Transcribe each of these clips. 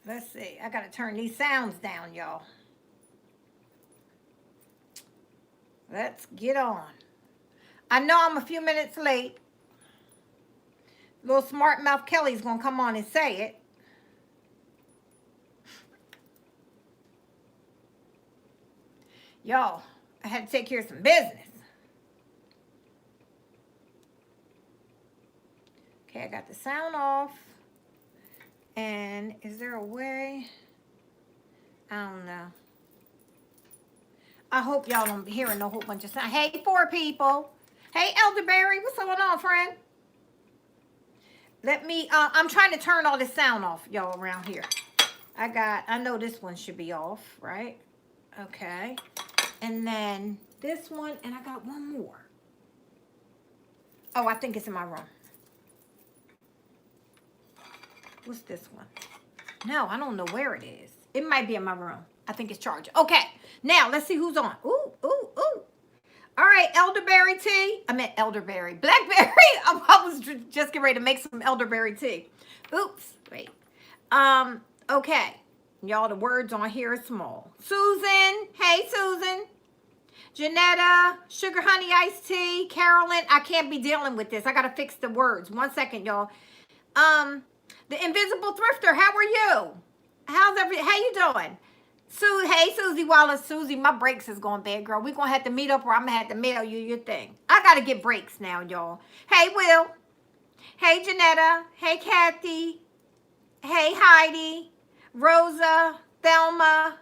Let's see. I got to turn these sounds down, y'all. Let's get on. I know I'm a few minutes late. Little smart mouth Kelly's going to come on and say it. Y'all, I had to take care of some business. Okay, I got the sound off. And is there a way? I don't know. I hope y'all don't be hearing a whole bunch of sound. Hey, four people. Hey, Elderberry, what's going on, friend? Let me, I'm trying to turn all this sound off, y'all, around here. I know this one should be off, right? Okay. And then this one, and I got one more. Oh, I think it's in my room. What's this one? No, I don't know where it is. It might be in my room. I think it's charging. Okay, now let's see who's on. Ooh, ooh, ooh. All right, elderberry tea. I meant elderberry. Blackberry. I was just getting ready to make some elderberry tea. Oops, wait. Okay. Y'all, the words on here are small. Susan. Hey, Susan. Janetta. Sugar honey iced tea. Carolyn. I can't be dealing with this. I got to fix the words. 1 second, y'all. The Invisible Thrifter, how are you? How you doing? Hey, Susie Wallace. Susie, my brakes is going bad, girl. We're going to have to meet up or I'm going to have to mail you your thing. I got to get brakes now, y'all. Hey, Will. Hey, Janetta. Hey, Kathy. Hey, Heidi. Rosa. Thelma.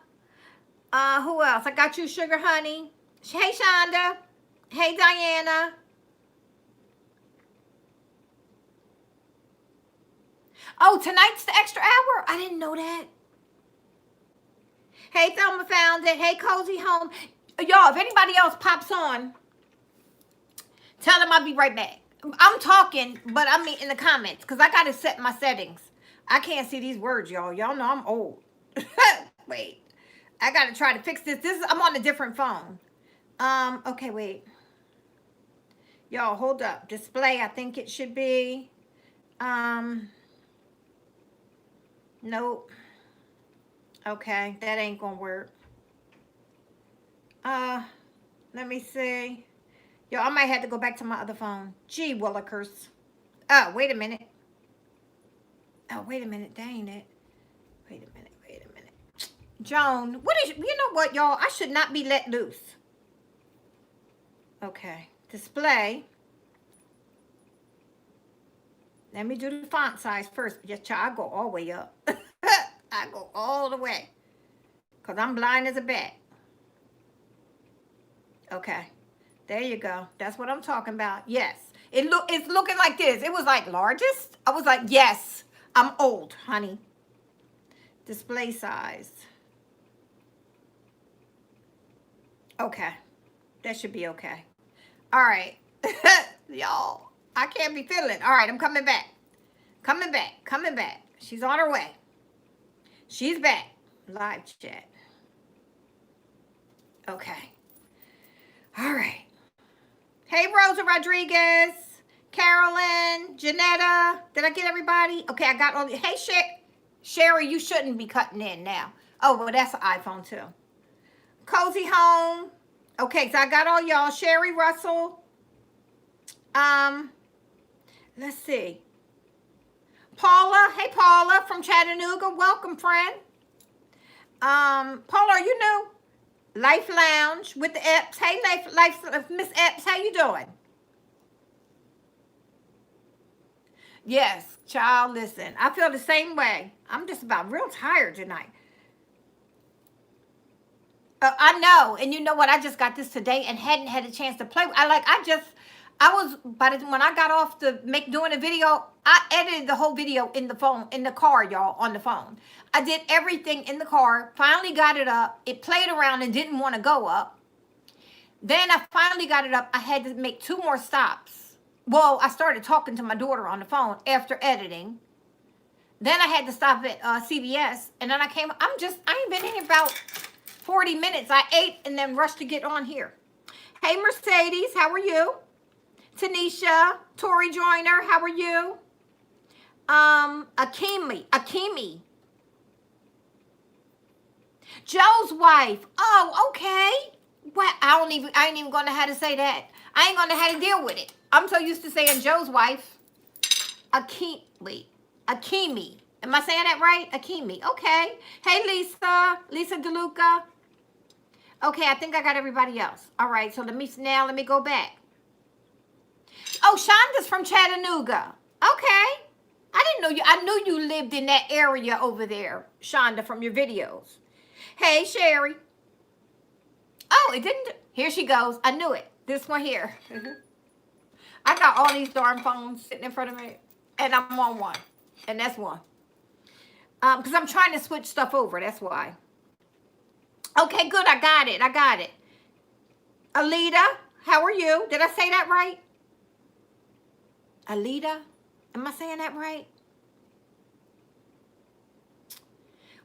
Who else? I got you, Sugar Honey. Hey, Shonda. Hey, Diana. Oh, tonight's the extra hour? I didn't know that. Hey, Thelma found it. Hey, Cozy Home. Y'all, if anybody else pops on, tell them I'll be right back. I'm talking, but I mean in the comments, because I got to set my settings. I can't see these words, y'all. Y'all know I'm old. Wait. I got to try to fix this. I'm on a different phone. Okay, wait. Y'all, hold up. Display, I think it should be. Nope. Okay, that ain't gonna work. Let me see. Yo, I might have to go back to my other phone. Gee, Willikers. Oh, wait a minute. Oh, wait a minute. That ain't it. Wait a minute. Joan, you know what, y'all? I should not be let loose. Okay. Display. Let me do the font size first. Just try. I go all the way up. I go all the way. Because I'm blind as a bat. Okay. There you go. That's what I'm talking about. Yes. It's looking like this. It was like largest. I was like, yes. I'm old, honey. Display size. Okay. That should be okay. All right. Y'all. I can't be feeling. All right, I'm coming back. Coming back. She's on her way. She's back. Live chat. Okay. All right. Hey, Rosa Rodriguez. Carolyn. Janetta. Did I get everybody? Okay, I got all the... Hey, Sherry, you shouldn't be cutting in now. Oh, well, that's an iPhone, too. Cozy Home. Okay, so I got all y'all. Sherry Russell. Let's see. Paula. Hey, Paula from Chattanooga. Welcome, friend. Paula, are you new? Life Lounge with the Epps. Hey, Miss Epps, how you doing? Yes, child, listen. I feel the same way. I'm just about real tired tonight. I know. And you know what? I just got this today and hadn't had a chance to play. When I got off doing a video, I edited the whole video in the car, y'all, on the phone. I did everything in the car, finally got it up. It played around and didn't want to go up. Then I finally got it up. I had to make 2 more stops. Well, I started talking to my daughter on the phone after editing. Then I had to stop at CVS. And then I ain't been in here about 40 minutes. I ate and then rushed to get on here. Hey, Mercedes, how are you? Tanisha, Tori Joyner, how are you? Akimi. Joe's wife. Oh, okay. Well, I ain't even gonna know how to say that. I ain't gonna know how to deal with it. I'm so used to saying Joe's wife. Akimi. Am I saying that right? Akimi. Okay. Hey, Lisa. Lisa DeLuca. Okay, I think I got everybody else. All right, so let me go back. Oh, Shonda's from Chattanooga. Okay. I didn't know you. I knew you lived in that area over there, Shonda, from your videos. Hey, Sherry. Oh, it didn't. Here she goes. I knew it. This one here. I got all these darn phones sitting in front of me, and I'm on one, and that's one. Because I'm trying to switch stuff over. That's why. Okay, good. I got it. Alita, how are you? Did I say that right? Alita? Am I saying that right?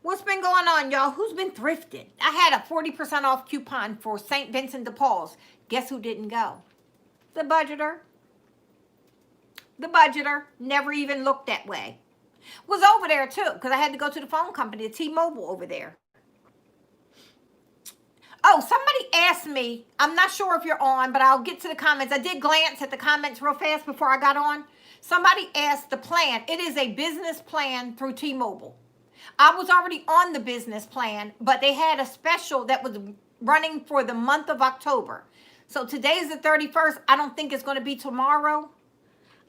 What's been going on, y'all? Who's been thrifting? I had a 40% off coupon for St. Vincent de Paul's. Guess who didn't go? The budgeter. The budgeter never even looked that way. Was over there too, because I had to go to the phone company, the T-Mobile over there. Oh, somebody asked me, I'm not sure if you're on, but I'll get to the comments. I did glance at the comments real fast before I got on. Somebody asked the plan. It is a business plan through T-Mobile. I was already on the business plan, but they had a special that was running for the month of October. So today is the 31st. I don't think it's going to be tomorrow.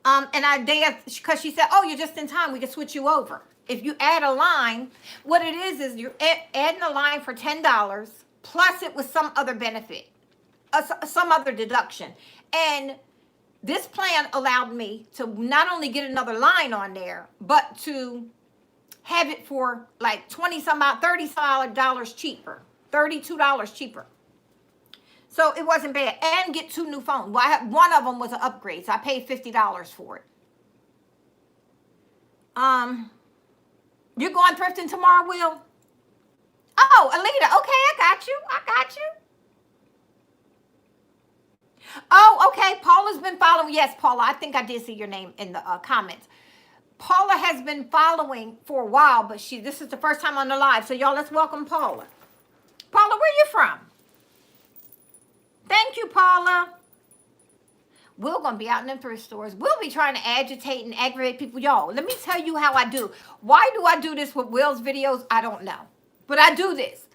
Because she said, oh, you're just in time. We can switch you over. If you add a line, what it is you're adding a line for $10, plus it was some other benefit, some other deduction. And this plan allowed me to not only get another line on there, but to have it for like $30 cheaper, $32 cheaper. So it wasn't bad. And get 2 new phones. Well, one of them was an upgrade, so I paid $50 for it. You're going thrifting tomorrow, Will? Oh, Alita. Okay, I got you. Oh, okay. Paula's been following. Yes, Paula. I think I did see your name in the comments. Paula has been following for a while, but this is the first time on the live. So y'all, let's welcome Paula. Paula, where you from? Thank you, Paula. We're going to be out in the thrift stores. We'll be trying to agitate and aggravate people. Y'all, let me tell you how I do. Why do I do this with Will's videos? I don't know. But I do this.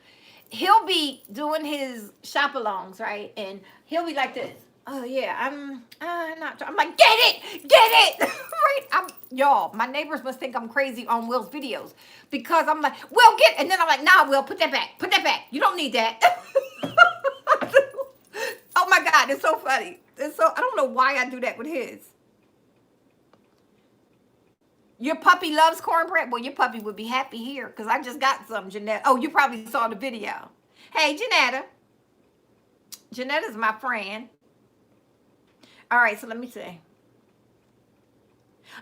He'll be doing his shop-alongs, right? And he'll be like this. Oh, yeah, I'm like, get it. Right? Y'all, my neighbors must think I'm crazy on Will's videos. Because I'm like, Will, get it. And then I'm like, nah, Will, put that back. You don't need that. Oh, my God, it's so funny. I don't know why I do that with his. Your puppy loves cornbread? Well, your puppy would be happy here because I just got some, Janetta. Oh, you probably saw the video. Hey, Janetta. Janetta's my friend. All right, so let me see.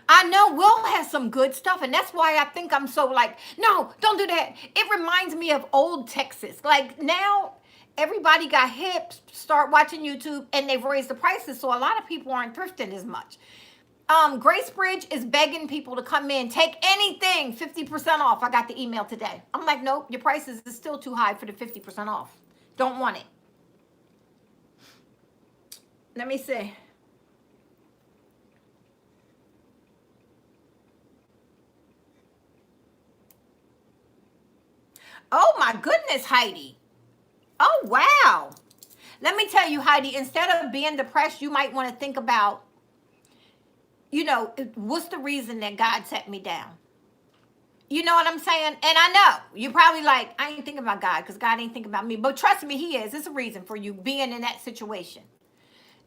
I know Will has some good stuff, and that's why I think I'm so like, no, don't do that. It reminds me of old Texas. Like now, everybody got hip, start watching YouTube, and they've raised the prices, so a lot of people aren't thrifting as much. Grace Bridge is begging people to come in, take anything 50% off. I got the email today. I'm like, nope, your prices is still too high for the 50% off. Don't want it. Let me see. Oh my goodness, Heidi. Oh, wow. Let me tell you, Heidi, instead of being depressed, you might want to think about, what's the reason that God set me down? You know what I'm saying? And I know, you're probably like, I ain't thinking about God because God ain't thinking about me. But trust me, he is. It's a reason for you being in that situation.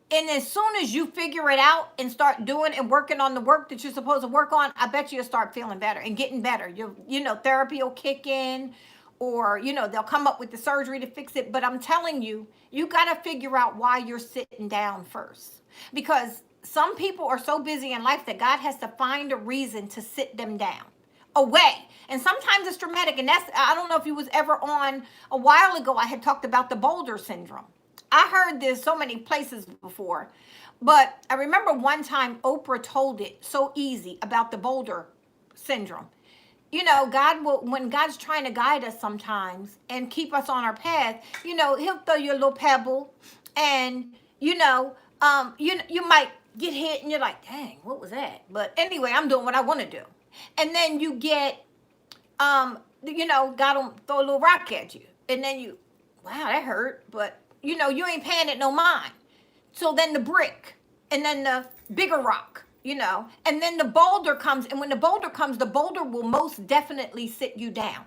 And as soon as you figure it out and start doing and working on the work that you're supposed to work on, I bet you'll start feeling better and getting better. Therapy will kick in. Or, they'll come up with the surgery to fix it. But I'm telling you, you got to figure out why you're sitting down first. Because some people are so busy in life that God has to find a reason to sit them down, away. And sometimes it's dramatic. And I don't know if you was ever on, a while ago, I had talked about the boulder syndrome. I heard this so many places before. But I remember one time Oprah told it so easy about the boulder syndrome. you know, God will, when God's trying to guide us sometimes and keep us on our path, you know, he'll throw you a little pebble and, you know, you might get hit and you're like, dang, what was that? But anyway, I'm doing what I want to do. And then you get, you know, God will throw a little rock at you. And then you, wow, that hurt. But, you know, you ain't paying it no mind. So then the brick and then the bigger rock, you know, and then the boulder comes. And when the boulder comes, the boulder will most definitely sit you down.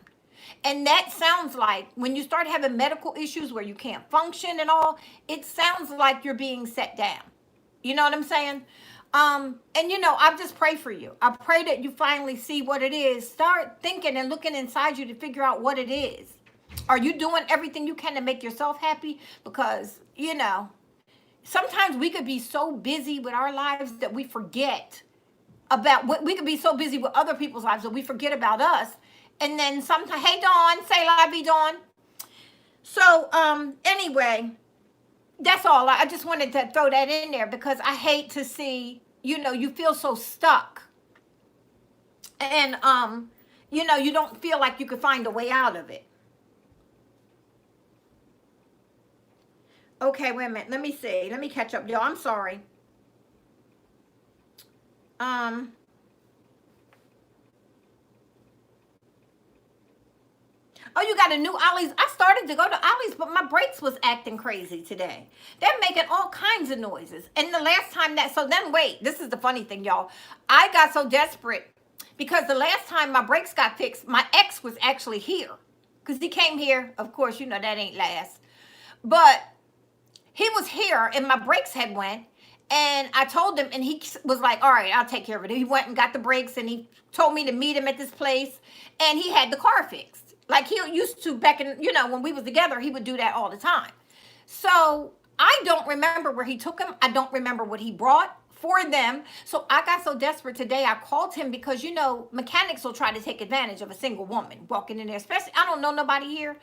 And that sounds like when you start having medical issues where you can't function and all, it sounds like you're being set down. You know what I'm saying? And you know, I just pray for you. I pray that you finally see what it is. Start thinking and looking inside you to figure out what it is. Are you doing everything you can to make yourself happy? Because, you know, sometimes we could be so busy with our lives that we forget about what we could be so busy with other people's lives that we forget about us. And then sometimes, hey Dawn, say la vie Dawn. So anyway, that's all. I just wanted to throw that in there because I hate to see, you know, you feel so stuck. And you know, you don't feel like you could find a way out of it. Okay, wait a minute. Let me see. Let me catch up, y'all. I'm sorry. Oh, you got a new Ollie's. I started to go to Ollie's, but my brakes was acting crazy today. They're making all kinds of noises. And the last time that, so then wait, this is the funny thing, y'all. I got so desperate because the last time my brakes got fixed, my ex was actually here. Because he came here. Of course, you know, that ain't last. But he was here and my brakes had went. And I told him, and he was like, all right, I'll take care of it. He went and got the brakes and he told me to meet him at this place. And he had the car fixed. Like he used to back in, you know, when we was together, he would do that all the time. So I don't remember where he took him. I don't remember what he brought for them. So I got so desperate today, I called him because, you know, mechanics will try to take advantage of a single woman walking in there, especially, I don't know nobody here.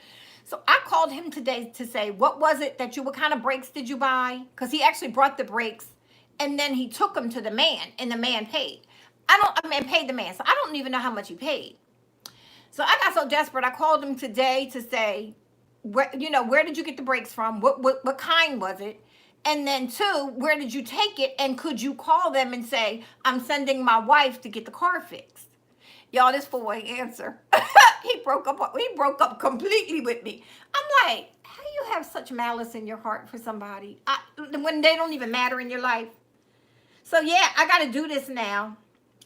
So I called him today to say, what was it that what kind of brakes did you buy? Because he actually brought the brakes and then he took them to the man and the man paid. Paid the man. So I don't even know how much he paid. So I got so desperate, I called him today to say, where did you get the brakes from? What kind was it? And then 2, where did you take it? And could you call them and say, I'm sending my wife to get the car fixed? Y'all, this fool ain't answer. He broke up completely with me. I'm like, how do you have such malice in your heart for somebody when they don't even matter in your life? So yeah, I got to do this now.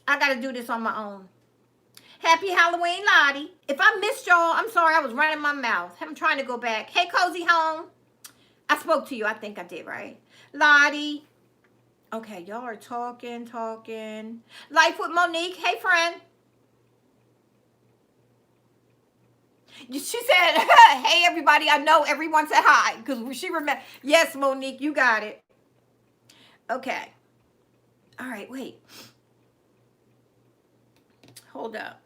I got to do this on my own. Happy Halloween, Lottie. If I missed y'all, I'm sorry. I was running my mouth. I'm trying to go back. Hey, Cozy Home. I spoke to you. I think I did, right? Lottie. Okay, y'all are talking. Life with Monique. Hey, friend. She said, hey, everybody. I know everyone said hi because she remembered. Yes, Monique, you got it. Okay. All right, wait. Hold up.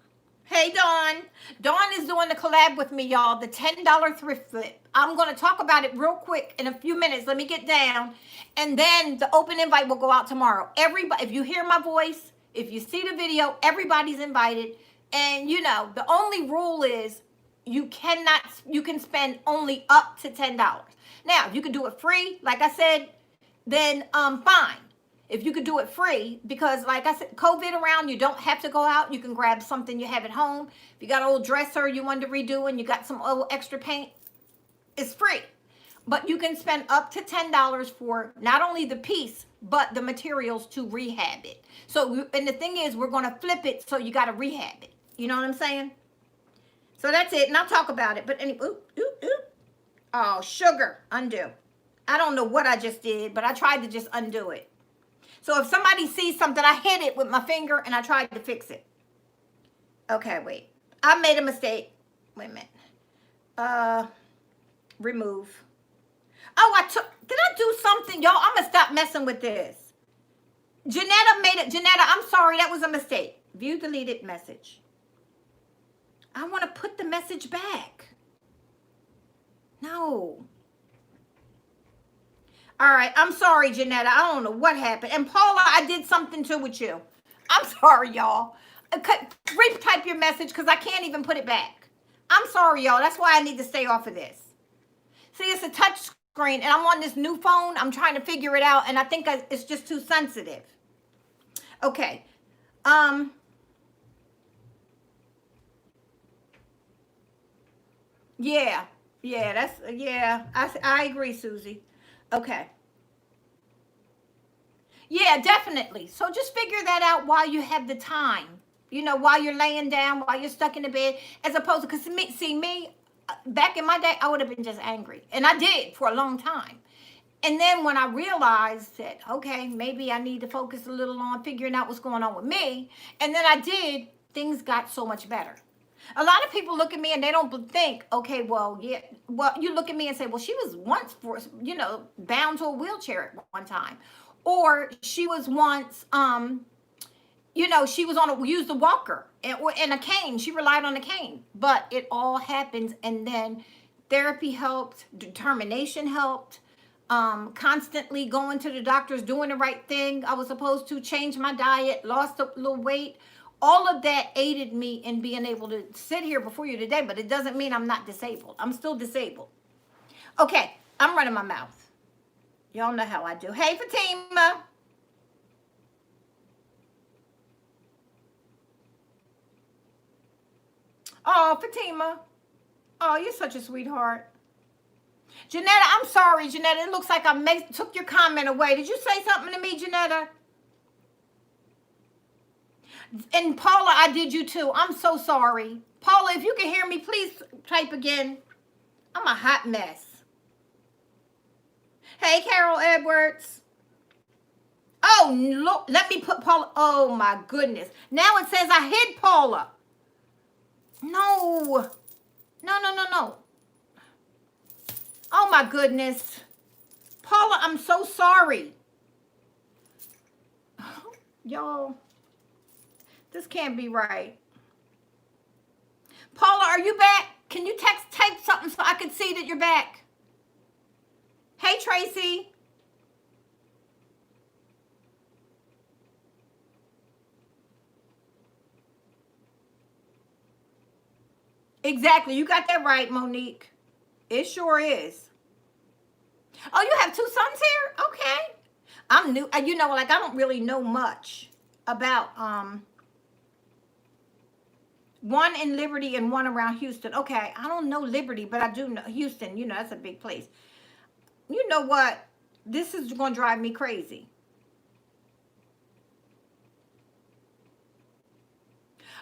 Hey, Dawn. Dawn is doing the collab with me, y'all. The $10 thrift flip. I'm going to talk about it real quick in a few minutes. Let me get down. And then the open invite will go out tomorrow. Everybody, if you hear my voice, if you see the video, everybody's invited. And, you know, the only rule is you can spend only up to $10. Now, if you can do it free, like I said, then fine. If you could do it free, because like I said, COVID around, you don't have to go out. You can grab something you have at home. If you got an old dresser you want to redo and you got some old extra paint, it's free. But you can spend up to $10 for not only the piece, but the materials to rehab it. So, and the thing is, we're going to flip it, so you got to rehab it. You know what I'm saying? So that's it, and I'll talk about it. But anyway, oh, sugar, undo. I don't know what I just did, but I tried to just undo it. So if somebody sees something, I hit it with my finger and I tried to fix it. Okay, wait. I made a mistake. Wait a minute. Remove. Oh, did I do something? Y'all, I'm going to stop messing with this. Janetta made it. Janetta, I'm sorry. That was a mistake. View deleted message. I want to put the message back. No. All right, I'm sorry, Janetta. I don't know what happened. And Paula, I did something too with you. I'm sorry, y'all. Retype your message because I can't even put it back. I'm sorry, y'all. That's why I need to stay off of this. See, it's a touch screen, and I'm on this new phone. I'm trying to figure it out, and I think it's just too sensitive. Okay. Yeah. I agree, Susie. Okay. Yeah, definitely. So just figure that out while you have the time. While you're laying down, while you're stuck in the bed, as opposed to, because me, back in my day, I would have been just angry. And I did for a long time. And then when I realized that, okay, maybe I need to focus a little on figuring out what's going on with me, and then I did, things got so much better. A lot of people look at me and they don't think, okay, well, yeah, well, you look at me and say, well, she was once, bound to a wheelchair at one time. Or she was once, she was used a walker and a cane. She relied on a cane. But it all happens, and then therapy helped, determination helped, constantly going to the doctors, doing the right thing I was supposed to, change my diet, lost a little weight. All of that aided me in being able to sit here before you today, but it doesn't mean I'm not disabled. I'm still disabled. Okay, I'm running my mouth. Y'all know how I do. Hey, Fatima. Oh, Fatima. Oh, you're such a sweetheart. Janetta, I'm sorry, Janetta. It looks like I took your comment away. Did you say something to me, Janetta? And Paula, I did you too. I'm so sorry. Paula, if you can hear me, please type again. I'm a hot mess. Hey, Carol Edwards. Oh, look, let me put Paula. Oh, my goodness. Now it says I hid Paula. No. No. Oh, my goodness. Paula, I'm so sorry. Y'all, this can't be right. Paula, are you back? Can you type something so I can see that you're back? Hey, Tracy. Exactly. You got that right, Monique. It sure is. Oh, you have two sons here? Okay. I'm new. I don't really know much about one in Liberty and one around Houston. Okay, I don't know Liberty, but I do know Houston. That's a big place. You know what? This is going to drive me crazy.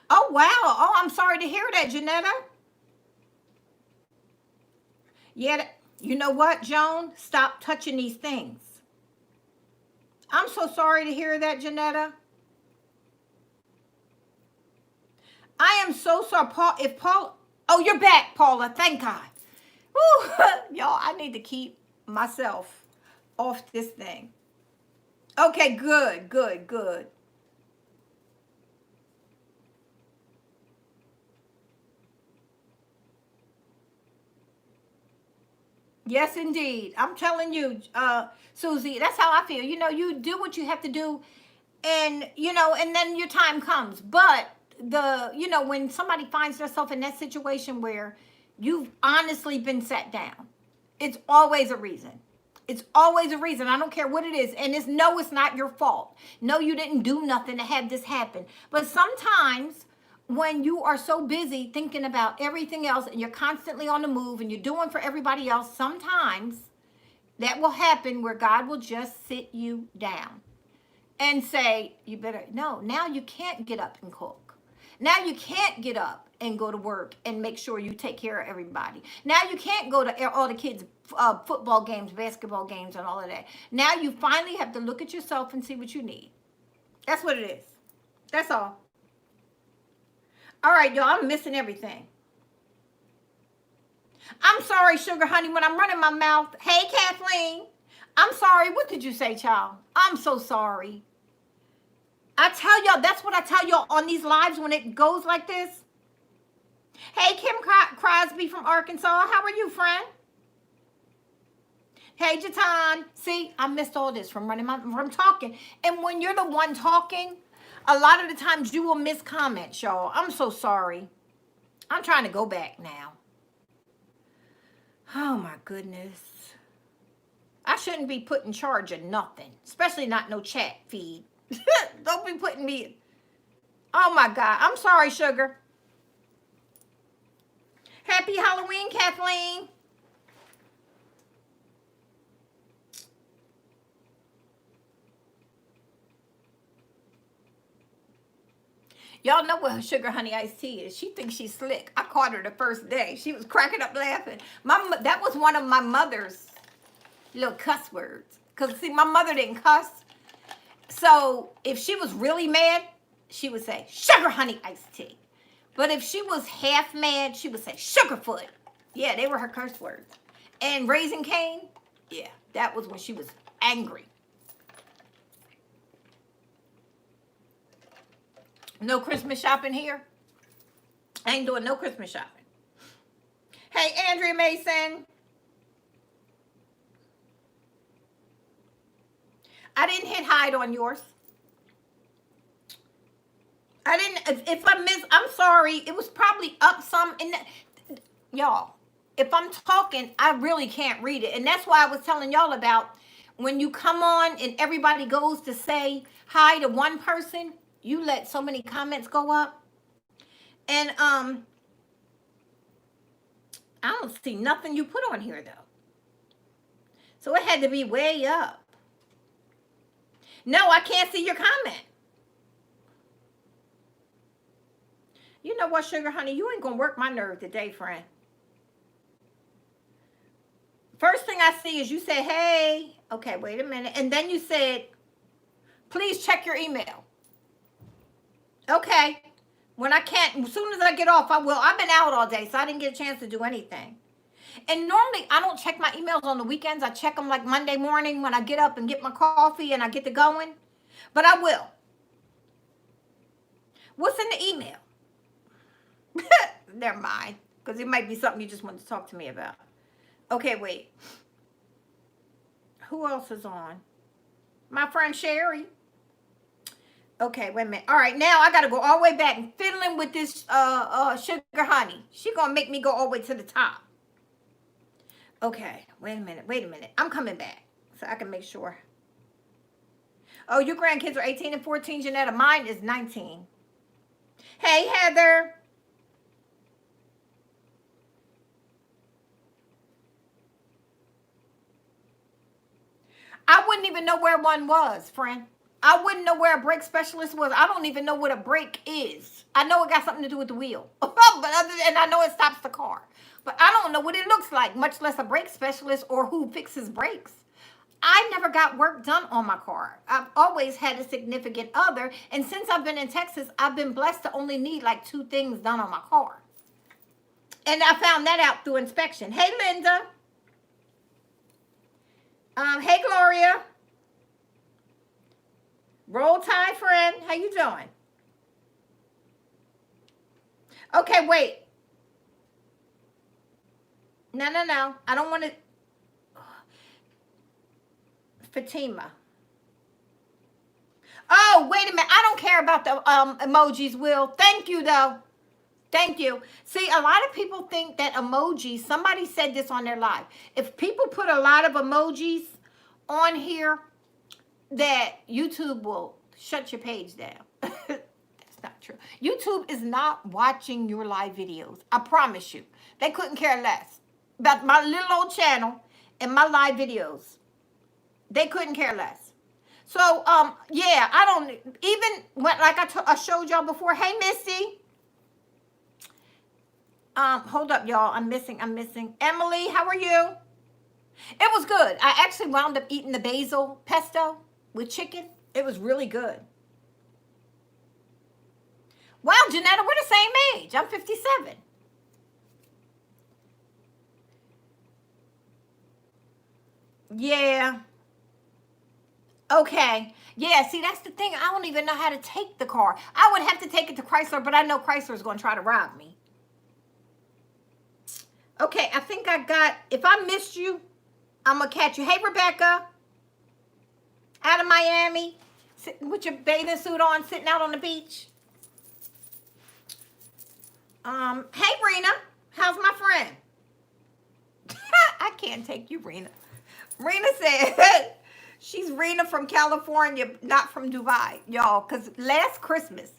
Oh, wow. Oh, I'm sorry to hear that, Janetta. Yeah, you know what, Joan? Stop touching these things. I'm so sorry to hear that, Janetta. I am so sorry, Paul. Oh, you're back, Paula. Thank God. Woo, y'all, I need to keep myself off this thing. Okay, good. Yes, indeed. I'm telling you, Susie, that's how I feel. You do what you have to do, and and then your time comes. But when somebody finds themselves in that situation where you've honestly been sat down, it's always a reason. It's always a reason. I don't care what it is. And it's not your fault. No, you didn't do nothing to have this happen. But sometimes when you are so busy thinking about everything else and you're constantly on the move and you're doing for everybody else, sometimes that will happen where God will just sit you down and say, you better, no, now you can't get up and cook. Now you can't get up and go to work and make sure you take care of everybody. Now you can't go to all the kids' football games, basketball games, and all of that. Now you finally have to look at yourself and see what you need. That's what it is. That's all. All right, y'all, I'm missing everything. I'm sorry, sugar honey, when I'm running my mouth. Hey, Kathleen. I'm sorry. What did you say, child? I'm so sorry. I tell y'all, that's what I tell y'all on these lives when it goes like this. Hey, Kim Crosby from Arkansas. How are you, friend? Hey, Jatan. See, I missed all this from talking. And when you're the one talking, A lot of the times you will miss comments, y'all. I'm so sorry. I'm trying to go back now. Oh my goodness. I shouldn't be put in charge of nothing, especially not no chat feed. Don't be putting me. Oh my God. I'm sorry, sugar. Happy Halloween, Kathleen. Y'all know what sugar honey iced tea is. She thinks she's slick. I caught her the first day. She was cracking up laughing. That was one of my mother's little cuss words. Because, see, my mother didn't cuss. So, if she was really mad, she would say, sugar honey iced tea. But if she was half mad, she would say, sugarfoot. Yeah, they were her curse words. And Raising Cane, yeah, that was when she was angry. No Christmas shopping here. I ain't doing no Christmas shopping. Hey, Andrea Mason. I didn't hit hide on yours. I didn't. If I missed, I'm sorry. It was probably up some. Y'all, if I'm talking, I really can't read it. And that's why I was telling y'all about when you come on and everybody goes to say hi to one person, you let so many comments go up. And I don't see nothing you put on here though. So it had to be way up. No, I can't see your comment. You know what, sugar honey? You ain't gonna work my nerve today, friend. First thing I see is you said, hey. Okay, wait a minute. And then you said, please check your email. Okay. When I can't, as soon as I get off, I will. I've been out all day, so I didn't get a chance to do anything. And normally, I don't check my emails on the weekends. I check them like Monday morning when I get up and get my coffee and I get to going. But I will. What's in the email? Never mind. Because it might be something you just want to talk to me about. Okay, wait. Who else is on? My friend Sherry. Okay, wait a minute. All right, now I got to go all the way back and fiddling with this sugar honey. She going to make me go all the way to the top. Okay, wait a minute. I'm coming back so I can make sure. Oh, your grandkids are 18 and 14, Janetta. Mine is 19. Hey, Heather. I wouldn't even know where one was, friend. I wouldn't know where a brake specialist was. I don't even know what a brake is. I know it got something to do with the wheel. And I know it stops the car. But I don't know what it looks like, much less a brake specialist or who fixes brakes. I never got work done on my car. I've always had a significant other. And since I've been in Texas, I've been blessed to only need like 2 things done on my car. And I found that out through inspection. Hey, Linda. Hey, Gloria. Roll Tide, friend. How you doing? Okay, wait. No. I don't want to. Fatima. Oh, wait a minute. I don't care about the emojis, Will. Thank you, though. Thank you. See, a lot of people think that emojis, somebody said this on their live. If people put a lot of emojis on here, that YouTube will shut your page down. That's not true. YouTube is not watching your live videos. I promise you. They couldn't care less about my little old channel and my live videos. They couldn't care less. So, yeah, I don't, even when, like I showed y'all before. Hey, Missy. Hold up, y'all. I'm missing. Emily, how are you? It was good. I actually wound up eating the basil pesto with chicken. It was really good. Wow, Janetta, we're the same age. I'm 57. Yeah. Okay. Yeah, see, that's the thing. I don't even know how to take the car. I would have to take it to Chrysler, but I know Chrysler's going to try to rob me. Okay, I think I got, if I missed you, I'm going to catch you. Hey, Rebecca. Out of Miami. Sitting with your bathing suit on, sitting out on the beach. Hey, Rena. How's my friend? I can't take you, Rena. Rena said she's Rena from California, not from Dubai, y'all. Because last Christmas,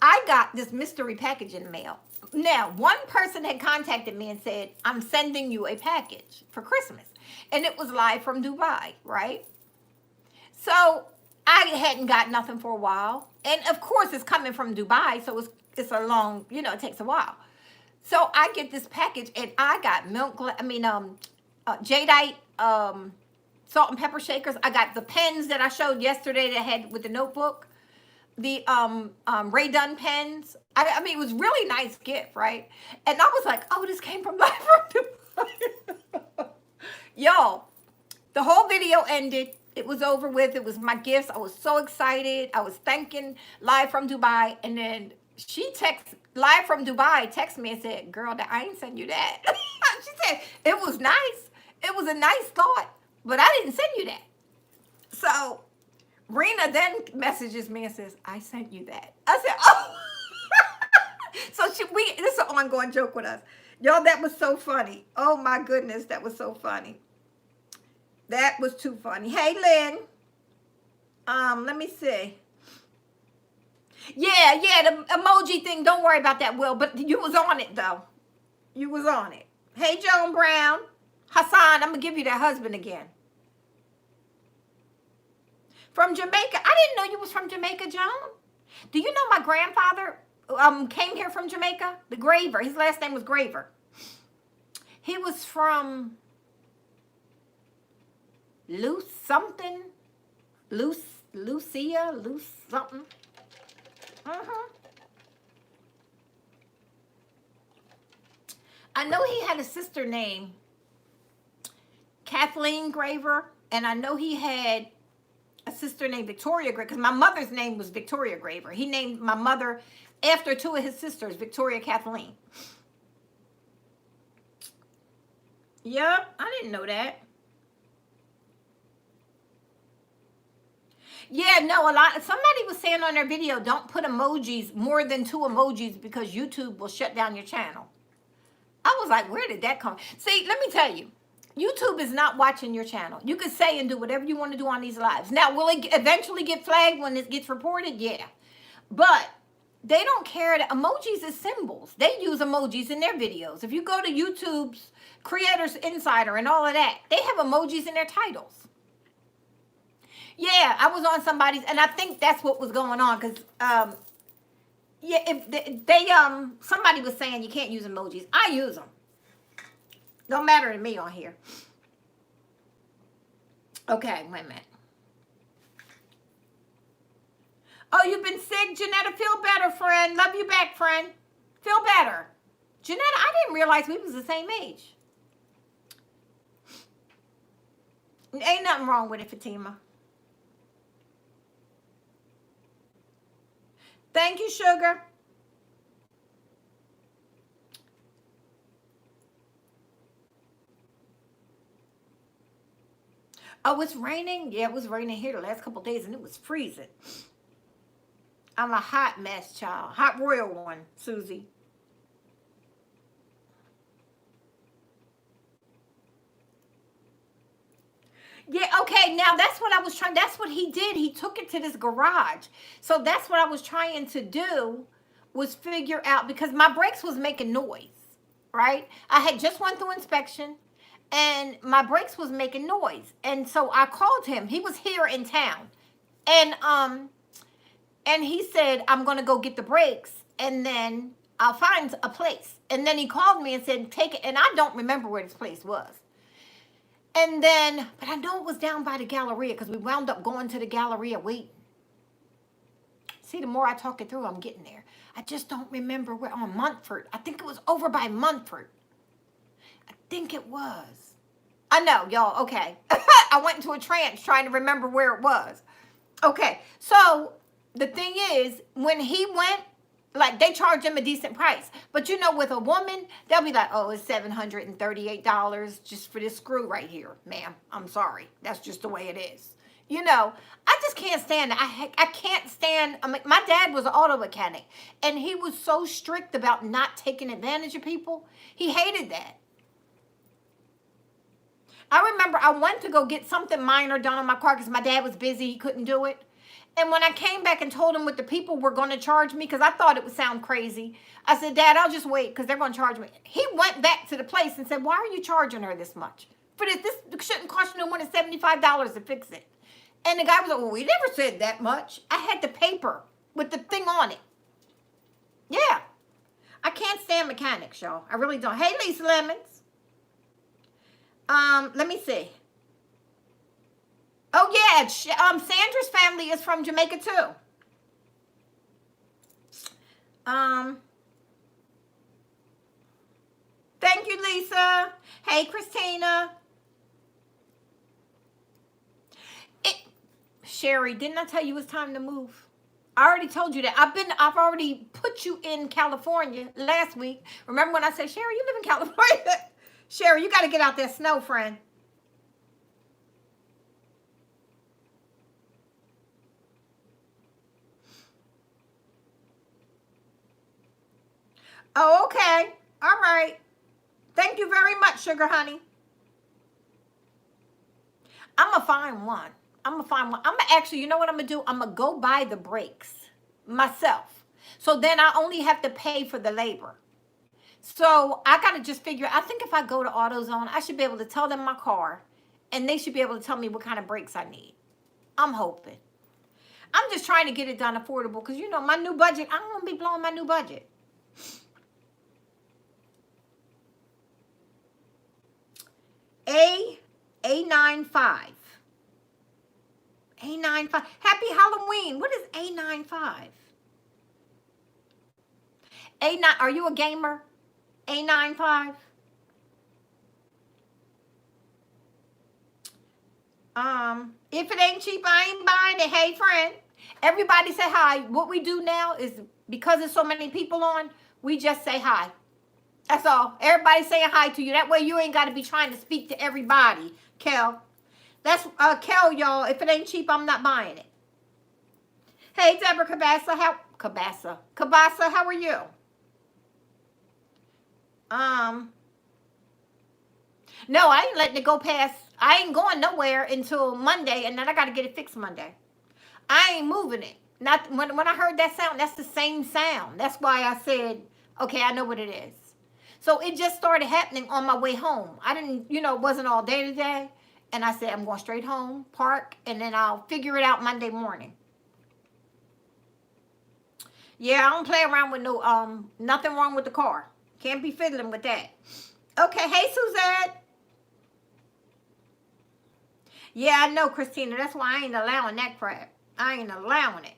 I got this mystery package in the mail. Now, one person had contacted me and said, I'm sending you a package for Christmas. And it was live from Dubai, right? So I hadn't got nothing for a while. And of course, it's coming from Dubai, so it's a long, it takes a while. So I get this package, and I got jadeite, salt and pepper shakers. I got the pens that I showed yesterday that I had with the notebook. The Ray Dunn pens. I mean, it was really nice gift, right? And I was like, oh, this came from live from Dubai. Y'all, the whole video ended. It was over with. It was my gifts. I was so excited. I was thanking Live from Dubai. And then she texted, Live from Dubai, texted me and said, girl, I ain't send you that. She said, it was nice. It was a nice thought, but I didn't send you that. So Rena then messages me and says, I sent you that. I said, oh. So this is an ongoing joke with us. Y'all, that was so funny. Oh my goodness, that was so funny. That was too funny. Hey, Lynn. Let me see. Yeah, the emoji thing, don't worry about that, Will. But you was on it, though. You was on it. Hey, Joan Brown. Hassan, I'm going to give you that husband again. From Jamaica. I didn't know you was from Jamaica, Joan. Do you know my grandfather came here from Jamaica? The Graver. His last name was Graver. He was from Lucia, something. I know he had a sister named Kathleen Graver, and I know he had a sister named Victoria Graver, because my mother's name was Victoria Graver. He named my mother after two of his sisters, Victoria Kathleen. Yep, I didn't know that. Yeah, no, somebody was saying on their video, don't put emojis, more than 2 emojis, because YouTube will shut down your channel. I was like, where did that come? See, let me tell you, YouTube is not watching your channel. You can say and do whatever you want to do on these lives. Now, will it eventually get flagged when it gets reported? Yeah. But they don't care that emojis is symbols. They use emojis in their videos. If you go to YouTube's Creators Insider and all of that, they have emojis in their titles. Yeah, I was on somebody's, and I think that's what was going on, because, yeah, if somebody was saying you can't use emojis. I use them. Don't matter to me on here. Okay, wait a minute. Oh, you've been sick, Janetta. Feel better, friend. Love you back, friend. Feel better. Janetta, I didn't realize we was the same age. Ain't nothing wrong with it, Fatima. Thank you, sugar. Oh, it's raining? Yeah, it was raining here the last couple of days, and it was freezing. I'm a hot mess, child. Hot royal one, Susie. Yeah, okay, now that's what I was trying, that's what he did. He took it to this garage. So that's what I was trying to do, was figure out, because my brakes was making noise, right? I had just went through inspection, and my brakes was making noise. And so I called him. He was here in town. And he said, I'm going to go get the brakes, and then I'll find a place. And then he called me and said, take it. And I don't remember where this place was. And then, but I know it was down by the Galleria, because we wound up going to the Galleria waiting. See, the more I talk it through, I'm getting there. I just don't remember where, on Montfort. I think it was over by Montfort. I think it was. I know, y'all, okay. I went into a trance trying to remember where it was. Okay, so the thing is, when he went, like, they charge him a decent price. But, you know, with a woman, they'll be like, oh, it's $738 just for this screw right here. Ma'am, I'm sorry. That's just the way it is. You know, I just can't stand it. I can't stand, I mean, my dad was an auto mechanic, and he was so strict about not taking advantage of people. He hated that. I remember I went to go get something minor done on my car because my dad was busy. He couldn't do it. And when I came back and told him what the people were going to charge me, because I thought it would sound crazy, I said, Dad, I'll just wait because they're going to charge me. He went back to the place and said, why are you charging her this much? For this shouldn't cost you no more than $75 to fix it. And the guy was like, well, we never said that much. I had the paper with the thing on it. Yeah. I can't stand mechanics, y'all. I really don't. Hey, Lisa Lemons. Let me see. Oh, yeah. Sandra's family is from Jamaica, too. Thank you, Lisa. Hey, Christina. Sherry, didn't I tell you it's time to move? I already told you that. I've already put you in California last week. Remember when I said, Sherry, you live in California? Sherry, you got to get out there snow, friend. Oh, okay. All right. Thank you very much, sugar honey. I'm going to find one. I'm going to find one. I'm going to actually, you know what I'm going to do? I'm going to go buy the brakes myself. So then I only have to pay for the labor. So I got to just figure, I think if I go to AutoZone, I should be able to tell them my car, and they should be able to tell me what kind of brakes I need. I'm hoping. I'm just trying to get it done affordable because, you know, my new budget, I don't want to be blowing my new budget. A95. A95. Happy Halloween. What is A95? A9. Are you a gamer? A95. If it ain't cheap, I ain't buying it. Hey, friend. Everybody say hi. What we do now is, because there's so many people on, we just say hi. That's all. Everybody saying hi to you. That way you ain't got to be trying to speak to everybody, Kel. That's, Kel, y'all. If it ain't cheap, I'm not buying it. Hey, Deborah Cabasa. Cabasa, how are you? No, I ain't letting it go past. I ain't going nowhere until Monday, and then I got to get it fixed Monday. I ain't moving it. Not when I heard that sound, that's the same sound. That's why I said, okay, I know what it is. So it just started happening on my way home. I didn't, you know, it wasn't all day today. And I said, I'm going straight home, park, and then I'll figure it out Monday morning. Yeah, I don't play around with no, nothing wrong with the car. Can't be fiddling with that. Okay, hey, Suzette. Yeah, I know, Christina. That's why I ain't allowing that crap. I ain't allowing it.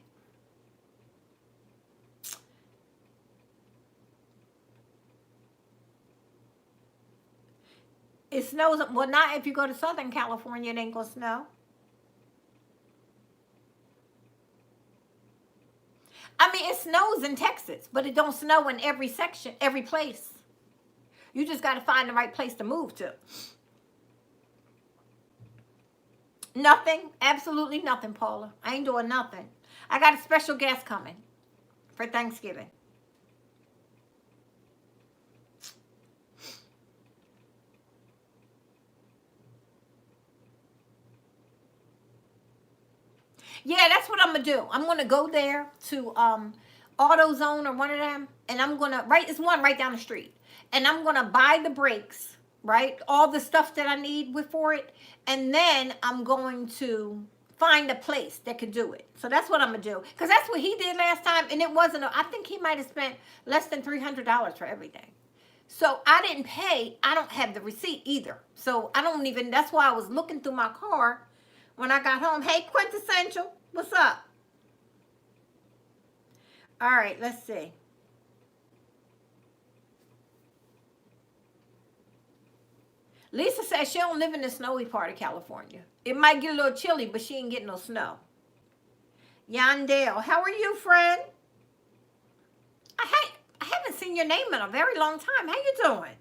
It snows. Well, not if you go to Southern California, it ain't gonna snow. I mean, it snows in Texas, but it don't snow in every section, every place. You just got to find the right place to move to. Nothing. Absolutely nothing, Paula. I ain't doing nothing. I got a special guest coming for Thanksgiving. Yeah, that's what I'm going to do. I'm going to go there to AutoZone or one of them, and I'm going to, it's one right down the street. And I'm going to buy the brakes, right? All the stuff that I need for it. And then I'm going to find a place that could do it. So that's what I'm going to do. Because that's what he did last time. And it wasn't, I think he might have spent less than $300 for everything. So I didn't pay. I don't have the receipt either. So I don't even, that's why I was looking through my car when I got home. Hey, Quintessential, what's up? All right, let's see. Lisa says she don't live in the snowy part of California. It might get a little chilly, but she ain't getting no snow. Yandel, how are you, friend? I haven't seen your name in a very long time. How you doing?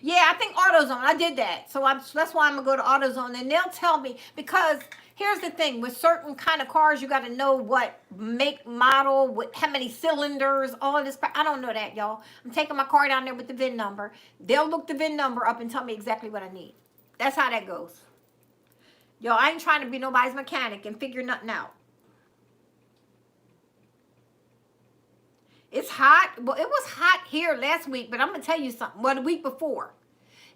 Yeah, I think AutoZone. I did that. So that's why I'm going to go to AutoZone. And they'll tell me, because here's the thing. With certain kind of cars, you got to know what make, model, how many cylinders, all of this crap. I don't know that, y'all. I'm taking my car down there with the VIN number. They'll look the VIN number up and tell me exactly what I need. That's how that goes. Yo, I ain't trying to be nobody's mechanic and figure nothing out. It's hot. Well, it was hot here last week, but I'm going to tell you something. Well, the week before.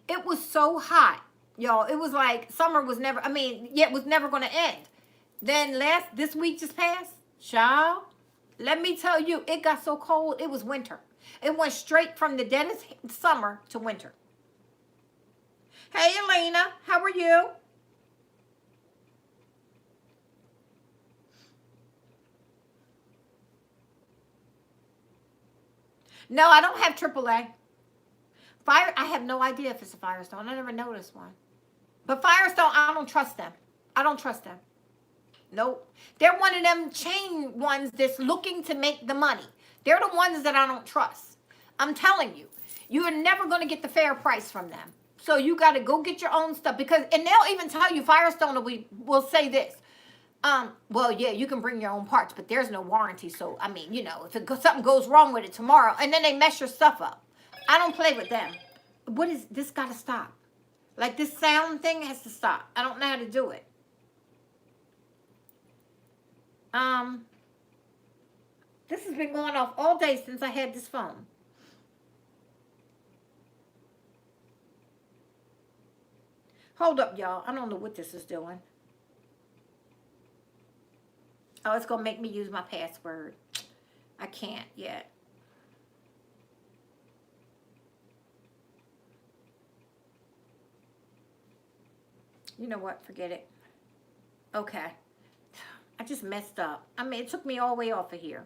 It was so hot, y'all. It was like summer was never, it was never going to end. Then this week just passed. Child, let me tell you, it got so cold, it was winter. It went straight from the deadest summer to winter. Hey, Elena, how are you? No, I don't have AAA. I have no idea if it's a Firestone. I never noticed one. But Firestone, I don't trust them. I don't trust them. Nope. They're one of them chain ones that's looking to make the money. They're the ones that I don't trust. I'm telling you, you're never going to get the fair price from them. So you got to go get your own stuff. And they'll even tell you, Firestone will say this. Well, yeah, you can bring your own parts, but there's no warranty. So, if something goes wrong with it tomorrow, and then they mess your stuff up. I don't play with them. What is this? Got to stop. Like, this sound thing has to stop. I don't know how to do it. This has been going off all day since I had this phone. Hold up, y'all. I don't know what this is doing. Oh, it's going to make me use my password. I can't yet. You know what? Forget it. Okay. I just messed up. It took me all the way off of here.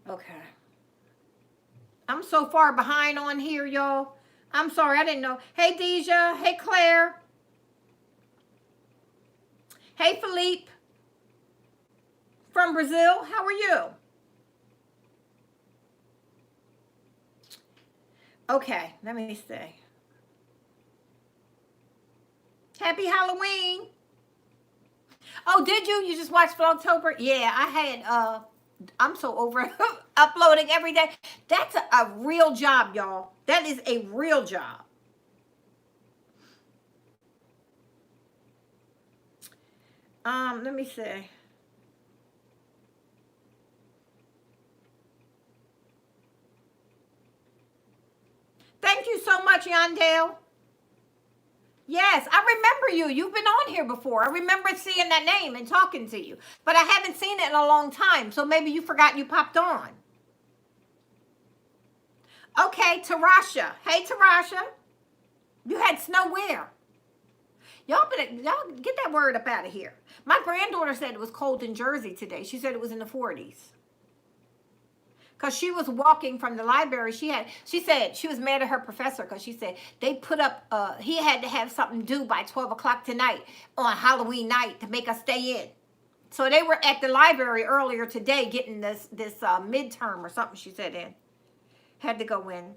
Okay. I'm so far behind on here, y'all. I'm sorry. I didn't know. Hey, Deja. Hey, Claire. Hey, Philippe. From Brazil. How are you? Okay. Let me see. Happy Halloween. Oh, did you? You just watched Vlogtober? Yeah, I had, I'm so over uploading every day. That's a real job, y'all. That is a real job. Let me see. Thank you so much, Yandale. Yes, I remember you. You've been on here before. I remember seeing that name and talking to you. But I haven't seen it in a long time. So maybe you forgot you popped on. Okay, Tarasha. Hey, Tarasha. You had snow where? Y'all get that word up out of here. My granddaughter said it was cold in Jersey today. She said it was in the 40s. Because she was walking from the library. She said she was mad at her professor because she said they put up, he had to have something due by 12 o'clock tonight on Halloween night to make us stay in. So they were at the library earlier today getting this midterm or something she said in. Had to go in.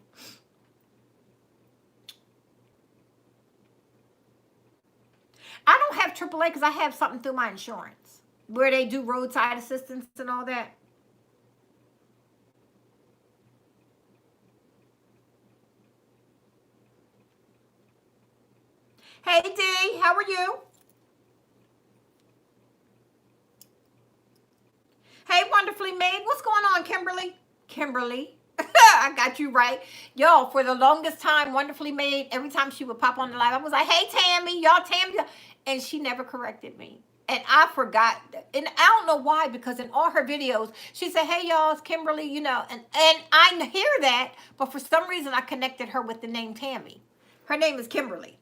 I don't have AAA because I have something through my insurance where they do roadside assistance and all that. Hey, Dee, how are you? Hey, Wonderfully Made. What's going on, Kimberly? Kimberly. I got you right. Y'all, for the longest time, Wonderfully Made, every time she would pop on the live, I was like, hey, Tammy, y'all, Tammy. And she never corrected me. And I forgot. And I don't know why, because in all her videos, she said, hey, y'all, it's Kimberly, and I hear that, but for some reason, I connected her with the name Tammy. Her name is Kimberly.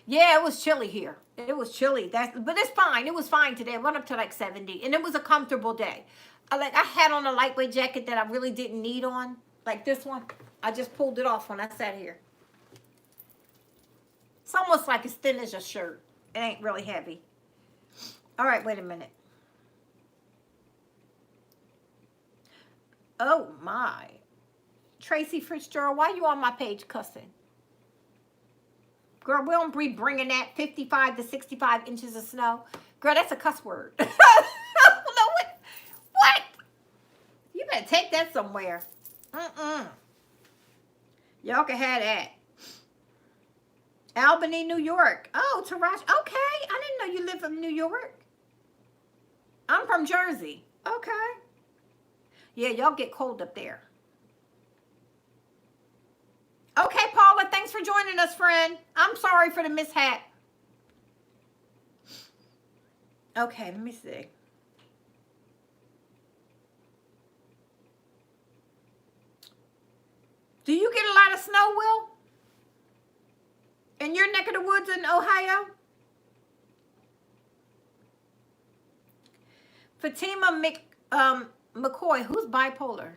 Yeah, it was chilly here. It was chilly. But it's fine. It was fine today. I went up to like 70, and it was a comfortable day. I had on a lightweight jacket that I really didn't need on, like this one. I just pulled it off when I sat here. It's almost like as thin as a shirt. It ain't really heavy. All right, wait a minute. Oh, my. Tracy Fitzgerald, why you on my page cussing? Girl, we don't be bringing that 55 to 65 inches of snow. Girl, that's a cuss word. I don't know what? You better take that somewhere. Y'all can have that. Albany, New York. Oh, Tarash. Okay. I didn't know you lived in New York. I'm from Jersey. Okay. Yeah, y'all get cold up there. Okay, Paula, thanks for joining us, friend. I'm sorry for the mishap. Okay, let me see. Do you get a lot of snow, Will? In your neck of the woods in Ohio? Fatima McCoy, who's bipolar?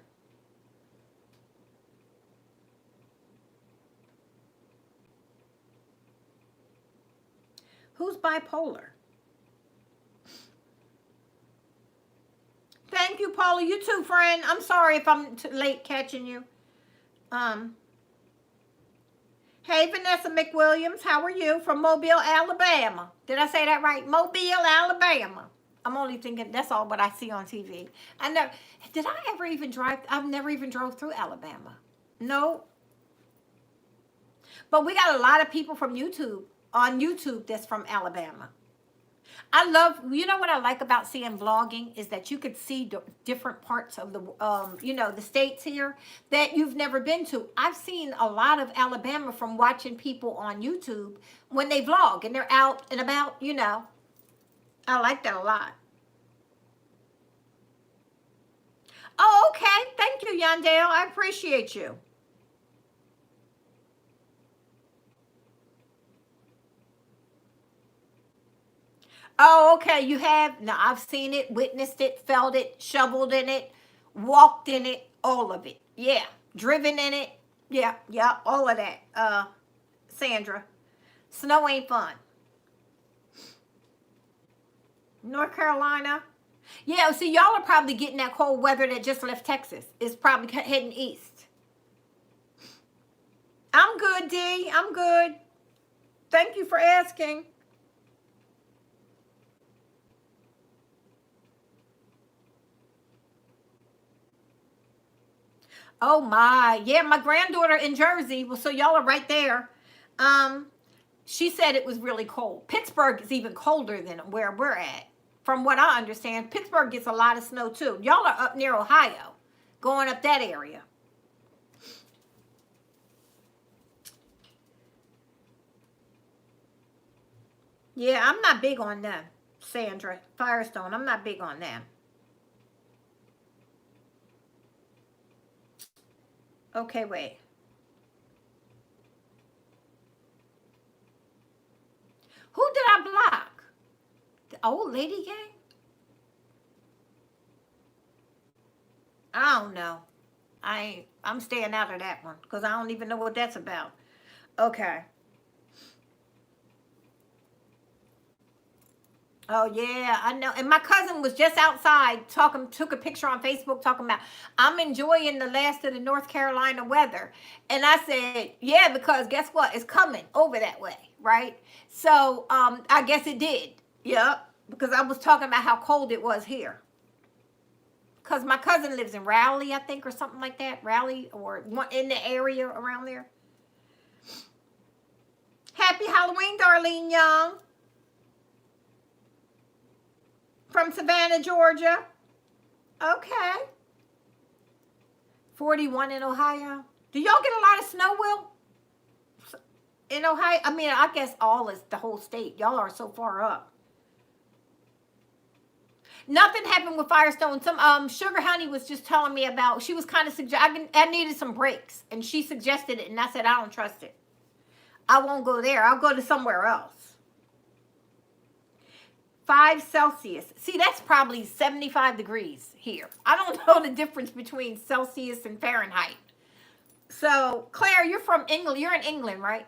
Who's bipolar? Thank you, Paula. You too, friend. I'm sorry if I'm late catching you. Hey, Vanessa McWilliams. How are you? From Mobile, Alabama. Did I say that right? Mobile, Alabama. I'm only thinking that's all what I see on TV. Did I ever even drive? I've never even drove through Alabama. No. But we got a lot of people from YouTube, on YouTube, that's from Alabama. I love, you know what I like about seeing vlogging is that you could see different parts of the, the states here that you've never been to. I've seen a lot of Alabama from watching people on YouTube when they vlog and they're out and about, I like that a lot. Oh, okay. Thank you, Yandale. I appreciate you. Oh, okay. You have? Now, I've seen it, witnessed it, felt it, shoveled in it, walked in it, all of it. Yeah. Driven in it. Yeah, all of that. Sandra. Snow ain't fun. North Carolina. Yeah, see, y'all are probably getting that cold weather that just left Texas. It's probably heading east. I'm good, D. I'm good. Thank you for asking. Oh my, yeah, my granddaughter in Jersey. Well, so y'all are right there. She said it was really cold. Pittsburgh is even colder than where we're at. From what I understand, Pittsburgh gets a lot of snow too. Y'all are up near Ohio, going up that area. Yeah, I'm not big on them, Sandra. Firestone, I'm not big on them. Okay, wait. Who did I block? The old lady gang? I don't know. I'm staying out of that one because I don't even know what that's about. Okay. Oh yeah, I know. And my cousin was just outside talking, took a picture on Facebook talking about I'm enjoying the last of the North Carolina weather. And I said, yeah, because guess what? It's coming over that way, right? So I guess it did. Yep. Because I was talking about how cold it was here. Because my cousin lives in Raleigh, I think, or something like that. Raleigh or in the area around there. Happy Halloween, Darlene Young. From Savannah, Georgia. Okay. 41 in Ohio. Do y'all get a lot of snow, Will? In Ohio? I mean, I guess all is the whole state. Y'all are so far up. Nothing happened with Firestone. Some Sugar Honey was just telling me about, she was kind of I needed some breaks. And she suggested it. And I said, I don't trust it. I won't go there. I'll go to somewhere else. 5 Celsius. See, that's probably 75 degrees here. I don't know the difference between Celsius and Fahrenheit. So, Claire, you're from England. You're in England, right?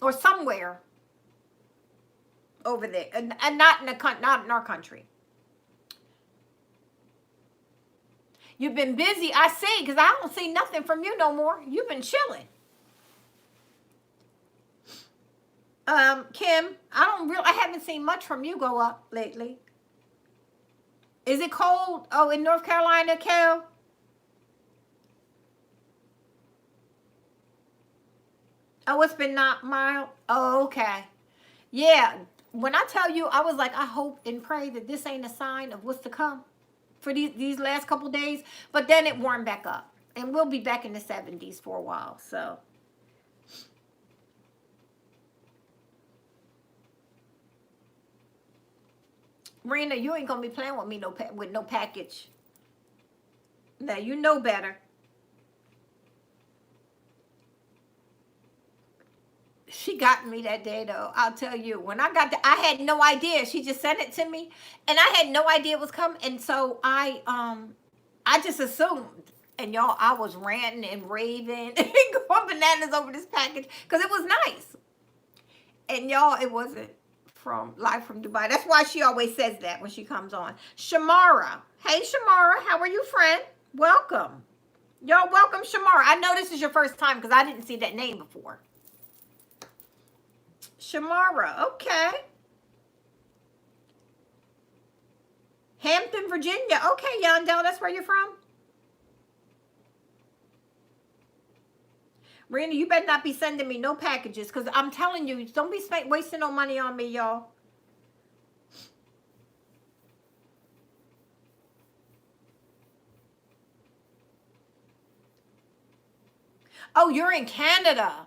Or somewhere over there. And not in our country. You've been busy. I see, because I don't see nothing from you no more. You've been chilling. Kim, I haven't seen much from you go up lately. Is it cold? Oh, in North Carolina, Kel? Oh, it's been not mild. Oh, okay. Yeah. When I tell you, I was like, I hope and pray that this ain't a sign of what's to come for these last couple days. But then it warmed back up. And we'll be back in the 70s for a while. So. Rena, you ain't going to be playing with me with no package. Now, you know better. She got me that day, though. I'll tell you. When I got I had no idea. She just sent it to me, and I had no idea it was coming. And so I just assumed. And y'all, I was ranting and raving and going bananas over this package because it was nice. And y'all, it wasn't live from Dubai. That's why she always says that when she comes on. Shamara. Hey, Shamara. How are you, friend? Welcome. Y'all, welcome, Shamara. I know this is your first time because I didn't see that name before. Shamara, okay. Hampton, Virginia. Okay, Yandel, that's where you're from? Randy, you better not be sending me no packages because I'm telling you, don't be wasting no money on me, y'all. Oh, you're in Canada.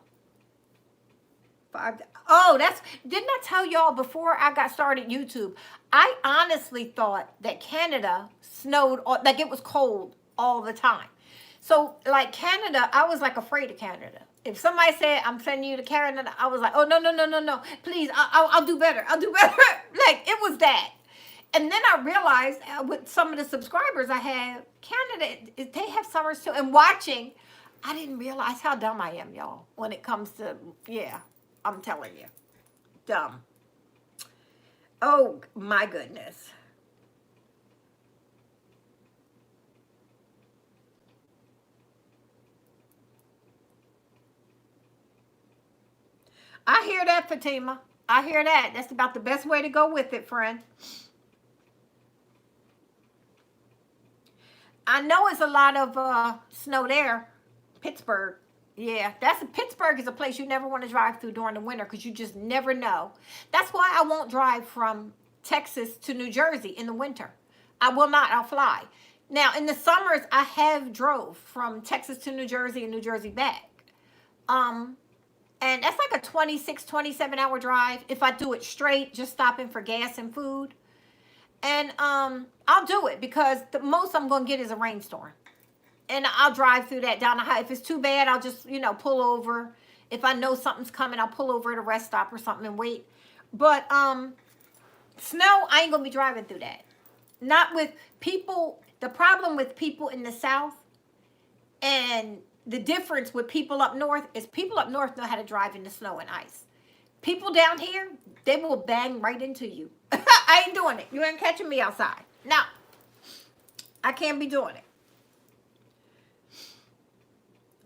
Oh, didn't I tell y'all before I got started YouTube? I honestly thought that Canada snowed, like it was cold all the time. So like Canada, I was like afraid of Canada. If somebody said, I'm sending you to Canada, I was like, oh, no. Please, I'll do better. I'll do better. Like it was that. And then I realized with some of the subscribers I have, Canada, they have summers too. And watching, I didn't realize how dumb I am, y'all, when it comes to, yeah. I'm telling you. Dumb. Oh, my goodness. I hear that, Fatima. I hear that. That's about the best way to go with it, friend. I know it's a lot of snow there. Pittsburgh. Yeah, Pittsburgh is a place you never want to drive through during the winter because you just never know. That's why I won't drive from Texas to New Jersey in the winter. I will not. I'll fly. Now, in the summers, I have drove from Texas to New Jersey and New Jersey back. And that's like a 26, 27-hour drive if I do it straight, just stopping for gas and food. And I'll do it because the most I'm going to get is a rainstorm. And I'll drive through that down the highway. If it's too bad, I'll just, pull over. If I know something's coming, I'll pull over at a rest stop or something and wait. But snow, I ain't going to be driving through that. Not with people. The problem with people in the South and the difference with people up north is people up north know how to drive in the snow and ice. People down here, they will bang right into you. I ain't doing it. You ain't catching me outside. No. I can't be doing it.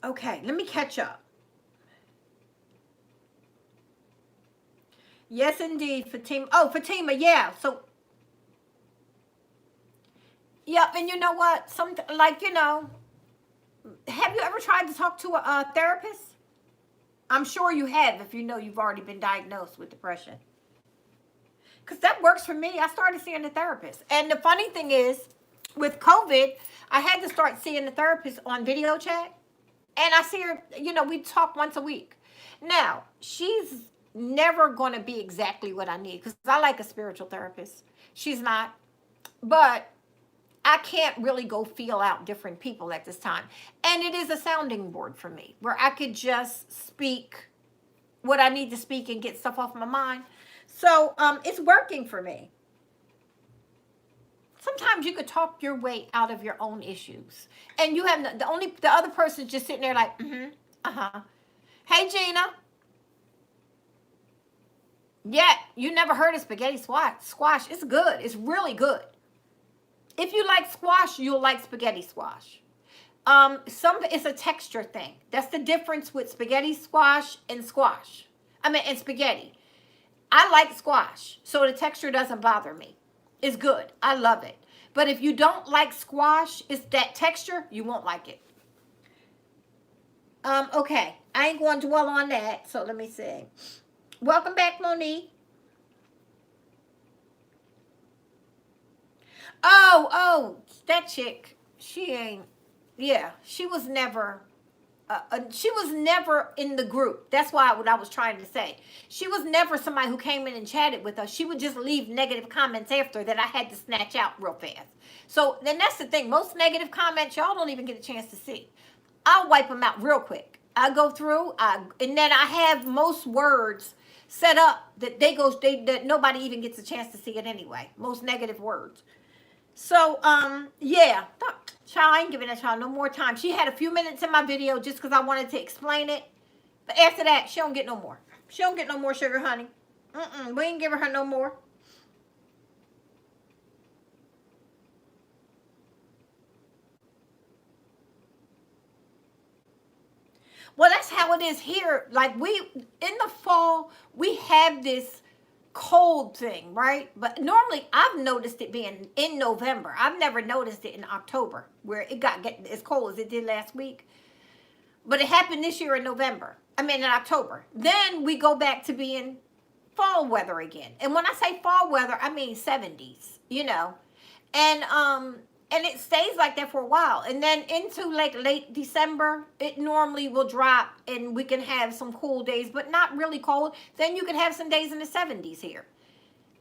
Okay, let me catch up. Yes, indeed, Fatima. Oh, Fatima, yeah. So, yep, and you know what? Have you ever tried to talk to a therapist? I'm sure you have if you know you've already been diagnosed with depression. Because that works for me. I started seeing a therapist. And the funny thing is, with COVID, I had to start seeing the therapist on video chat. And I see her, we talk once a week. Now, she's never going to be exactly what I need because I like a spiritual therapist. She's not. But I can't really go feel out different people at this time. And it is a sounding board for me where I could just speak what I need to speak and get stuff off my mind. So it's working for me. Sometimes you could talk your way out of your own issues. And you have the other person just sitting there like, Hey, Gina. Yeah, you never heard of spaghetti squash. It's good. It's really good. If you like squash, you'll like spaghetti squash. It's a texture thing. That's the difference with spaghetti squash and squash. And spaghetti. I like squash, so the texture doesn't bother me. It's good. I love it. But if you don't like squash, it's that texture, you won't like it. Okay. I ain't going to dwell on that, so let me see. Welcome back, Monique. Oh, that chick. She ain't. Yeah, she was never in the group. That's what I was trying to say. She was never somebody who came in and chatted with us. She would just leave negative comments after that I had to snatch out real fast. So then that's the thing. Most negative comments y'all don't even get a chance to see. I'll wipe them out real quick. I go through, and then I have most words set up that that nobody even gets a chance to see it anyway. Most negative words. So, yeah, child, I ain't giving that child no more time. She had a few minutes in my video just because I wanted to explain it. But after that, she don't get no more. She don't get no more sugar, honey. We ain't giving her no more. Well, that's how it is here. Like in the fall, we have this cold thing, right? But normally I've noticed it being in November. I've never noticed it in October where it got as cold as it did last week. But it happened this year in November. In October. Then we go back to being fall weather again. And when I say fall weather, I mean 70s, And it stays like that for a while. And then into like late December, it normally will drop and we can have some cool days, but not really cold. Then you can have some days in the 70s here.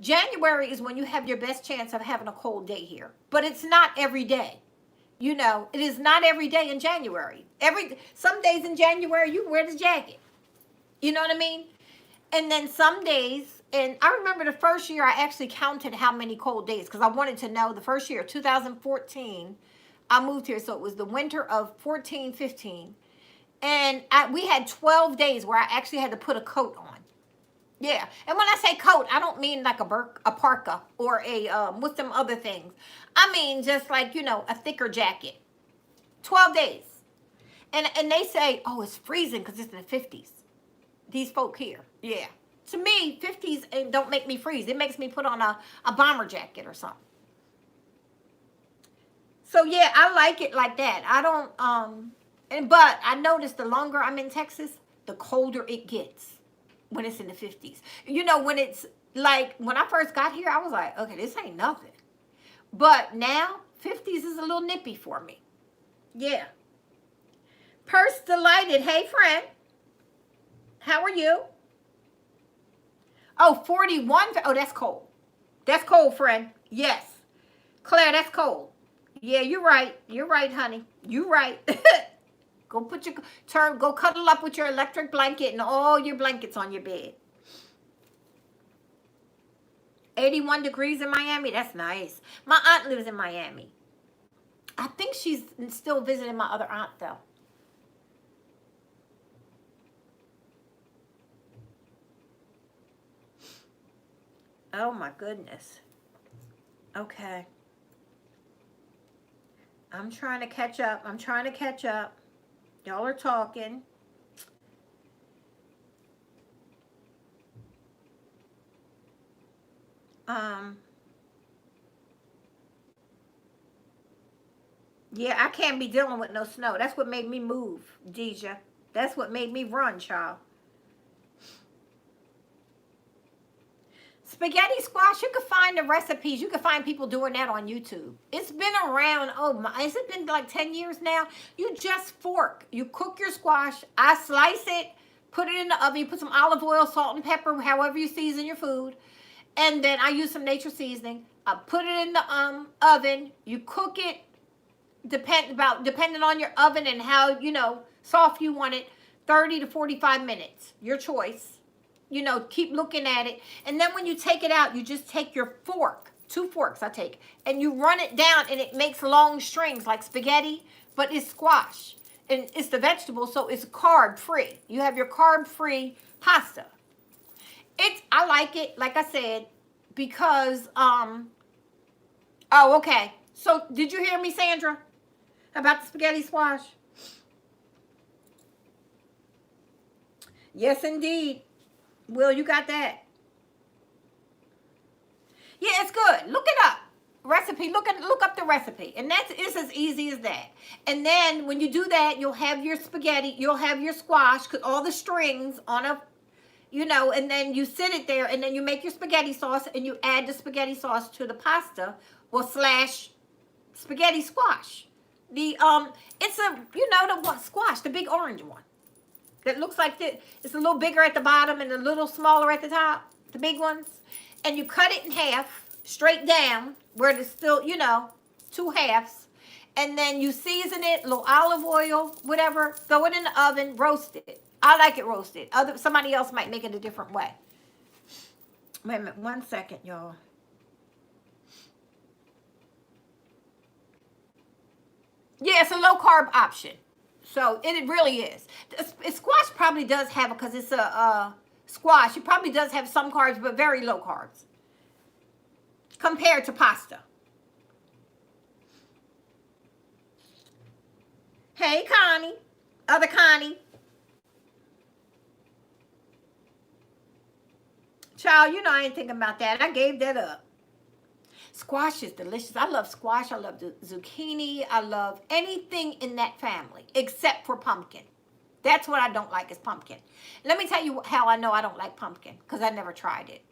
January is when you have your best chance of having a cold day here. But it's not every day. It is not every day in January. Some days in January, you wear the jacket. You know what I mean? And then some days, and I remember the first year I actually counted how many cold days because I wanted to know the first year, 2014, I moved here. So it was the winter of 14, 15. And we had 12 days where I actually had to put a coat on. Yeah. And when I say coat, I don't mean like a parka or what's them other things. I mean just like, a thicker jacket. 12 days. And they say, oh, it's freezing because it's in the 50s. These folk here. Yeah. To me, 50s don't make me freeze. It makes me put on a bomber jacket or something. So, yeah, I like it like that. I don't, but I noticed the longer I'm in Texas, the colder it gets when it's in the 50s. When it's like, when I first got here, I was like, okay, this ain't nothing. But now, 50s is a little nippy for me. Yeah. Purse Delighted. Hey, friend. How are you? Oh, 41. Oh, that's cold. That's cold, friend. Yes. Claire, that's cold. Yeah, you're right. You're right, honey. You're right. Go go cuddle up with your electric blanket and all your blankets on your bed. 81 degrees in Miami. That's nice. My aunt lives in Miami. I think she's still visiting my other aunt, though. Oh, my goodness. Okay. I'm trying to catch up. Y'all are talking. Yeah, I can't be dealing with no snow. That's what made me move, Deja. That's what made me run, child. Spaghetti squash, you can find the recipes. You can find people doing that on YouTube. It's been around, has it been like 10 years now? You just fork. You cook your squash. I slice it, put it in the oven. You put some olive oil, salt, and pepper, however you season your food. And then I use some nature seasoning. I put it in the oven. You cook it, depending on your oven and how, soft you want it, 30 to 45 minutes. Your choice. Keep looking at it. And then when you take it out, you just take your fork, 2 forks I take, and you run it down and it makes long strings like spaghetti, but it's squash. And it's the vegetable, so it's carb-free. You have your carb-free pasta. I like it, like I said, because, okay. So, did you hear me, Sandra, about the spaghetti squash? Yes, indeed. Will, you got that? Yeah, it's good. Look it up. Recipe. Look up the recipe, and it's as easy as that. And then when you do that, you'll have your spaghetti. You'll have your squash, all the strings on a, and then you sit it there, and then you make your spaghetti sauce, and you add the spaghetti sauce to the pasta or slash spaghetti squash. It's the one squash, the big orange one that looks like this. It's a little bigger at the bottom and a little smaller at the top. The big ones, and you cut it in half, straight down, where there's still, two halves, and then you season it, a little olive oil, whatever. Throw it in the oven, roast it. I like it roasted. Somebody else might make it a different way. Wait a minute, 1 second, y'all. Yeah, it's a low carb option. So it really is. Squash probably does have, because it's a squash, it probably does have some carbs, but very low carbs compared to pasta. Hey, Connie. Other Connie. Child, I ain't thinking about that. I gave that up. Squash is delicious. I love squash. I love the zucchini. I love anything in that family except for pumpkin. That's what I don't like, is pumpkin. Let me tell you how I know I don't like pumpkin, because I never tried it.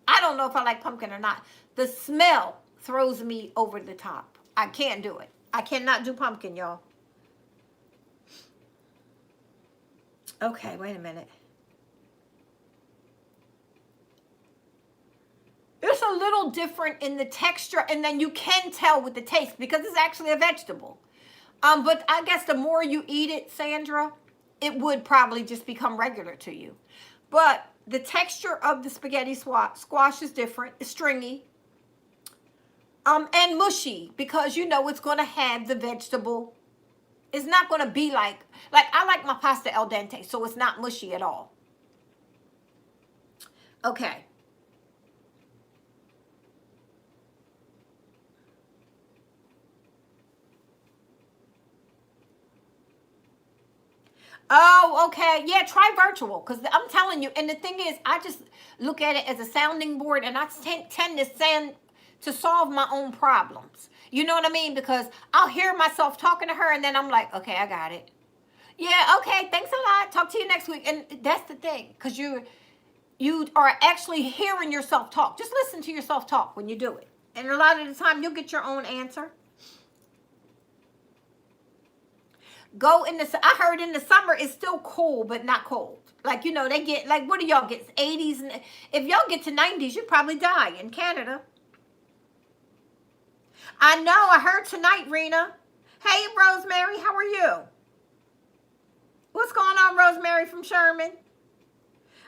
I don't know if I like pumpkin or not. The smell throws me over the top. I can't do it. I cannot do pumpkin, y'all. Okay, wait a minute. It's a little different in the texture, and then you can tell with the taste, because it's actually a vegetable. But I guess the more you eat it, Sandra, it would probably just become regular to you. But the texture of the spaghetti squash is different. It's stringy. And mushy, because it's going to have the vegetable. It's not going to be like I like my pasta al dente, so it's not mushy at all. Okay. Oh, okay. Yeah, try virtual, because I'm telling you. And the thing is, I just look at it as a sounding board, and I tend to solve my own problems. You know what I mean? Because I'll hear myself talking to her, and then I'm like, okay, I got it. Yeah, okay, thanks a lot. Talk to you next week. And that's the thing, because you are actually hearing yourself talk. Just listen to yourself talk when you do it. And a lot of the time, you'll get your own answer. I heard in the summer it's still cool, but not cold. Like, they get, like, what do y'all get? 80s. And if y'all get to 90s, you'd probably die in Canada. I know. I heard tonight, Rena. Hey, Rosemary, how are you? What's going on, Rosemary from Sherman?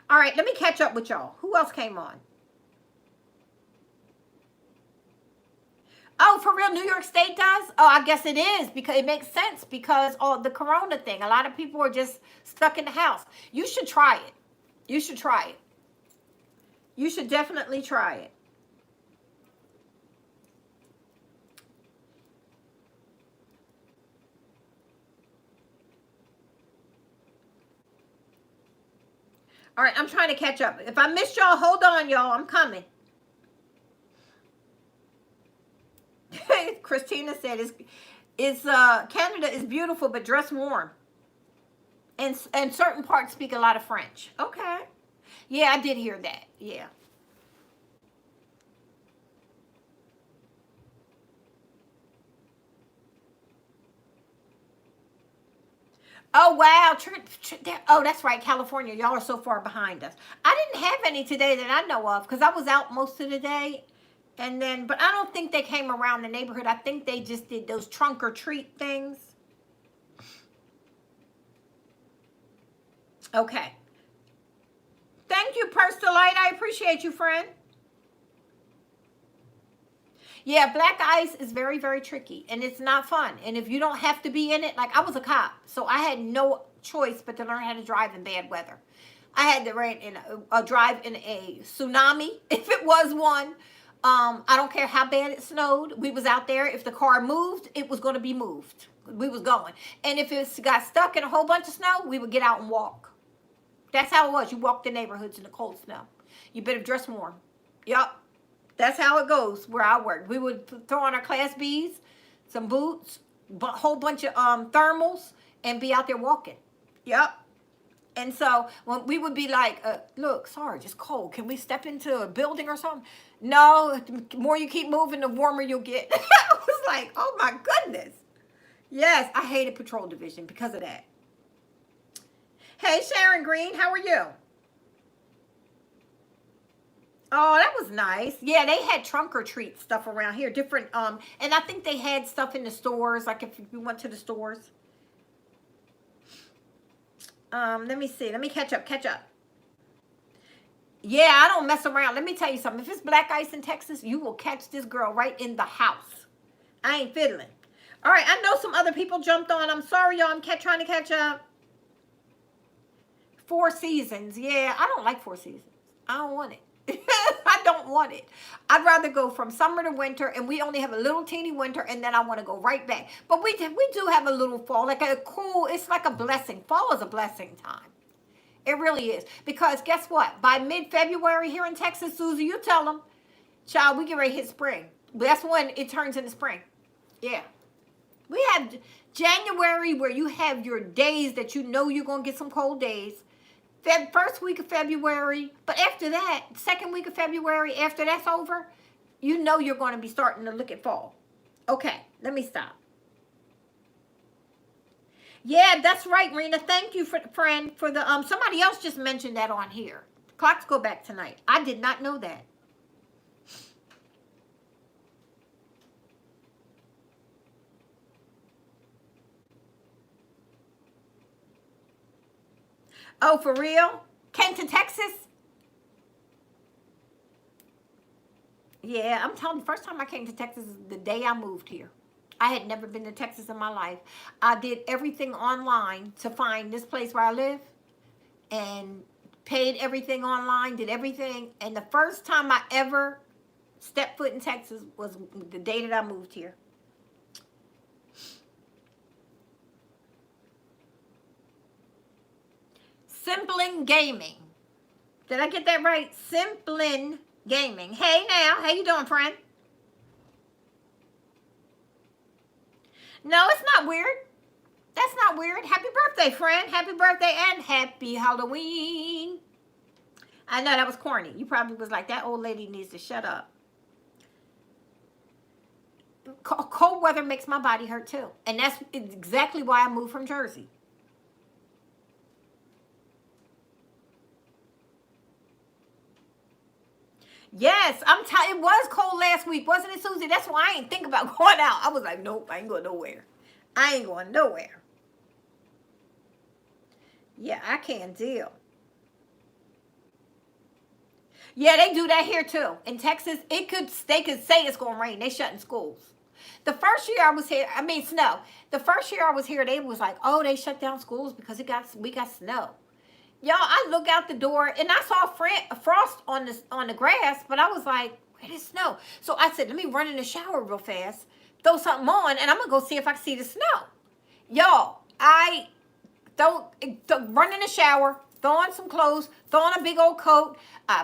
All right, let me catch up with y'all. Who else came on? Oh, for real, New York State does? Oh, I guess it is, because it makes sense, because of the corona thing. A lot of people are just stuck in the house. You should try it. You should try it. You should definitely try it. All right, I'm trying to catch up. If I missed y'all, hold on, y'all. I'm coming. Christina said, Canada is beautiful, but dress warm. And certain parts speak a lot of French. Okay. Yeah, I did hear that. Yeah. Oh, wow. Oh, that's right. California. Y'all are so far behind us. I didn't have any today that I know of, because I was out most of the day. And then, but I don't think they came around the neighborhood. I think they just did those trunk or treat things. Okay. Thank you, Purse Delight. I appreciate you, friend. Yeah, black ice is very, very tricky, and it's not fun. And if you don't have to be in it, like I was a cop, so I had no choice but to learn how to drive in bad weather. I had to drive in a tsunami, if it was one. I don't care how bad it snowed. We was out there. If the car moved, it was going to be moved. We was going. And if it got stuck in a whole bunch of snow, we would get out and walk. That's how it was. You walk the neighborhoods in the cold snow. You better dress warm. Yup. That's how it goes where I work. We would throw on our Class Bs, some boots, a whole bunch of thermals, and be out there walking. Yup. And so when we would be like, look, Sarge, it's cold. Can we step into a building or something? No, the more you keep moving, the warmer you'll get. I was like, oh my goodness. Yes, I hated Patrol Division because of that. Hey, Sharon Green, how are you? Oh, that was nice. Yeah, they had trunk or treat stuff around here. Different, and I think they had stuff in the stores, like if you went to the stores. Let me see. Let me catch up. Yeah, I don't mess around. Let me tell you something. If it's black ice in Texas, you will catch this girl right in the house. I ain't fiddling. All right, I know some other people jumped on. I'm sorry, y'all. I'm trying to catch up. 4 Seasons. Yeah, I don't like 4 Seasons. I don't want it. I don't want it. I'd rather go from summer to winter, and we only have a little teeny winter, and then I want to go right back. But we do have a little fall, like a cool, it's like a blessing. Fall is a blessing time. It really is. Because guess what? By mid-February here in Texas, Susie, you tell them, child, we get ready to hit spring. That's when it turns into spring. Yeah. We have January where you have your days that you know you're going to get some cold days. First week of February, but after that, second week of February, after that's over, you know you're going to be starting to look at fall. Okay, let me stop. Yeah, that's right, Rena. Thank you, friend, for the, somebody else just mentioned that on here. Clocks go back tonight. I did not know that. Oh, for real? Came to Texas? Yeah, I'm telling you, first time I came to Texas is the day I moved here. I had never been to Texas in my life. I did everything online to find this place where I live and paid everything online, did everything. And the first time I ever stepped foot in Texas was the day that I moved here. Simplin Gaming. Did I get that right? Simplin Gaming. Hey now, how you doing, friend? No, it's not weird. That's not weird. Happy birthday, friend. Happy birthday and happy Halloween. I know that was corny. You probably was like, that old lady needs to shut up. Cold weather makes my body hurt too. And that's exactly why I moved from Jersey. Yes, it was cold last week, wasn't it, Susie? That's why I ain't think about going out. I was like, nope, I ain't going nowhere. I ain't going nowhere. Yeah, I can't deal. Yeah, they do that here too. In Texas, they could say it's going to rain. They shutting schools. The first year I was here, snow. The first year I was here, they was like, oh, they shut down schools because we got snow. Y'all, I look out the door and I saw frost on the grass, but I was like, where did snow? So I said, let me run in the shower real fast, throw something on, and I'm going to go see if I can see the snow. Y'all, I don't run in the shower, throw on some clothes, throw on a big old coat,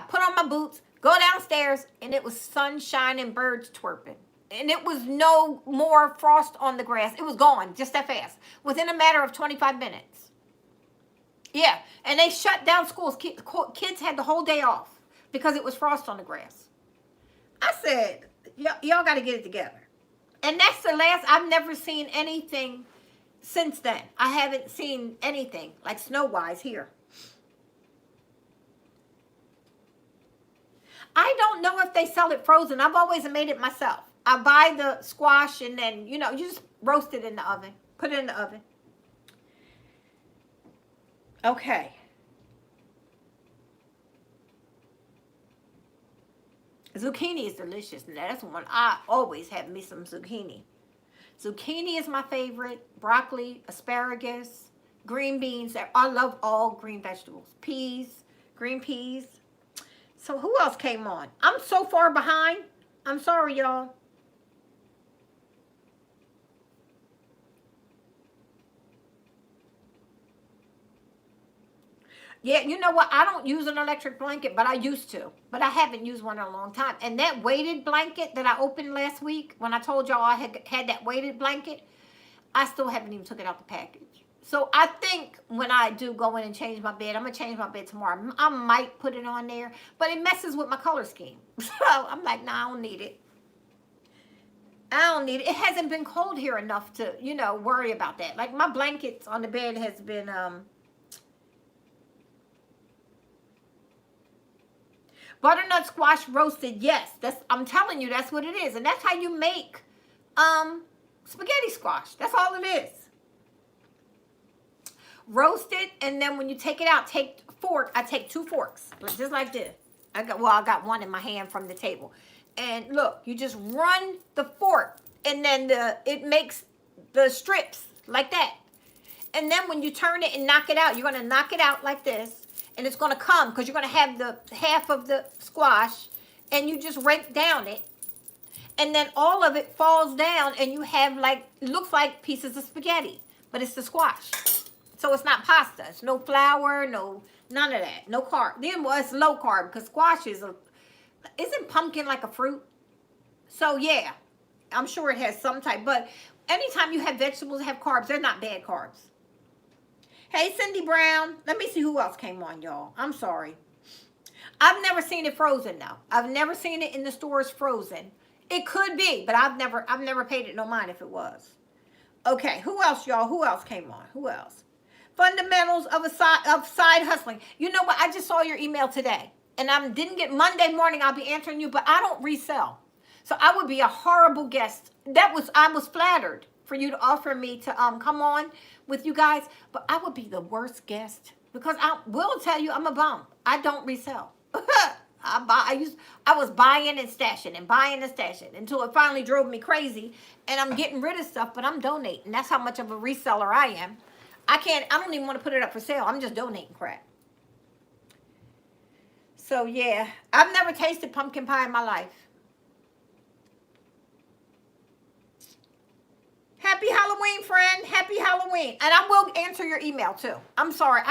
put on my boots, go downstairs, and it was sunshine and birds twerping. And it was no more frost on the grass. It was gone just that fast, within a matter of 25 minutes. Yeah, and they shut down schools. Kids had the whole day off because it was frost on the grass. I said, y'all got to get it together. And that's the last, I've never seen anything since then. I haven't seen anything like snow-wise here. I don't know if they sell it frozen. I've always made it myself. I buy the squash and then, you just roast it in the oven. Put it in the oven. Okay. Zucchini is delicious. Now, that's one. I always have me some zucchini. Zucchini is my favorite. Broccoli, asparagus, green beans. I love all green vegetables. Peas, green peas. So who else came on? I'm so far behind. I'm sorry, y'all. Yeah, you know what? I don't use an electric blanket, but I used to. But I haven't used one in a long time. And that weighted blanket that I opened last week, when I told y'all I had that weighted blanket, I still haven't even took it out the package. So I think when I do go in and change my bed, I'm going to change my bed tomorrow. I might put it on there, but it messes with my color scheme. So I'm like, nah, I don't need it. I don't need it. It hasn't been cold here enough to, worry about that. Like my blankets on the bed has been, butternut squash roasted. Yes, I'm telling you, that's what it is. And that's how you make spaghetti squash. That's all it is. Roast it, and then when you take it out, take a fork. I take 2 forks, just like this. I got one in my hand from the table. And look, you just run the fork, and then it makes the strips like that. And then when you turn it and knock it out, you're going to knock it out like this. And it's going to come because you're going to have the half of the squash, and you just rake down it. And then all of it falls down, and you have it looks like pieces of spaghetti, but it's the squash. So it's not pasta. It's no flour, none of that. No carb. Then, well, it's low carb because squash isn't pumpkin like a fruit? So yeah, I'm sure it has some type. But anytime you have vegetables that have carbs, they're not bad carbs. Hey, Cindy Brown. Let me see who else came on, y'all. I'm sorry. I've never seen it frozen, though. I've never seen it in the stores frozen. It could be, but I've never paid it no mind if it was. Okay, who else, y'all? Who else came on? Who else? Fundamentals of side hustling. You know what? I just saw your email today, and I didn't get Monday morning. I'll be answering you, but I don't resell, so I would be a horrible guest. I was flattered for you to offer me to come on with you guys, but I would be the worst guest because I will tell you I'm a bum. I don't resell. I was buying and stashing until it finally drove me crazy, and I'm getting rid of stuff, but I'm donating. That's how much of a reseller I am. I don't even want to put it up for sale. I'm just donating crap. So yeah, I've never tasted pumpkin pie in my life. Happy Halloween, friend. Happy Halloween. And I will answer your email, too. I'm sorry.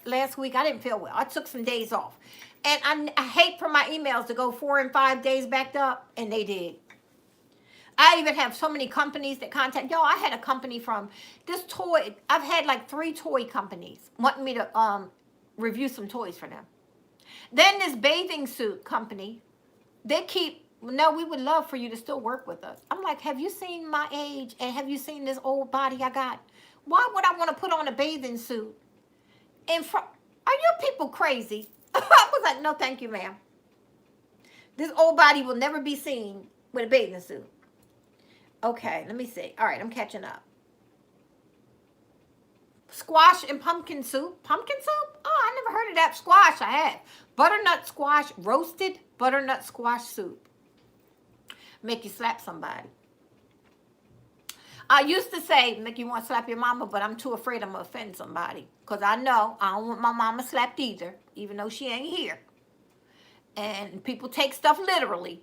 Last week, I didn't feel well. I took some days off. And I hate for my emails to go 4 and 5 days backed up, and they did. I even have so many companies that contact. Yo, I had a company from this toy. I've had like 3 toy companies wanting me to review some toys for them. Then this bathing suit company, no, we would love for you to still work with us. I'm like, have you seen my age and have you seen this old body I got? Why would I want to put on a bathing suit? Are you people crazy? I was like, no, thank you, ma'am. This old body will never be seen with a bathing suit. Okay, let me see. All right, I'm catching up. Squash and pumpkin soup. Pumpkin soup? Oh, I never heard of that. Squash, I have. Butternut squash, roasted butternut squash soup. Make you slap somebody. I used to say, make you want to slap your mama, but I'm too afraid I'm going to offend somebody. Because I know I don't want my mama slapped either, even though she ain't here. And people take stuff literally.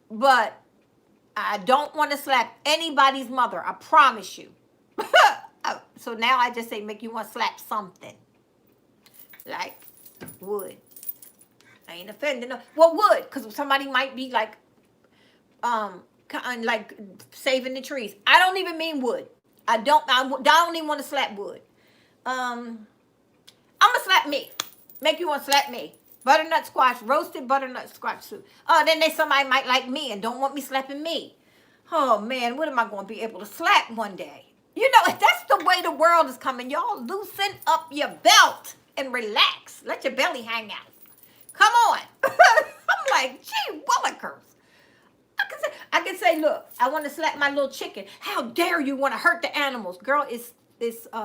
But I don't want to slap anybody's mother. I promise you. So now I just say, make you want to slap something. Like wood. I ain't offending. No. Well, wood. Because somebody might be like saving the trees. I don't even mean wood. I don't even want to slap wood. I'm gonna slap me. Make you want to slap me. Butternut squash, roasted butternut squash soup. Oh, then somebody might like me and don't want me slapping me. Oh man, what am I going to be able to slap one day? You know, if that's the way the world is coming, y'all loosen up your belt and relax. Let your belly hang out. Come on. I'm like, gee, willikers. I can say, look, I want to slap my little chicken. How dare you want to hurt the animals? Girl, it's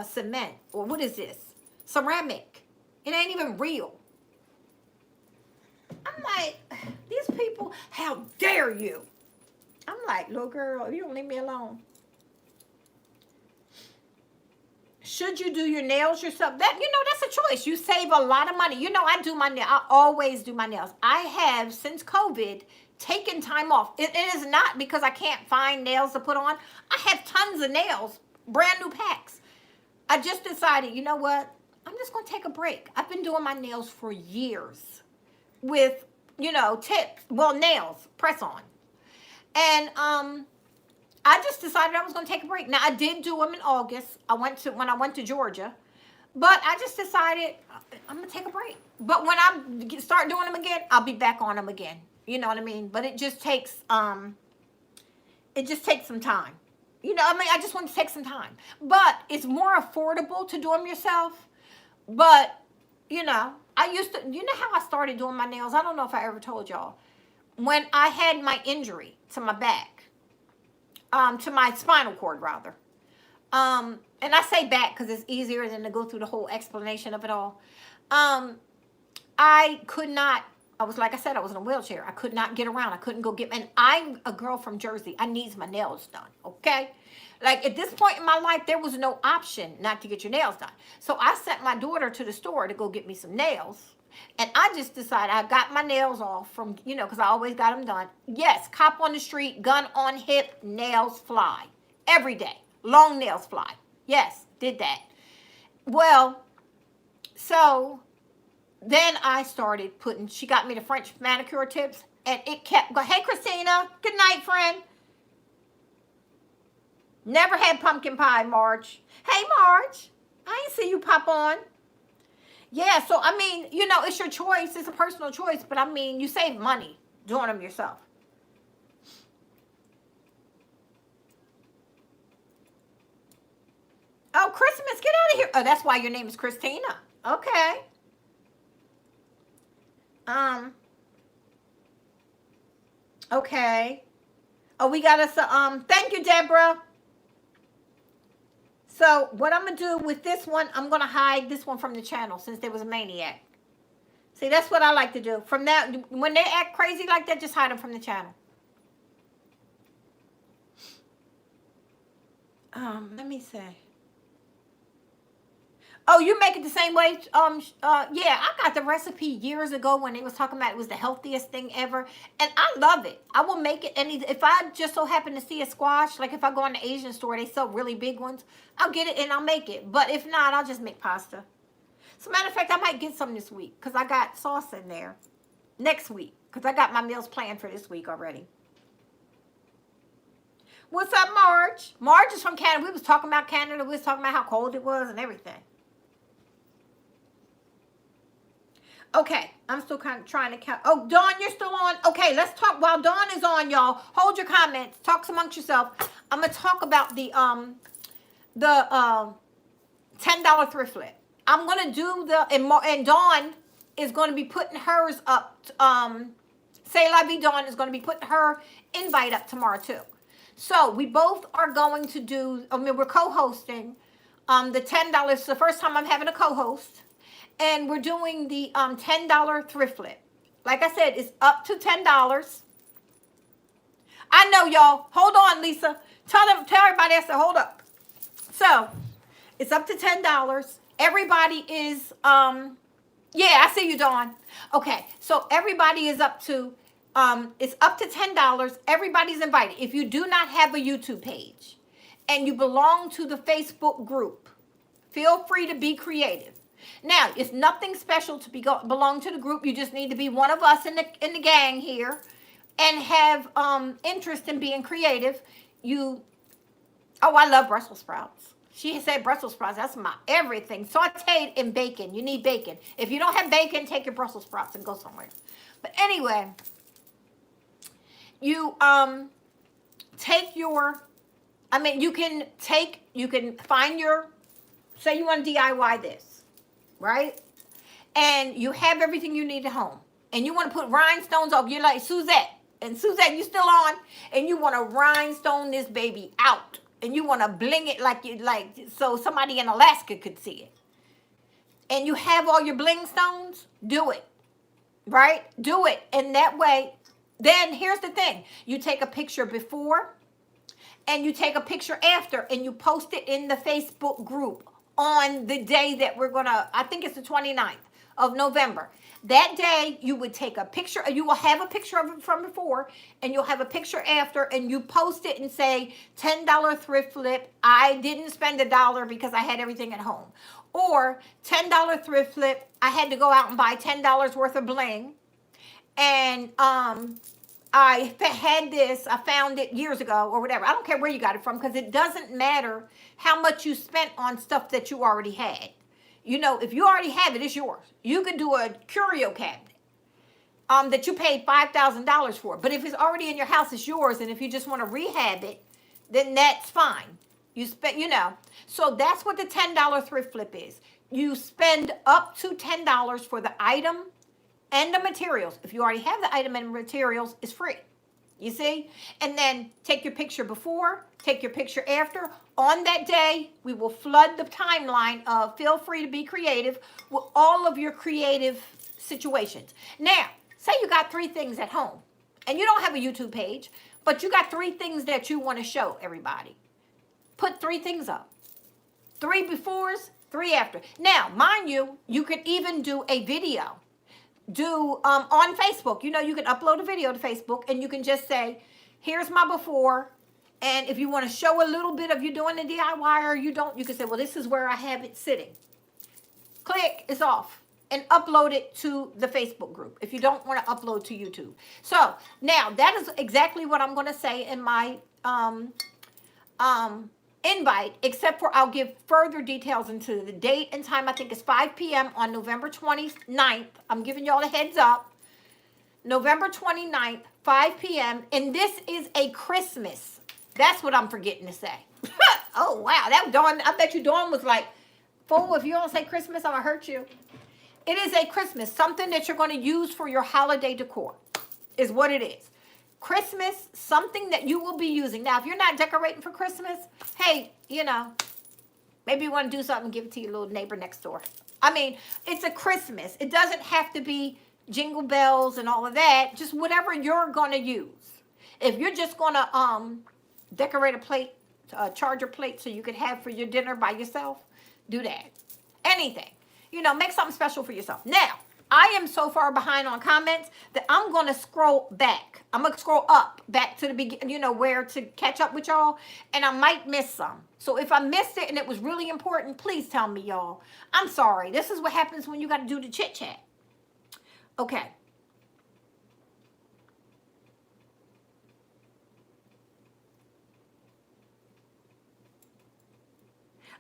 cement. Or what is this? Ceramic. It ain't even real. I'm like, these people, how dare you? I'm like, little girl, you don't leave me alone. Should you do your nails yourself? That's a choice. You save a lot of money. I do my nails. I always do my nails. I have, since COVID, taking time off. It is not because I can't find nails to put on. I have tons of nails, brand new packs. I just decided, you know what? I'm just going to take a break. I've been doing my nails for years with, tips, nails, press on. And I just decided I was going to take a break. Now, I did do them in August. When I went to Georgia. But I just decided I'm going to take a break. But when I start doing them again, I'll be back on them again. You know what I mean? But it just takes some time. I just want to take some time. But it's more affordable to do them yourself. But, I used to, how I started doing my nails? I don't know if I ever told y'all. When I had my injury to my back, to my spinal cord, rather. And I say back because it's easier than to go through the whole explanation of it all. I could not, I was like I said, I was in a wheelchair. I could not get around. I couldn't go and I'm a girl from Jersey. I needs my nails done, okay? Like at this point in my life, there was no option not to get your nails done. So I sent my daughter to the store to go get me some nails. And I just decided I got my nails off from, because I always got them done. Yes, cop on the street, gun on hip, nails fly. Every day. Long nails fly. Yes, did that. Well, so then I started she got me the French manicure tips, and it kept going. Hey, Christina. Good night, friend. Never had pumpkin pie, Marge. Hey, Marge. I ain't see you pop on. Yeah, so, it's your choice. It's a personal choice, but, you save money doing them yourself. Oh, Christmas, get out of here. Oh, that's why your name is Christina. Okay. Okay. Oh, we got us, thank you, Deborah. So, what I'm going to do with this one, I'm going to hide this one from the channel since there was a maniac. See, that's what I like to do. From that, when they act crazy like that, just hide them from the channel. Let me see. Oh, you make it the same way? Yeah, I got the recipe years ago when they was talking about it was the healthiest thing ever. And I love it. I will make it. If I just so happen to see a squash, like if I go in the Asian store, they sell really big ones, I'll get it and I'll make it. But if not, I'll just make pasta. As a matter of fact, I might get some this week because I got sauce in there next week because I got my meals planned for this week already. What's up, Marge? Marge is from Canada. We was talking about Canada. We was talking about how cold it was and everything. Okay, I'm still kind of trying to count. Oh, Dawn, you're still on. Okay, let's talk. While Dawn is on, y'all, hold your comments. Talk amongst yourself. I'm going to talk about the $10 thrift flip. I'm going to do and Dawn is going to be putting hers up. Say La Vie Dawn is going to be putting her invite up tomorrow, too. So, we both are going to do, we're co-hosting the $10. It's the first time I'm having a co-host. And we're doing the $10 thrift flip. Like I said, it's up to $10. I know, y'all. Hold on, Lisa. Tell everybody else to hold up. So, it's up to $10. Everybody is, yeah, I see you, Dawn. Okay, so everybody is up to, it's up to $10. Everybody's invited. If you do not have a YouTube page and you belong to the Facebook group, feel free to be creative. Now, it's nothing special to belong to the group. You just need to be one of us in the gang here and have interest in being creative. Oh, I love Brussels sprouts. She said Brussels sprouts. That's my everything. Sauteed in bacon. You need bacon. If you don't have bacon, take your Brussels sprouts and go somewhere. But anyway, you take your, you can find your, say you want to DIY this. Right? And you have everything you need at home. And you want to put rhinestones on. You're like Suzette. And Suzette, you still on? And you want to rhinestone this baby out. And you want to bling it so somebody in Alaska could see it. And you have all your bling stones. Do it. Right? Do it. And that way, then here's the thing. You take a picture before and you take a picture after and you post it in the Facebook group on the day that we're going to, I think it's the 29th of November. That day, you would take a picture. You will have a picture of it from before, and you'll have a picture after, and you post it and say, $10 thrift flip. I didn't spend $1 because I had everything at home. Or $10 thrift flip. I had to go out and buy $10 worth of bling. And I had this. I found it years ago or whatever. I don't care where you got it from because it doesn't matter how much you spent on stuff that you already had. You know, if you already have it, it's yours. You could do a curio cabinet that you paid $5,000 for. But if it's already in your house, it's yours. And if you just want to rehab it, then that's fine. You spend, you know. So that's what the $10 thrift flip is. You spend up to $10 for the item and the materials. If you already have the item and materials, it's free. You see? And then take your picture before, take your picture after. On that day, we will flood the timeline of feel free to be creative with all of your creative situations. Now, say you got 3 things at home and you don't have a YouTube page, but you got 3 things that you want to show everybody. Put 3 things up. 3 befores, 3 after. Now, mind you, you could even do a video. Do on Facebook, you know, you can upload a video to Facebook and you can just say, here's my before. And if you want to show a little bit of you doing the DIY or you don't, you can say, well, this is where I have it sitting. Click, it's off. And upload it to the Facebook group if you don't want to upload to YouTube. So now that is exactly what I'm going to say in my invite, except for I'll give further details into the date and time. I think it's 5 p.m. on November 29th. I'm giving y'all a heads up. November 29th, 5 p.m. And this is a Christmas. That's what I'm forgetting to say. Oh, wow. That Dawn, I bet you Dawn was like, fool, if you don't say Christmas, I'm going to hurt you. It is a Christmas, something that you're going to use for your holiday decor is what it is. Christmas, something that you will be using. Now, if you're not decorating for Christmas, hey, you know, maybe you want to do something and give it to your little neighbor next door. I mean, it's a Christmas. It doesn't have to be jingle bells and all of that. Just whatever you're going to use. If you're just going to decorate a plate, a charger plate so you could have for your dinner by yourself, do that. Anything. You know, make something special for yourself. Now, I am so far behind on comments that I'm going to scroll back. I'm going to scroll up back to the beginning, you know, where to catch up with y'all. And I might miss some. So if I missed it and it was really important, please tell me, y'all. I'm sorry. This is what happens when you got to do the chit chat. Okay.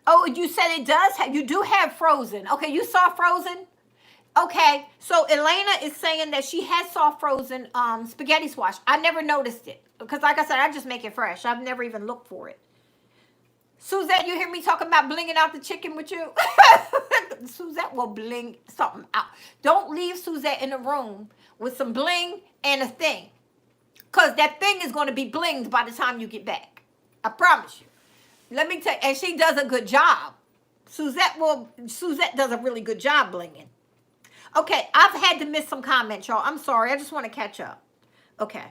Oh, you said it does have, you do have Frozen. Okay, you saw Frozen? Okay, so Elena is saying that she has soft frozen spaghetti squash. I never noticed it because, like I said, I just make it fresh. I've never even looked for it. Suzette, you hear me talking about blinging out the chicken with you? Suzette will bling something out. Don't leave Suzette in a room with some bling and a thing because that thing is going to be blinged by the time you get back. I promise you. Let me tell you, and she does a good job. Suzette does a really good job blinging. Okay, I've had to miss some comments, y'all. I'm sorry. I just want to catch up. Okay.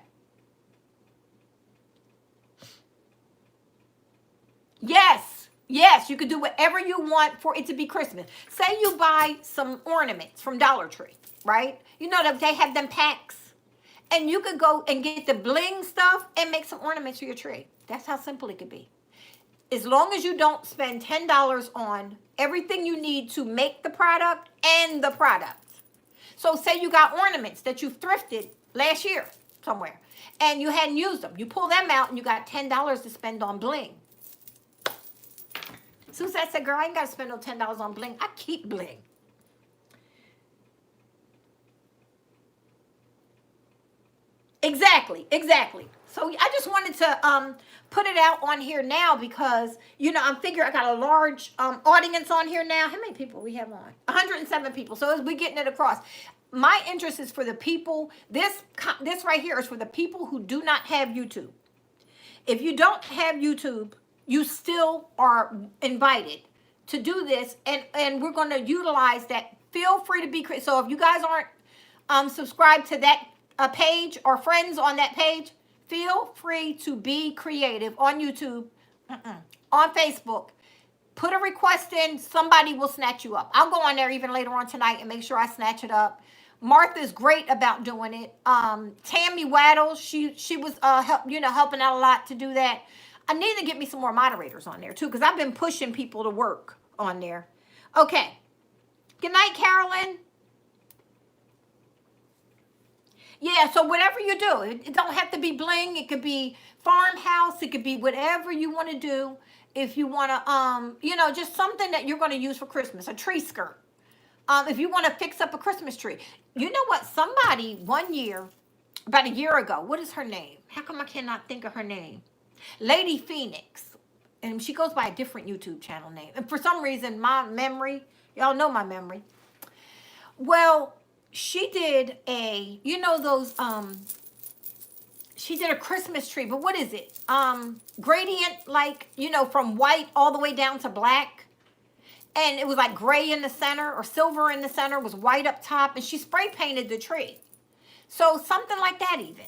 Yes. Yes, you could do whatever you want for it to be Christmas. Say you buy some ornaments from Dollar Tree, right? You know that they have them packs. And you could go and get the bling stuff and make some ornaments for your tree. That's how simple it could be. As long as you don't spend $10 on everything you need to make the product and the product. So say you got ornaments that you thrifted last year somewhere and you hadn't used them. You pull them out and you got $10 to spend on bling. Suzette said, girl, I ain't got to spend no $10 on bling. I keep bling. Exactly, exactly. So I just wanted to put it out on here now because, you know, I'm figuring I got a large audience on here now. How many people we have on? 107 people. So as we're getting it across, my interest is for the people. This right here is for the people who do not have YouTube. If you don't have YouTube, you still are invited to do this, and we're going to utilize that. Feel free to be creative. So if you guys aren't subscribed to that page or friends on that page, feel free to be creative on YouTube, on Facebook. Put a request in. Somebody will snatch you up. I'll go on there even later on tonight and make sure I snatch it up. Martha's great about doing it. Tammy Waddle, she was helping out a lot to do that. I need to get me some more moderators on there too, because I've been pushing people to work on there. Okay. Good night, Carolyn. Yeah, so whatever you do, it don't have to be bling. It could be farmhouse. It could be whatever you want to do. If you want to, just something that you're going to use for Christmas, a tree skirt. If you want to fix up a Christmas tree. You know what? Somebody one year, about a year ago, what is her name? How come I cannot think of her name? Lady Phoenix. And she goes by a different YouTube channel name. And for some reason, my memory, y'all know my memory. Well, she did she did a Christmas tree, but what is it? Gradient, from white all the way down to black. And it was like gray in the center or silver in the center, was white up top, and she spray painted the tree. So something like that even,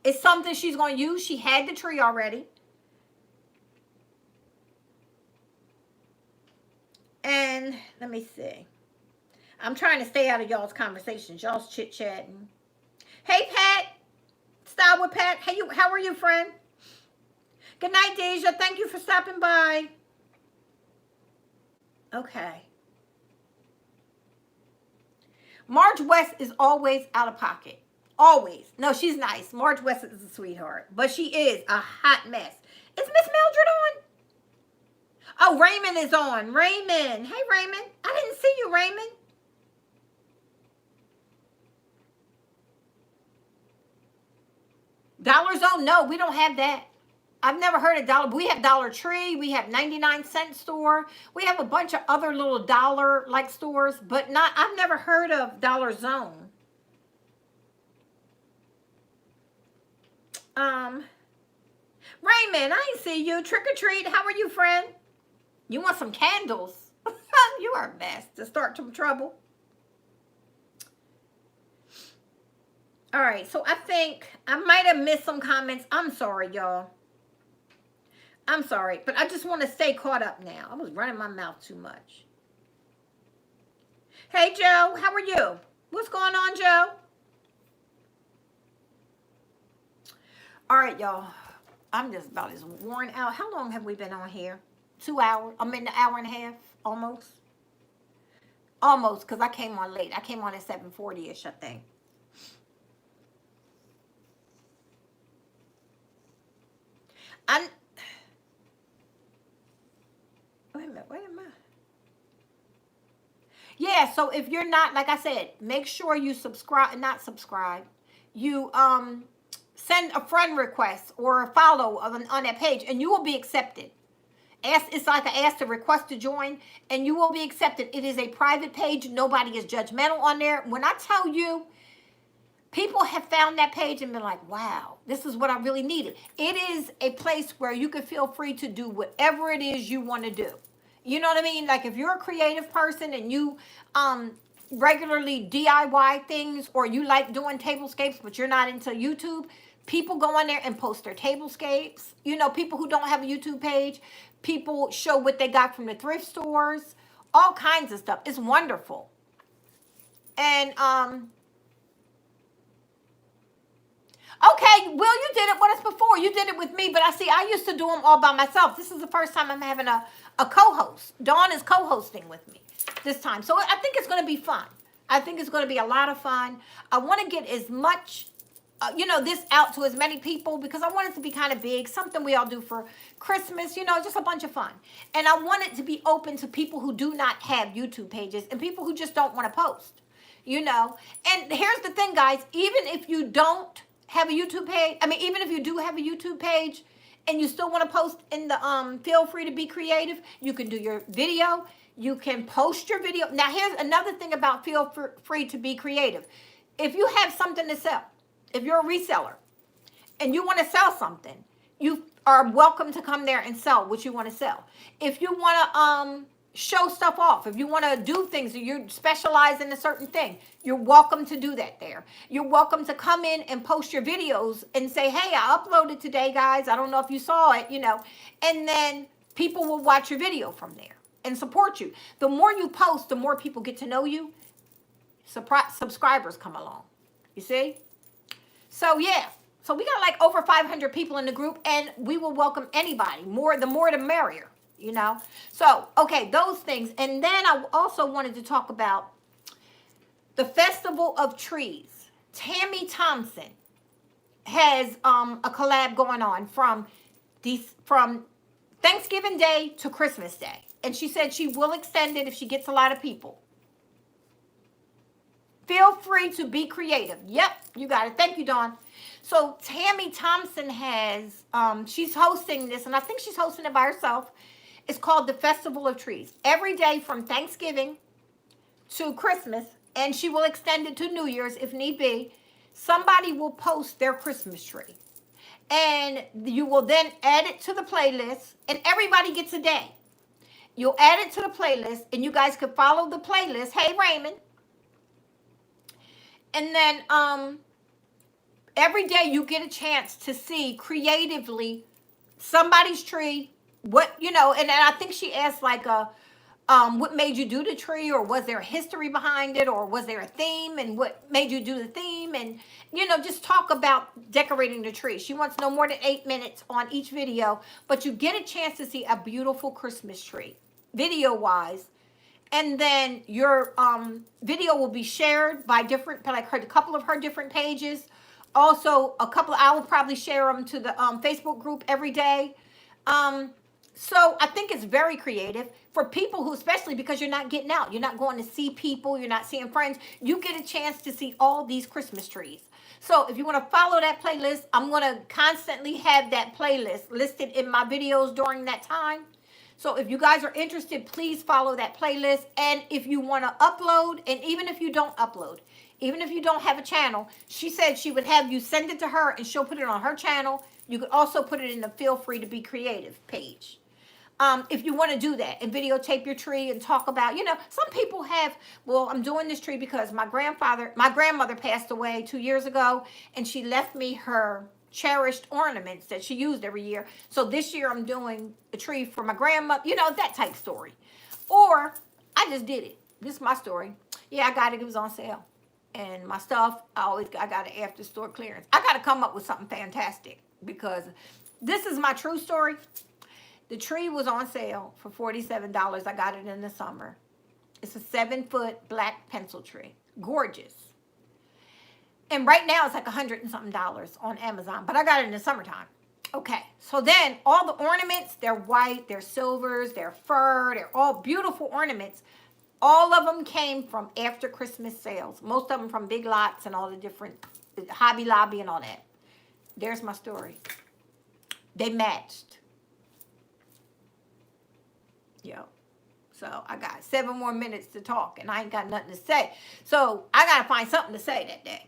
it's something she's going to use. She had the tree already. And let me see. I'm trying to stay out of y'all's conversations. Y'all's chit-chatting. Hey, Pat. Style with Pat. Hey, how are you, friend? Good night, Deja. Thank you for stopping by. Okay. Marge West is always out of pocket. Always. No, she's nice. Marge West is a sweetheart. But she is a hot mess. Is Miss Mildred on? Oh, Raymond is on. Raymond. Hey, Raymond. I didn't see you, Raymond. Dollar Zone? No, we don't have that. I've never heard of Dollar. We have Dollar Tree. We have 99-cent store. We have a bunch of other little dollar-like stores, but I've never heard of Dollar Zone. Raymond, I ain't see you. Trick or treat. How are you, friend? You want some candles? You are best to start some trouble. All right, so I think I might have missed some comments. I'm sorry, y'all. I'm sorry, but I just want to stay caught up now. I was running my mouth too much. Hey, Joe, how are you? What's going on, Joe? All right, y'all. I'm just about as worn out. How long have we been on here? 2 hours? I'm in the hour and a half, almost. Almost, because I came on late. I came on at 7:40-ish, I think. Wait a minute. Yeah, so if you're not, like I said, make sure you not subscribe. You send a friend request or a follow on that page, and you will be accepted. It's like I asked a request to join, and you will be accepted. It is a private page. Nobody is judgmental on there. When I tell you, people have found that page and been like, wow, this is what I really needed. It is a place where you can feel free to do whatever it is you want to do. You know what I mean? Like if you're a creative person and you regularly DIY things, or you like doing tablescapes, but you're not into YouTube, people go on there and post their tablescapes. People who don't have a YouTube page, people show what they got from the thrift stores, all kinds of stuff. It's wonderful. And, okay, Will, you did it with us before. You did it with me, but I used to do them all by myself. This is the first time I'm having a co-host. Dawn is co-hosting with me this time. So I think it's going to be fun. I think it's going to be a lot of fun. I want to get as much, this out to as many people, because I want it to be kind of big, something we all do for Christmas, just a bunch of fun. And I want it to be open to people who do not have YouTube pages and people who just don't want to post, And here's the thing, guys. Even if you don't have a YouTube page, even if you do have a YouTube page and you still want to post in the feel free to be creative, you can do your video, you can post your video. Now here's another thing about feel free to be creative. If you have something to sell, if you're a reseller and you want to sell something, you are welcome to come there and sell what you want to sell. If you want to show stuff off, if you want to do things, or you specialize in a certain thing, you're welcome to do that there. You're welcome to come in and post your videos and say, hey, I uploaded today, guys. I don't know if you saw it, And then people will watch your video from there and support you. The more you post, the more people get to know you. Subscribers come along. You see? So yeah. So we got like over 500 people in the group, and we will welcome anybody. The more the merrier, you know? So, okay, those things. And then I also wanted to talk about the Festival of Trees. Tammy Thompson has a collab going on from Thanksgiving Day to Christmas Day. And she said she will extend it if she gets a lot of people. Feel free to be creative. Yep, you got it. Thank you, Dawn. So Tammy Thompson has, she's hosting this, and I think she's hosting it by herself. It's called the Festival of Trees. Every day from Thanksgiving to Christmas, and she will extend it to New Year's if need be. Somebody will post their Christmas tree. And you will then add it to the playlist, and everybody gets a day. You'll add it to the playlist, and you guys can follow the playlist. Hey, Raymond. And then every day you get a chance to see creatively somebody's tree. What, you know, and then I think she asked like what made you do the tree, or was there a history behind it, or was there a theme, and what made you do the theme, and, you know, just talk about decorating the tree. She wants no more than 8 minutes on each video, but you get a chance to see a beautiful Christmas tree, video-wise. And then your video will be shared by different, like a couple of her different pages. Also, I will probably share them to the Facebook group every day. So I think it's very creative for people who, especially because you're not getting out. You're not going to see people. You're not seeing friends. You get a chance to see all these Christmas trees. So if you want to follow that playlist, I'm going to constantly have that playlist listed in my videos during that time. So if you guys are interested, please follow that playlist. And if you want to upload, and even if you don't upload, even if you don't have a channel, she said she would have you send it to her and she'll put it on her channel. You could also put it in the Feel Free to Be Creative page. If you want to do that and videotape your tree and talk about, you know, some people have, well, I'm doing this tree because my grandmother passed away 2 years ago, and she left me her cherished ornaments that she used every year. So this year I'm doing a tree for my grandmother, you know, that type story. Or I just did it. This is my story. Yeah, I got it. It was on sale. And my stuff, I got it after store clearance. I got to come up with something fantastic, because this is my true story. The tree was on sale for $47. I got it in the summer. It's a 7-foot black pencil tree. Gorgeous. And right now it's like $100 and something on Amazon, but I got it in the summertime. Okay, so then all the ornaments, they're white, they're silvers, they're fur, they're all beautiful ornaments. All of them came from after Christmas sales. Most of them from Big Lots and all the different Hobby Lobby and all that. There's my story. They matched. Yo. So I got 7 more minutes to talk, and I ain't got nothing to say. So I got to find something to say that day.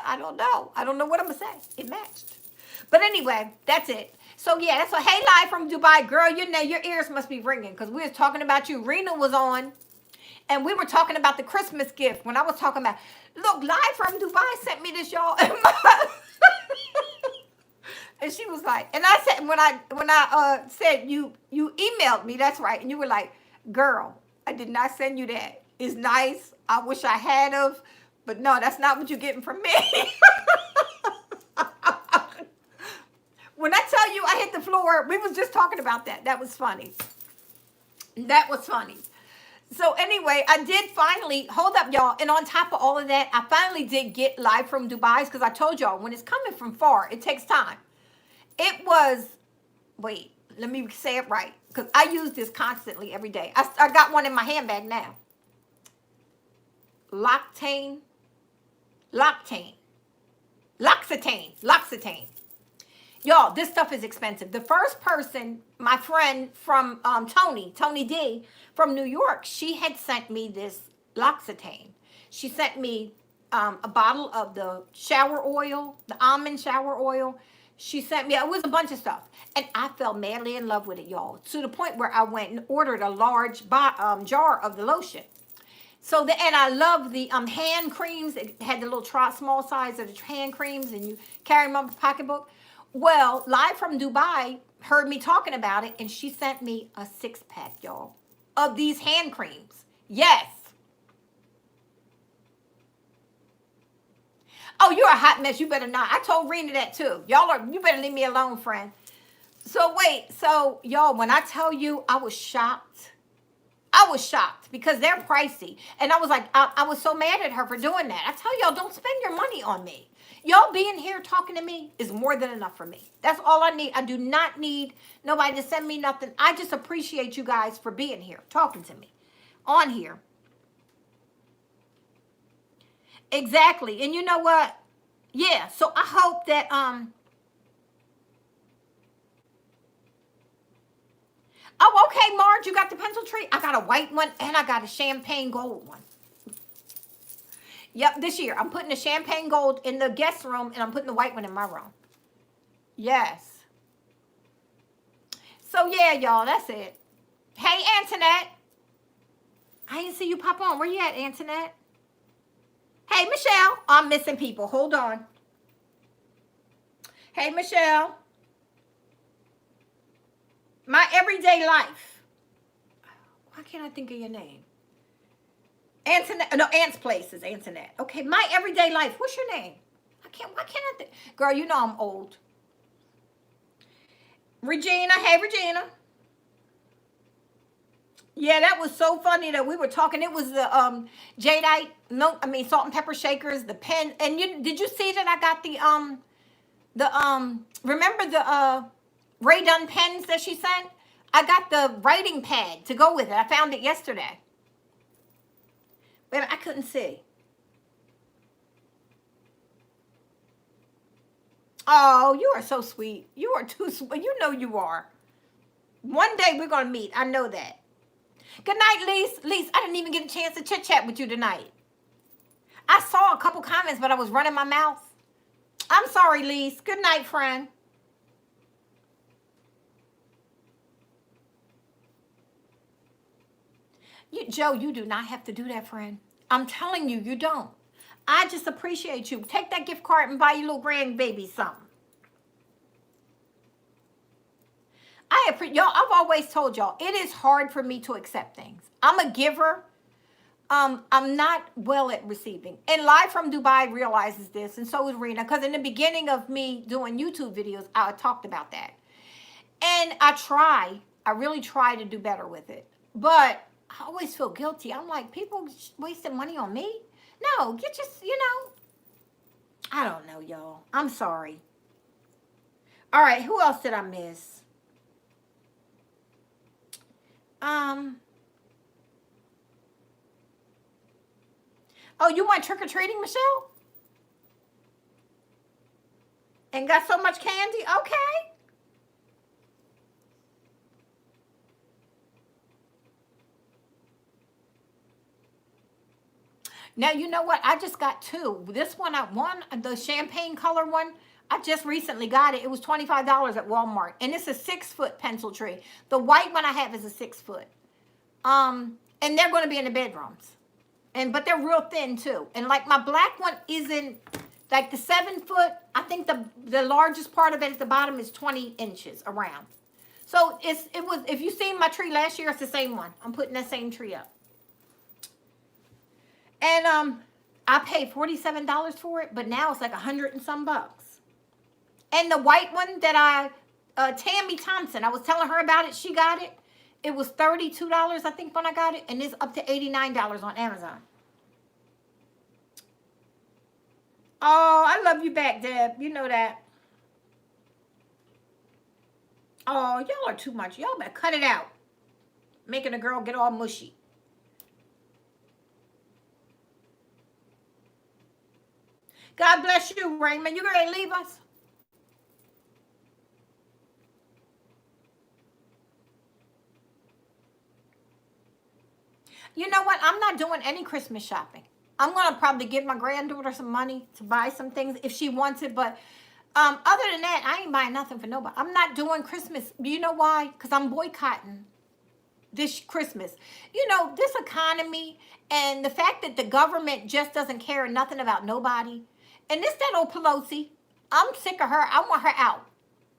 I don't know. I don't know what I'm going to say. It matched. But anyway, that's it. So yeah, that's what. Hey, live from Dubai. Girl, your ears must be ringing, because we was talking about you. Rena was on, and we were talking about the Christmas gift. When I was talking about, look, live from Dubai sent me this, y'all. And she was like, and I said, when I said you emailed me, that's right. And you were like, girl, I did not send you that. It's nice. I wish I had of. But no, that's not what you're getting from me. When I tell you I hit the floor, we was just talking about that. That was funny. That was funny. So anyway, I did finally, hold up, y'all. And on top of all of that, I finally did get live from Dubai, because I told y'all, when it's coming from far, it takes time. It was, wait, let me say it right, because I use this constantly every day. I got one in my handbag now. L'Occitane. Y'all, this stuff is expensive. The first person, my friend from Tony D from New York, she had sent me this L'Occitane. She sent me a bottle of the shower oil, the almond shower oil. She sent me, it was a bunch of stuff. And I fell madly in love with it, y'all, to the point where I went and ordered a large jar of the lotion. So, and I love the hand creams. It had the little small size of the hand creams, and you carry them in my pocketbook. Well, Live from Dubai heard me talking about it, and she sent me a 6-pack, y'all, of these hand creams. Yes. Oh, you're a hot mess. You better not. I told Rena that too. You better leave me alone, friend. So wait, so y'all, when I tell you I was shocked, because they're pricey. And I was like, I was so mad at her for doing that. I tell y'all, don't spend your money on me. Y'all being here talking to me is more than enough for me. That's all I need. I do not need nobody to send me nothing. I just appreciate you guys for being here, talking to me on here. Exactly. And you know what? Yeah, so I hope that oh, okay, Marge, you got the pencil tree? I got a white one and I got a champagne gold one. Yep, this year. I'm putting the champagne gold in the guest room and I'm putting the white one in my room. Yes. So, yeah, y'all, that's it. Hey, Antoinette. I didn't see you pop on. Where you at, Antoinette? Hey, Michelle. I'm missing people. Hold on. Hey, Michelle. My everyday life. Why can't I think of your name? Antoinette. No, Aunt's place is Antoinette. Okay, my everyday life. What's your name? Why can't I think? Girl, you know I'm old. Regina. Hey, Regina. Yeah, that was so funny that we were talking. It was the jadeite milk. I mean, salt and pepper shakers. The pen. And did you see that I got remember the Ray Dunn pens that she sent? I got the writing pad to go with it. I found it yesterday. But I couldn't see. Oh, you are so sweet. You are too sweet. You know you are. One day we're going to meet. I know that. Good night, Lise. Lise, I didn't even get a chance to chit-chat with you tonight. I saw a couple comments, but I was running my mouth. I'm sorry, Lise. Good night, friend. Joe, you do not have to do that, friend. I'm telling you, you don't. I just appreciate you. Take that gift card and buy your little grandbaby something. Y'all, I've always told y'all, it is hard for me to accept things. I'm a giver. I'm not well at receiving. And Live from Dubai realizes this, and so is Rena, because in the beginning of me doing YouTube videos, I talked about that. And I really try to do better with it. But I always feel guilty. I'm like, people wasting money on me? No, get your, I don't know, y'all. I'm sorry. All right, who else did I miss? Oh, you went trick-or-treating, Michelle? And got so much candy? Okay. Now, you know what? I just got two. This one, the champagne color one, I just recently got it. It was $25 at Walmart. And it's a 6-foot pencil tree. The white one I have is a 6-foot. And they're going to be in the bedrooms. But they're real thin, too. And, like, my black one isn't, like, the 7-foot. I think the largest part of it at the bottom is 20 inches around. So, if you seen my tree last year, it's the same one. I'm putting that same tree up. And I paid $47 for it, but now it's like $100 and some bucks. And the white one that Tammy Thompson, I was telling her about it. She got it. It was $32, I think, when I got it, and it's up to $89 on Amazon. Oh, I love you back, Deb. You know that. Oh, y'all are too much. Y'all better cut it out. Making a girl get all mushy. God bless you, Raymond. You ready to leave us? You know what? I'm not doing any Christmas shopping. I'm going to probably give my granddaughter some money to buy some things if she wants it. But other than that, I ain't buying nothing for nobody. I'm not doing Christmas. You know why? Because I'm boycotting this Christmas. This economy and the fact that the government just doesn't care nothing about nobody. And that old Pelosi, I'm sick of her. I want her out.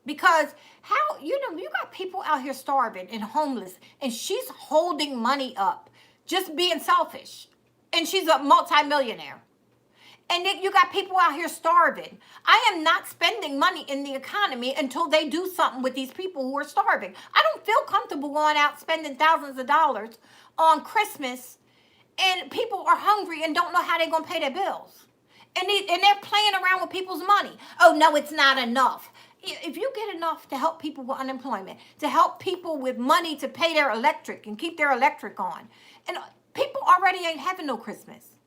Because how, you got people out here starving and homeless, and she's holding money up, just being selfish. And she's a multimillionaire. And then you got people out here starving. I am not spending money in the economy until they do something with these people who are starving. I don't feel comfortable going out spending thousands of dollars on Christmas, and people are hungry and don't know how they're going to pay their bills. And they're playing around with people's money. Oh, no, it's not enough. If you get enough to help people with unemployment, to help people with money to pay their electric and keep their electric on, and people already ain't having no Christmas.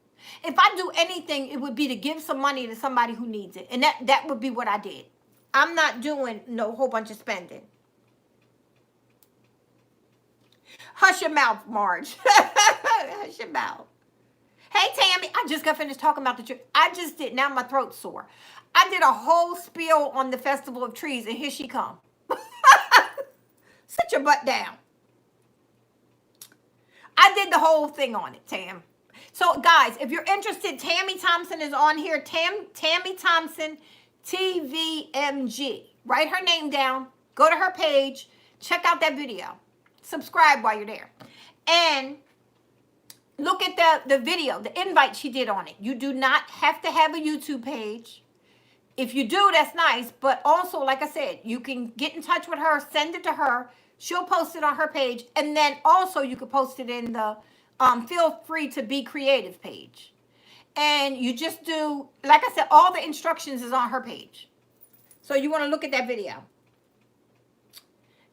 If I do anything, it would be to give some money to somebody who needs it. And that would be what I did. I'm not doing no whole bunch of spending. Hush your mouth, Marge. Hush your mouth. Hey, Tammy, I just got finished talking about the tree. I just did. Now my throat's sore. I did a whole spiel on the Festival of Trees, and here she come. Sit your butt down. I did the whole thing on it, Tam. So, guys, if you're interested, Tammy Thompson is on here. Tammy Thompson, TVMG. Write her name down. Go to her page. Check out that video. Subscribe while you're there. And look at the video, the invite she did on it. You do not have to have a YouTube page. If you do, that's nice. But also, like I said, you can get in touch with her, send it to her. She'll post it on her page. And then also you could post it in the Feel Free to Be Creative page. And you just do, like I said, all the instructions is on her page. So you want to look at that video.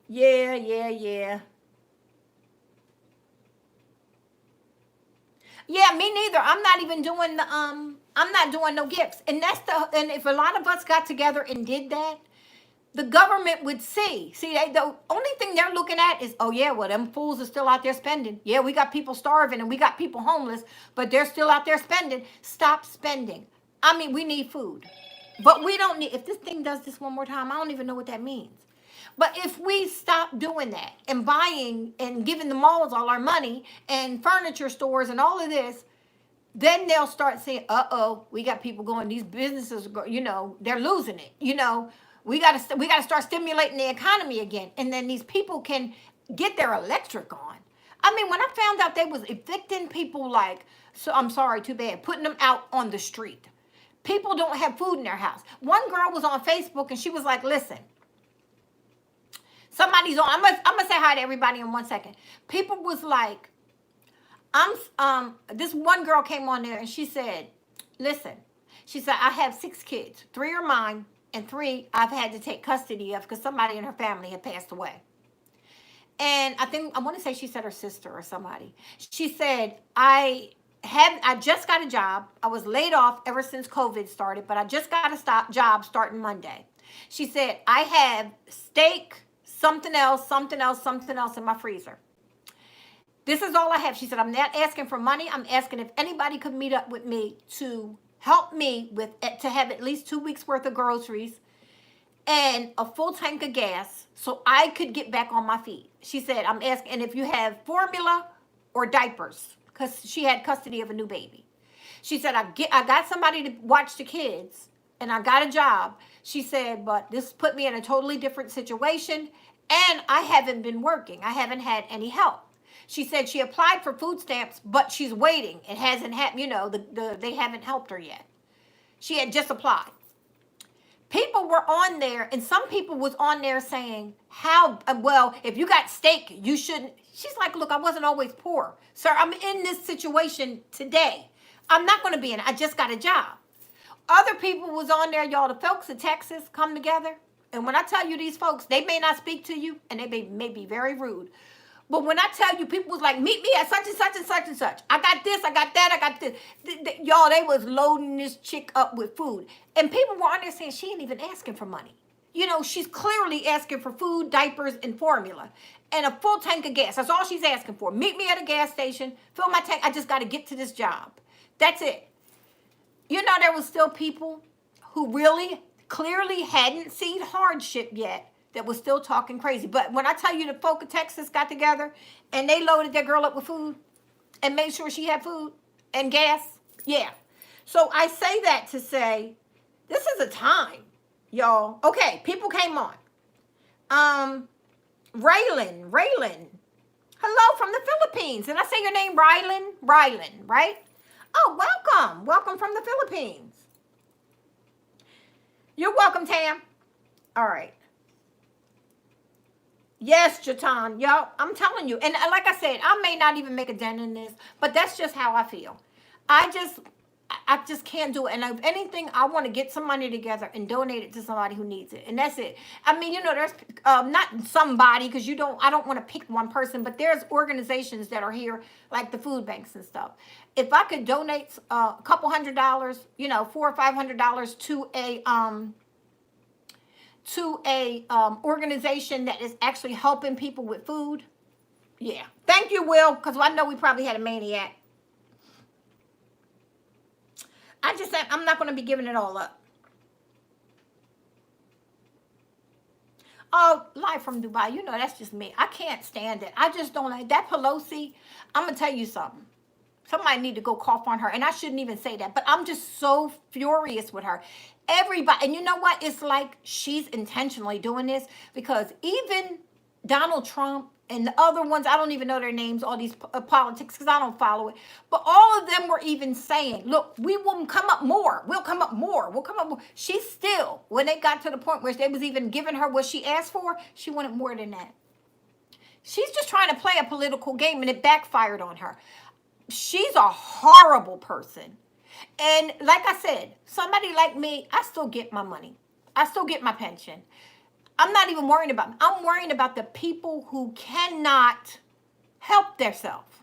Yeah. Yeah, me neither. I'm not even doing the I'm not doing no gifts. And and if a lot of us got together and did that, the government would see. See, the only thing they're looking at is, oh yeah, well, them fools are still out there spending. Yeah, we got people starving and we got people homeless, but they're still out there spending. Stop spending. I mean, we need food. But we don't need, if this thing does this one more time, I don't even know what that means. But if we stop doing that and buying and giving the malls all our money and furniture stores and all of this, then they'll start saying, uh-oh, we got people going, these businesses, they're losing it. We got to start stimulating the economy again. And then these people can get their electric on. I mean, when I found out they was evicting people too bad, putting them out on the street. People don't have food in their house. One girl was on Facebook and she was like, listen, somebody's on. I'm gonna say hi to everybody in 1 second. People was like, this one girl came on there and she said, listen, she said, I have 6 kids. 3 are mine and 3 I've had to take custody of because somebody in her family had passed away. And I want to say she said her sister or somebody. She said, I just got a job. I was laid off ever since COVID started, but I just got a job starting Monday. She said, I have steak, something else in my freezer. This is all I have. She said, I'm not asking for money. I'm asking if anybody could meet up with me to help me to have at least 2 weeks worth of groceries and a full tank of gas so I could get back on my feet. She said, I'm asking, and if you have formula or diapers, because she had custody of a new baby. She said, I got somebody to watch the kids and I got a job. She said, but this put me in a totally different situation and I haven't been working. I haven't had any help. She said she applied for food stamps, but she's waiting. It hasn't happened, they haven't helped her yet. She had just applied. People were on there, and some people was on there saying, if you got steak, you shouldn't. She's like, look, I wasn't always poor. Sir, I'm in this situation today. I'm not going to be in it. I just got a job. Other people was on there, y'all, the folks in Texas come together. And when I tell you these folks, they may not speak to you, and they may be very rude. But when I tell you, people was like, meet me at such and such and such and such. I got this, I got that, I got this. Y'all, they was loading this chick up with food. And people were on there saying she ain't even asking for money. She's clearly asking for food, diapers, and formula. And a full tank of gas. That's all she's asking for. Meet me at a gas station, fill my tank. I just got to get to this job. That's it. There was still people who really clearly hadn't seen hardship yet that was still talking crazy. But when I tell you the folk of Texas got together and they loaded that girl up with food and made sure she had food and gas, yeah. So I say that to say, this is a time, y'all. Okay, people came on. Raylan. Hello from the Philippines. Did I say your name, Rylan? Rylan, right? Oh, welcome. Welcome from the Philippines. You're welcome, Tam. All right. Yes, Jatan. Yo, I'm telling you. And like I said, I may not even make a dent in this, but that's just how I feel. I just can't do it. And if anything, I want to get some money together and donate it to somebody who needs it. And that's it. I mean, there's not somebody, because I don't want to pick one person, but there's organizations that are here, like the food banks and stuff. If I could donate a couple $100, $400 or $500 to a organization that is actually helping people with food. Yeah. Thank you, Will, because I know we probably had a maniac. I just said I'm not going to be giving it all up. Oh, live from Dubai. That's just me. I can't stand it. I just don't like that Pelosi. I'm going to tell you something. Somebody need to go cough on her. And I shouldn't even say that. But I'm just so furious with her. Everybody. And you know what? It's like she's intentionally doing this, because even Donald Trump and the other ones, I don't even know their names, all these politics, because I don't follow it. But all of them were even saying, look, we will come up more. We'll come up more. We'll come up more. She still, when they got to the point where they was even giving her what she asked for, she wanted more than that. She's just trying to play a political game, and it backfired on her. She's a horrible person. And like I said, somebody like me, I still get my money. I still get my pension. I'm not even worrying about them. I'm worrying about the people who cannot help themselves.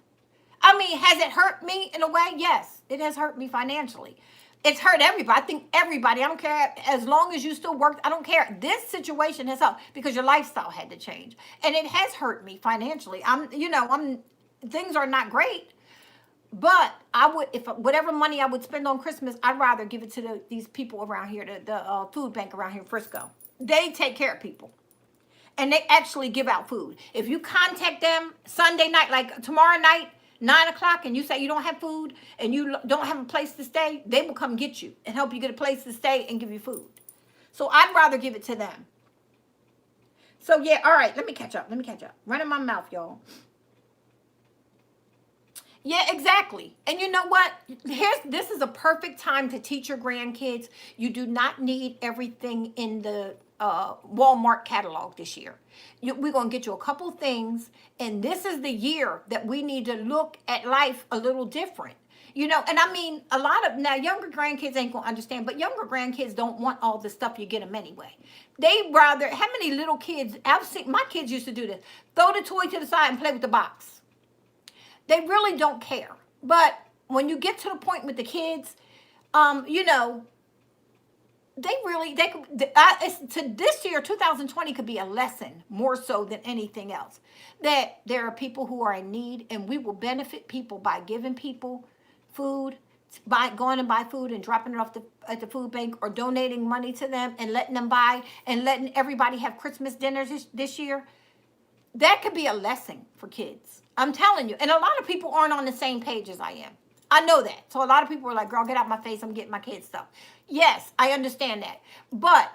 I mean, has it hurt me in a way? Yes, it has hurt me financially. It's hurt everybody. I think everybody, I don't care, as long as you still work, I don't care. This situation has helped because your lifestyle had to change. And it has hurt me financially. Things are not great. But I would, if whatever money I would spend on Christmas, I'd rather give it to these people around here, the food bank around here in Frisco. They take care of people. And they actually give out food. If you contact them Sunday night, like tomorrow night, 9 o'clock, and you say you don't have food and you don't have a place to stay, they will come get you and help you get a place to stay and give you food. So I'd rather give it to them. So yeah, all right, let me catch up. Running my mouth, y'all. Yeah, exactly. And you know what? This is a perfect time to teach your grandkids. You do not need everything in the Walmart catalog this year. We're going to get you a couple things, and this is the year that we need to look at life a little different. And I mean, a lot of, now younger grandkids ain't going to understand, but younger grandkids don't want all the stuff you get them anyway. They rather, how many little kids, I've seen, my kids used to do this, throw the toy to the side and play with the box. They really don't care. But when you get to the point with the kids, this year, 2020 could be a lesson more so than anything else. That there are people who are in need, and we will benefit people by giving people food, by going and buy food and dropping it off at the food bank, or donating money to them and letting them buy and letting everybody have Christmas dinners this year. That could be a lesson for kids. I'm telling you. And a lot of people aren't on the same page as I am. I know that. So a lot of people are like, girl, get out my face. I'm getting my kids stuff. Yes, I understand that. But,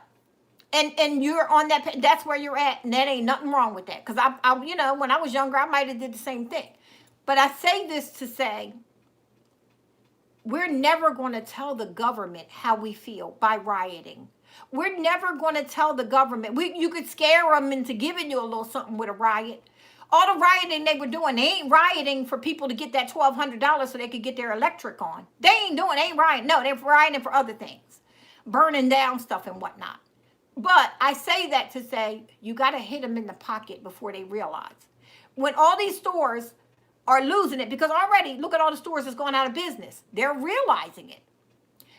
and you're on that, that's where you're at. And that ain't nothing wrong with that. Because I when I was younger, I might have did the same thing. But I say this to say, we're never going to tell the government how we feel by rioting. We're never going to tell the government. You could scare them into giving you a little something with a riot. All the rioting they were doing, they ain't rioting for people to get that $1,200 so they could get their electric on. They ain't rioting. No, they're rioting for other things. Burning down stuff and whatnot. But I say that to say, you got to hit them in the pocket before they realize. When all these stores are losing it, because already, look at all the stores that's going out of business. They're realizing it.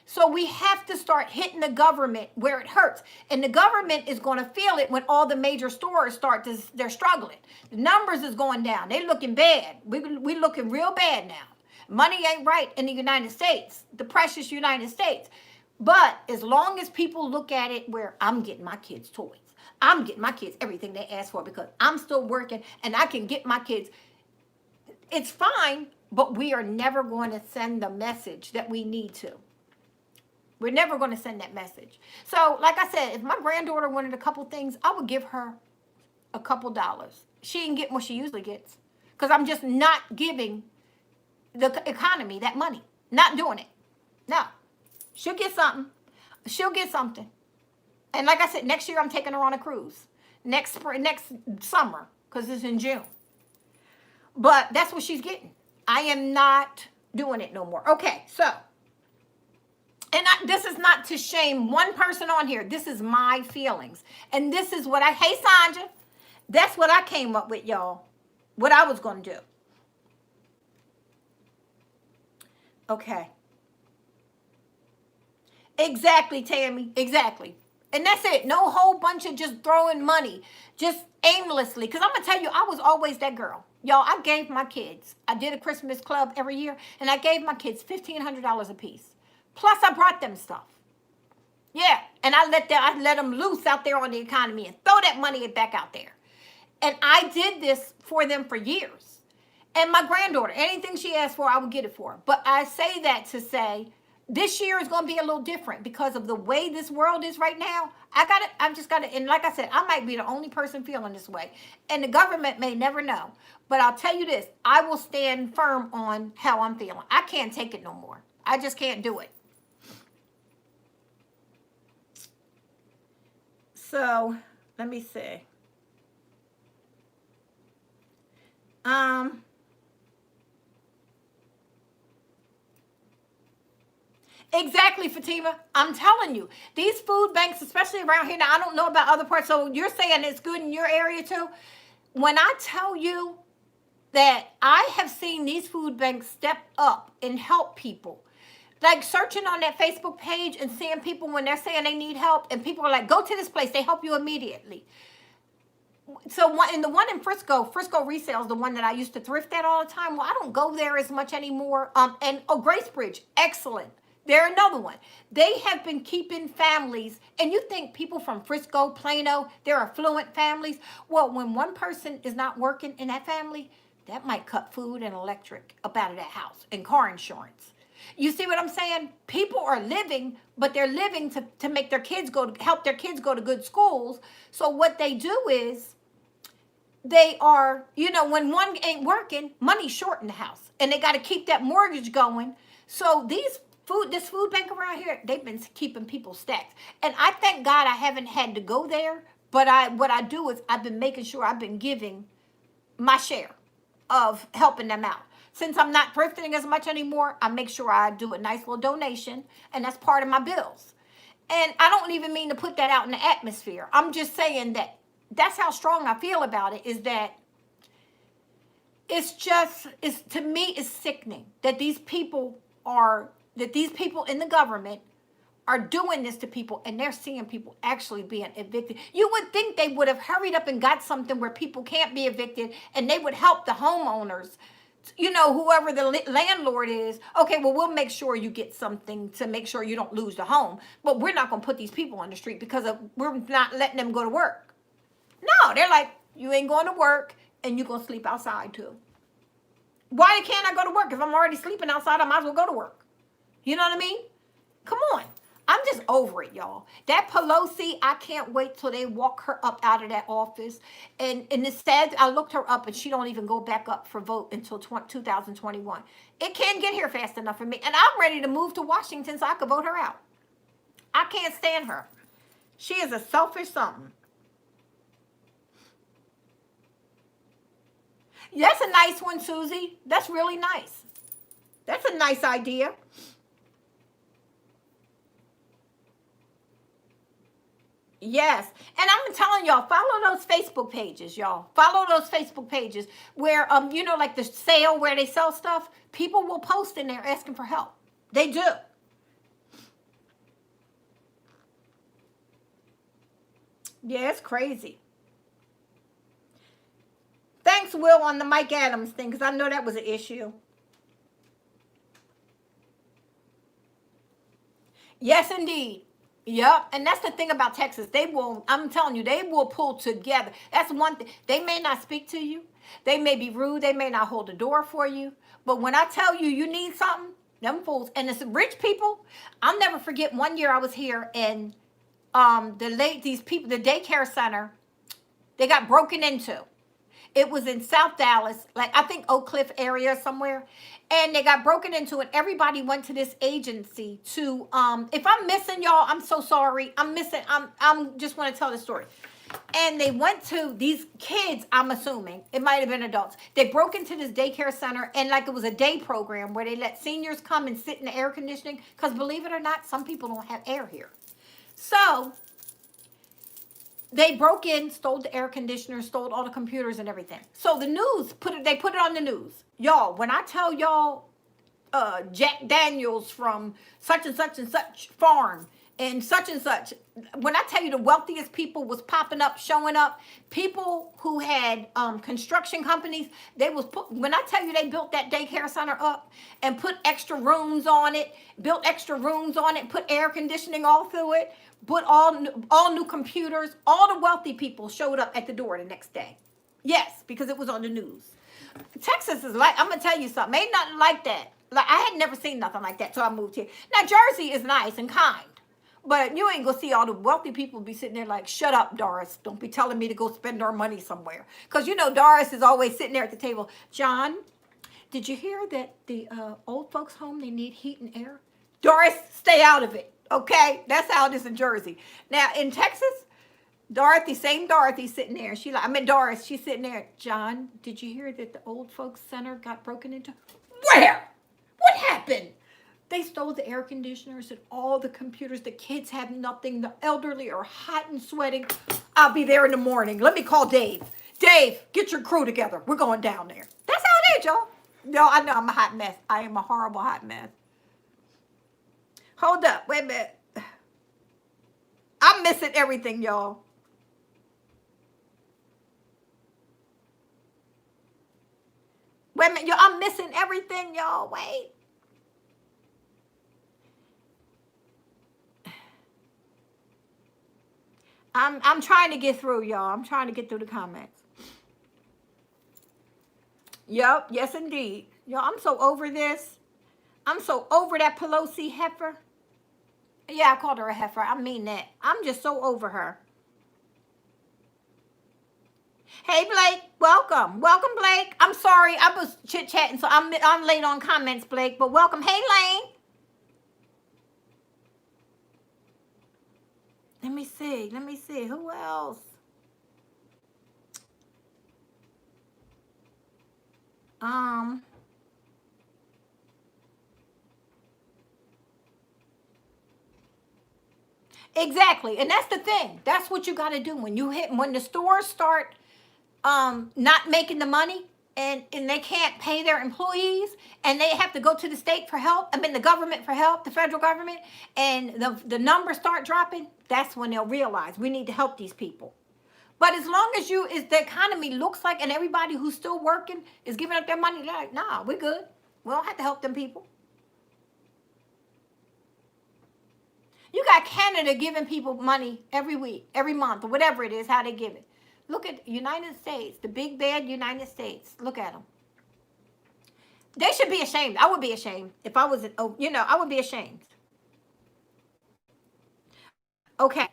So we have to start hitting the government where it hurts. And the government is going to feel it when all the major stores they're struggling. The numbers is going down. They're looking bad. We looking real bad now. Money ain't right in the United States, the precious United States. But as long as people look at it where I'm getting my kids toys, I'm getting my kids everything they ask for because I'm still working and I can get my kids, it's fine, but we are never going to send the message that we need to. We're never going to send that message. So, like I said, if my granddaughter wanted a couple things, I would give her a couple dollars. She ain't getting what she usually gets because I'm just not giving the economy that money. Not doing it. No. She'll get something. She'll get something. And like I said, next year I'm taking her on a cruise. Next spring, next summer, because it's in June. But that's what she's getting. I am not doing it no more. Okay, so, and this is not to shame one person on here. This is my feelings. And this is what hey, Sandra, that's what I came up with, y'all. What I was going to do. Okay. Exactly, Tammy. Exactly. And that's it. No whole bunch of just throwing money, just aimlessly. Because I'm going to tell you, I was always that girl. Y'all, I gave my kids, I did a Christmas club every year, and I gave my kids $1,500 a piece. Plus, I brought them stuff. Yeah, and I let them loose out there on the economy and throw that money back out there. And I did this for them for years. And my granddaughter, anything she asked for, I would get it for her. But I say that to say, this year is going to be a little different because of the way this world is right now. I've just got to, and like I said, I might be the only person feeling this way. And the government may never know. But I'll tell you this, I will stand firm on how I'm feeling. I can't take it no more. I just can't do it. So, let me see. Exactly, Fatima. I'm telling you, these food banks, especially around here, now I don't know about other parts, so you're saying it's good in your area too. When I tell you that I have seen these food banks step up and help people, like searching on that Facebook page and seeing people when they're saying they need help, and people are like, go to this place, they help you immediately. So the one in Frisco Resale is the one that I used to thrift at all the time. Well, I don't go there as much anymore. And Gracebridge, excellent. They're another one. They have been keeping families, and you think people from Frisco, Plano, they're affluent families. Well, when one person is not working in that family, that might cut food and electric up out of that house and car insurance. You see what I'm saying? People are living, but they're living to make their kids help their kids go to good schools. So what they do is they are, when one ain't working, money's short in the house, and they got to keep that mortgage going. So this food bank around here, they've been keeping people stacked. And I thank God I haven't had to go there, but what I do is I've been making sure I've been giving my share of helping them out. Since I'm not thrifting as much anymore, I make sure I do a nice little donation, and that's part of my bills. And I don't even mean to put that out in the atmosphere. I'm just saying that's how strong I feel about it, is that to me, it's sickening that these people in the government are doing this to people, and they're seeing people actually being evicted. You would think they would have hurried up and got something where people can't be evicted, and they would help the homeowners, whoever the landlord is. Okay, well, we'll make sure you get something to make sure you don't lose the home, but we're not going to put these people on the street because we're not letting them go to work. No, they're like, you ain't going to work, and you're going to sleep outside too. Why can't I go to work? If I'm already sleeping outside, I might as well go to work. You know what I mean? Come on. I'm just over it, y'all. That Pelosi, I can't wait till they walk her up out of that office. And it's sad, I looked her up, and she don't even go back up for vote until 2021. It can't get here fast enough for me. And I'm ready to move to Washington so I could vote her out. I can't stand her. She is a selfish something. That's a nice one, Susie. That's really nice. That's a nice idea. Yes. And I'm telling y'all, follow those Facebook pages, y'all. Follow those Facebook pages where, like the sale where they sell stuff. People will post in there asking for help. They do. Yeah, it's crazy. Thanks, Will, on the Mike Adams thing, because I know that was an issue. Yes, indeed. Yep. And that's the thing about Texas. I'm telling you, they will pull together. That's one thing. They may not speak to you. They may be rude. They may not hold the door for you. But when I tell you, you need something, them fools, and it's rich people. I'll never forget one year I was here, and the daycare center, They got broken into. It was in South Dallas, like I think Oak Cliff area somewhere. And they got broken into and everybody went to this agency to if I'm missing y'all, I'm so sorry. I'm just want to tell the story. And they went to these kids, I'm assuming, it might have been adults. They broke into this daycare center and like it was a day program where they let seniors come and sit in the air conditioning. Because believe it or not, some people don't have air here. So they broke in, stole the air conditioner, stole all the computers and everything. So the news, they put it on the news. Y'all, when I tell y'all Jack Daniels from such and such farm and such, when I tell you the wealthiest people was popping up, showing up, people who had construction companies, when I tell you they built that daycare center up and put extra rooms on it, put air conditioning all through it, put all new computers, all the wealthy people showed up at the door the next day. Yes, because it was on the news. Texas is like, I'm going to tell you something, ain't nothing like that. Like, I had never seen nothing like that till I moved here. Now, Jersey is nice and kind. But you ain't gonna see all the wealthy people be sitting there like, shut up, Doris. Don't be telling me to go spend our money somewhere. Because, you know, Doris is always sitting there at the table. John, did you hear that the old folks home, they need heat and air? Doris, stay out of it, okay? That's how it is in Jersey. Now, in Texas, same Dorothy sitting there. Doris, she's sitting there. John, did you hear that the old folks center got broken into? Where? What happened? They stole the air conditioners and all the computers. The kids have nothing. The elderly are hot and sweating. I'll be there in the morning. Let me call Dave. Dave, get your crew together. We're going down there. That's how it is, y'all. No, I know I'm a hot mess. I am a horrible hot mess. Hold up. Wait a minute. I'm missing everything, y'all. Wait a minute, y'all. I'm missing everything, y'all. Wait. I'm trying to get through, y'all. I'm trying to get through the comments. Yep, yes indeed. Y'all, I'm so over this. I'm so over that Pelosi heifer. Yeah, I called her a heifer. I mean that. I'm just so over her. Hey, Blake, welcome. Welcome, Blake. I'm sorry, I was chit-chatting, so I'm late on comments, Blake, but welcome. Hey, Lane. Let me see. Who else? Exactly. And that's the thing. That's what you got to do when the stores start not making the money and they can't pay their employees and they have to go to the state for help. The government for help, the federal government, and the numbers start dropping. That's when they'll realize we need to help these people. But as long as the economy looks like and everybody who's still working is giving up their money, they're like, nah, we're good. We don't have to help them people. You got Canada giving people money every week, every month, or whatever it is, how they give it. Look at United States, the big bad United States. Look at them. They should be ashamed. I would be ashamed if I was, I would be ashamed. Okay.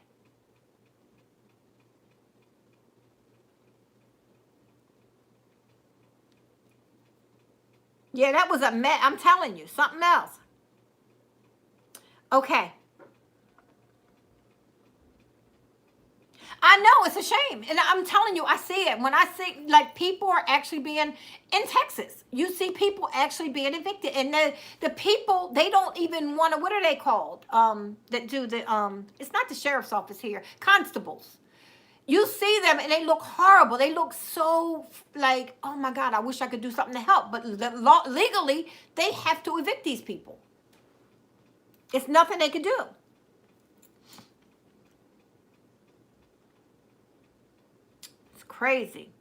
Yeah, that was a mess. I'm telling you, something else. Okay. I know, it's a shame. And I'm telling you, I see it. When I see, like, people are actually being, in Texas, you see people actually being evicted. And the people, they don't even want to, what are they called? That do the, it's not the sheriff's office here, constables. You see them and they look horrible. They look so like, oh my God, I wish I could do something to help. But legally, they have to evict these people. It's nothing they could do. It's crazy.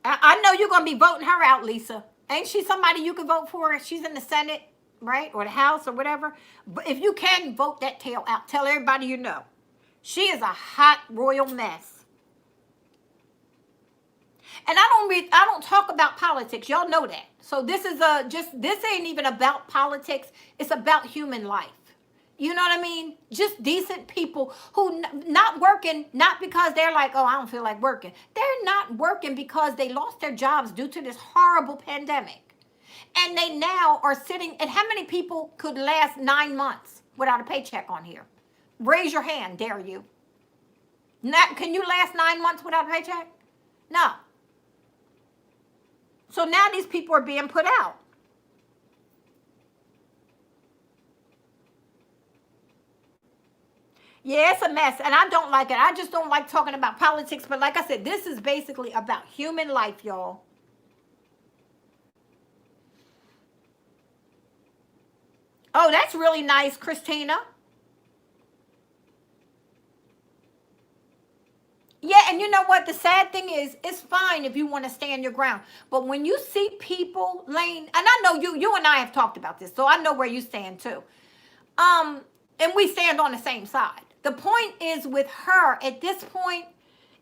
I know you're going to be voting her out, Lisa. Ain't she somebody you could vote for? She's in the Senate, right? Or the House or whatever. But if you can vote that tail out, tell everybody you know. She is a hot royal mess. And I don't talk about politics. Y'all know that. So this is this ain't even about politics. It's about human life. You know what I mean? Just decent people who not working, not because they're like, oh, I don't feel like working. They're not working because they lost their jobs due to this horrible pandemic. And they now are sitting, and how many people could last 9 months without a paycheck on here? Raise your hand, dare you. Not, can you last 9 months without a paycheck? No. So now these people are being put out. Yeah, it's a mess, and I don't like it. I just don't like talking about politics, but like I said, this is basically about human life, y'all. Oh, that's really nice, Christina. Yeah, and you know what? The sad thing is, it's fine if you want to stand your ground. But when you see people laying, and I know you and I have talked about this, so I know where you stand too. And we stand on the same side. The point is with her, at this point,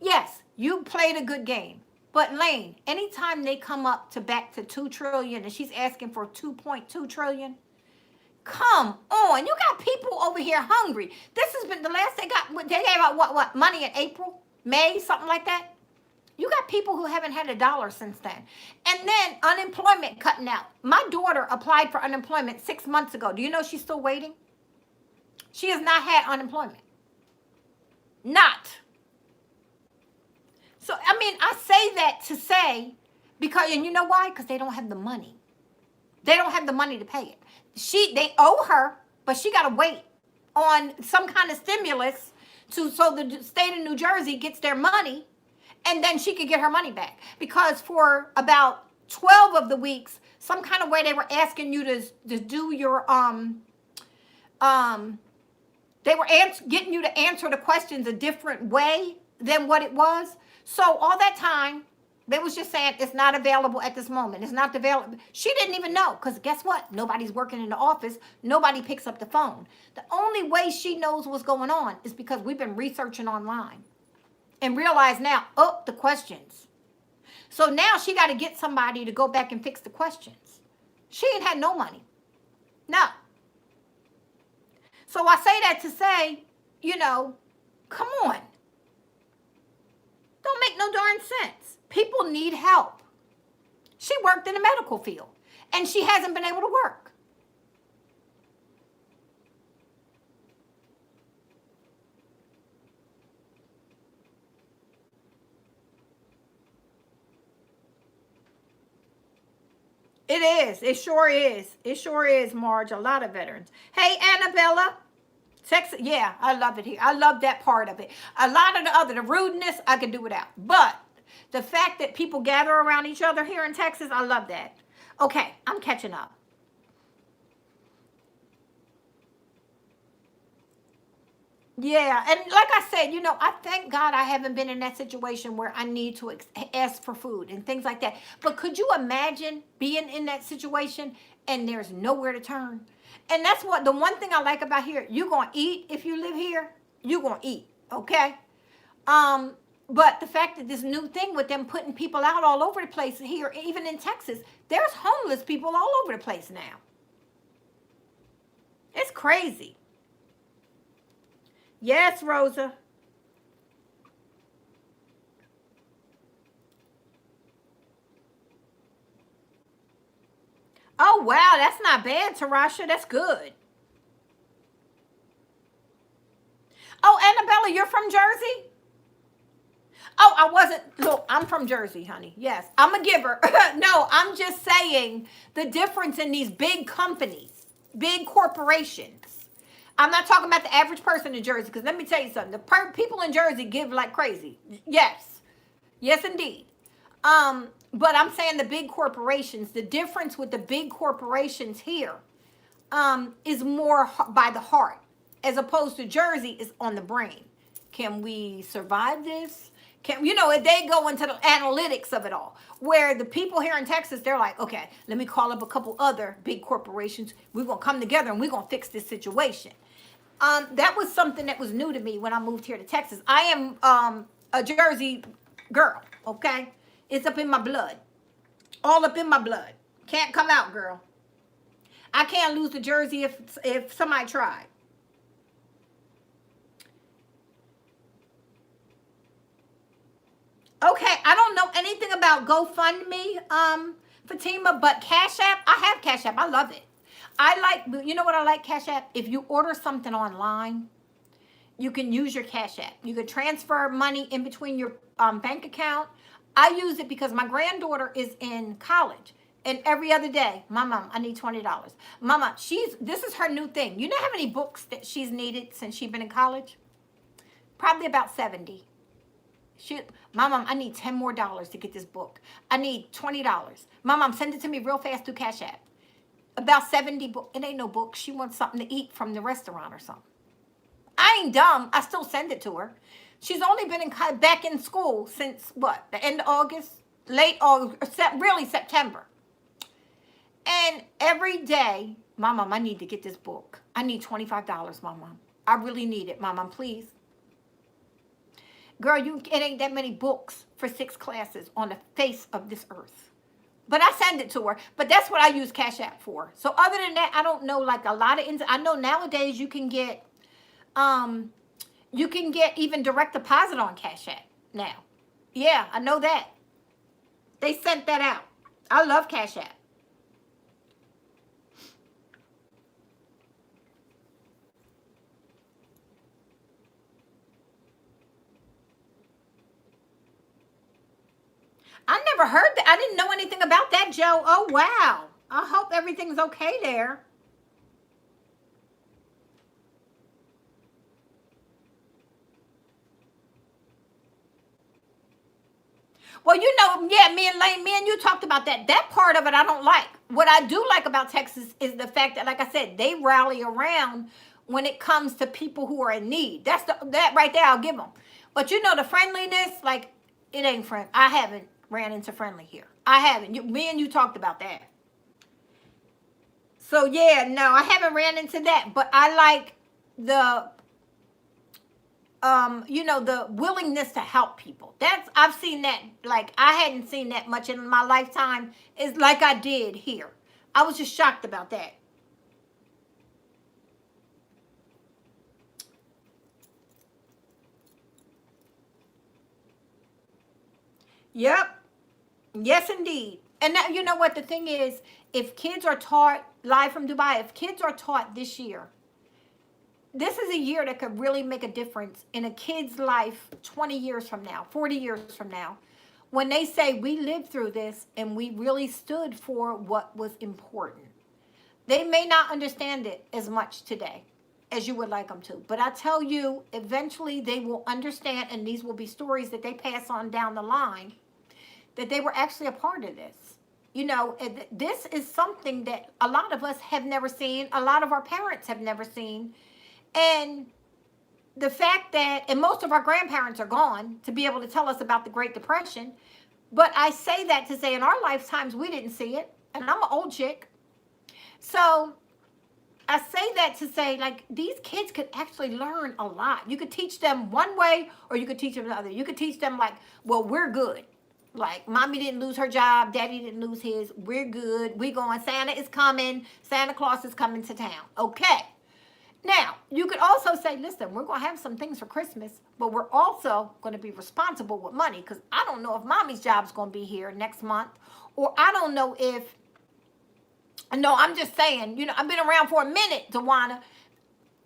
yes, you played a good game. But Lane, anytime they come up to back to 2 trillion and she's asking for 2.2 trillion, come on. You got people over here hungry. This has been the last they gave out what money in April, May, something like that. You got people who haven't had a dollar since then. And then unemployment cutting out. My daughter applied for unemployment 6 months ago. Do you know she's still waiting? She has not had unemployment. Not. So, I mean, I say that to say, because, and you know why? Because they don't have the money. They don't have the money to pay it. They owe her, but she got to wait on some kind of stimulus so the state of New Jersey gets their money, and then she could get her money back. Because for about 12 of the weeks, some kind of way they were asking you to do your, they were getting you to answer the questions a different way than what it was. So all that time, they was just saying it's not available at this moment. It's not available. She didn't even know, because guess what? Nobody's working in the office. Nobody picks up the phone. The only way she knows what's going on is because we've been researching online and realize now, oh, the questions. So now she got to get somebody to go back and fix the questions. She ain't had no money. No. So I say that to say, come on. Don't make no darn sense. People need help. She worked in the medical field, and she hasn't been able to work. It is. It sure is. It sure is, Marge. A lot of veterans. Hey, Annabella. Texas, yeah, I love it here. I love that part of it. A lot of the rudeness, I could do without. But the fact that people gather around each other here in Texas, I love that. Okay, I'm catching up. Yeah, and like I said, I thank God I haven't been in that situation where I need to ask for food and things like that. But could you imagine being in that situation and there's nowhere to turn? And that's what the one thing I like about here. You're going to eat if you live here. You're going to eat, okay? But the fact that this new thing with them putting people out all over the place here, even in Texas, there's homeless people all over the place now. It's crazy. Yes, Rosa. Oh, wow. That's not bad, Tarasha. That's good. Oh, Annabella, you're from Jersey? Oh, I wasn't. Look, I'm from Jersey, honey. Yes, I'm a giver. No, I'm just saying the difference in these big companies, big corporations. I'm not talking about the average person in Jersey, because let me tell you something. The people in Jersey give like crazy. Yes. Yes, indeed. But I'm saying the big corporations, the difference with the big corporations here is more by the heart, as opposed to Jersey is on the brain. Can we survive this? They go into the analytics of it all. Where the people here in Texas, they're like, okay, let me call up a couple other big corporations. We're going to come together and we're going to fix this situation. That was something that was new to me when I moved here to Texas. I am a Jersey girl, okay? It's up in my blood. All up in my blood. Can't come out, girl. I can't lose to Jersey if somebody tried. Okay, I don't know anything about GoFundMe, Fatima, but Cash App, I have Cash App. I love it. I like, you know what I like Cash App? If you order something online, you can use your Cash App. You can transfer money in between your bank account. I use it because my granddaughter is in college. And every other day, Mama, I need $20. Mama, this is her new thing. You know how many books that she's needed since she's been in college? Probably about 70. Mom, I need $10 more to get this book. I need $20. Mom, send it to me real fast through Cash App. About 70 books. It ain't no book. She wants something to eat from the restaurant or something. I ain't dumb. I still send it to her. She's only been back in school since what? The end of August? Late August, really September. And every day, Mom, I need to get this book. I need $25, Mom. I really need it, Mom, please. Girl, it ain't that many books for 6 classes on the face of this earth. But I send it to her. But that's what I use Cash App for. So other than that, I don't know like a lot of, I know nowadays you can get even direct deposit on Cash App now. Yeah, I know that. They sent that out. I love Cash App. I never heard that. I didn't know anything about that, Joe. Oh, wow. I hope everything's okay there. Well, you know, yeah, me and you talked about that. That part of it I don't like. What I do like about Texas is the fact that, like I said, they rally around when it comes to people who are in need. That right there, I'll give them. But you know, the friendliness, like, it ain't friend. I haven't ran into friendly here. I haven't. Me and you talked about that. So yeah, no, I haven't ran into that. But I like the the willingness to help people. I've seen that, like, I hadn't seen that much in my lifetime. It's like I did here. I was just shocked about that. Yep. Yes, indeed. And now, you know what the thing is, if kids are taught, live from Dubai, if kids are taught this year, this is a year that could really make a difference in a kid's life 20 years from now, 40 years from now, when they say we lived through this and we really stood for what was important. They may not understand it as much today as you would like them to, but I tell you, eventually they will understand, and these will be stories that they pass on down the line, that they were actually a part of this. You know, this is something that a lot of us have never seen, a lot of our parents have never seen. And the fact that, and most of our grandparents are gone to be able to tell us about the Great Depression. But I say that to say in our lifetimes, we didn't see it. And I'm an old chick. So I say that to say, like, these kids could actually learn a lot. You could teach them one way or you could teach them the other. You could teach them like, well, we're good. Like, mommy didn't lose her job. Daddy didn't lose his. We're good. We going. Santa is coming. Santa Claus is coming to town. Okay. Now, you could also say, listen, we're going to have some things for Christmas, but we're also going to be responsible with money, because I don't know if mommy's job is going to be here next month, or I don't know if, no, I'm just saying, you know, I've been around for a minute, Dewana,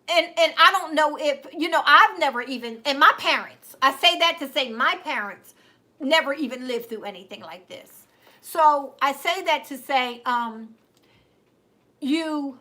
and I don't know if, you know, I've never even, and my parents, I say that to say my parents never even lived through anything like this. So I say that to say, you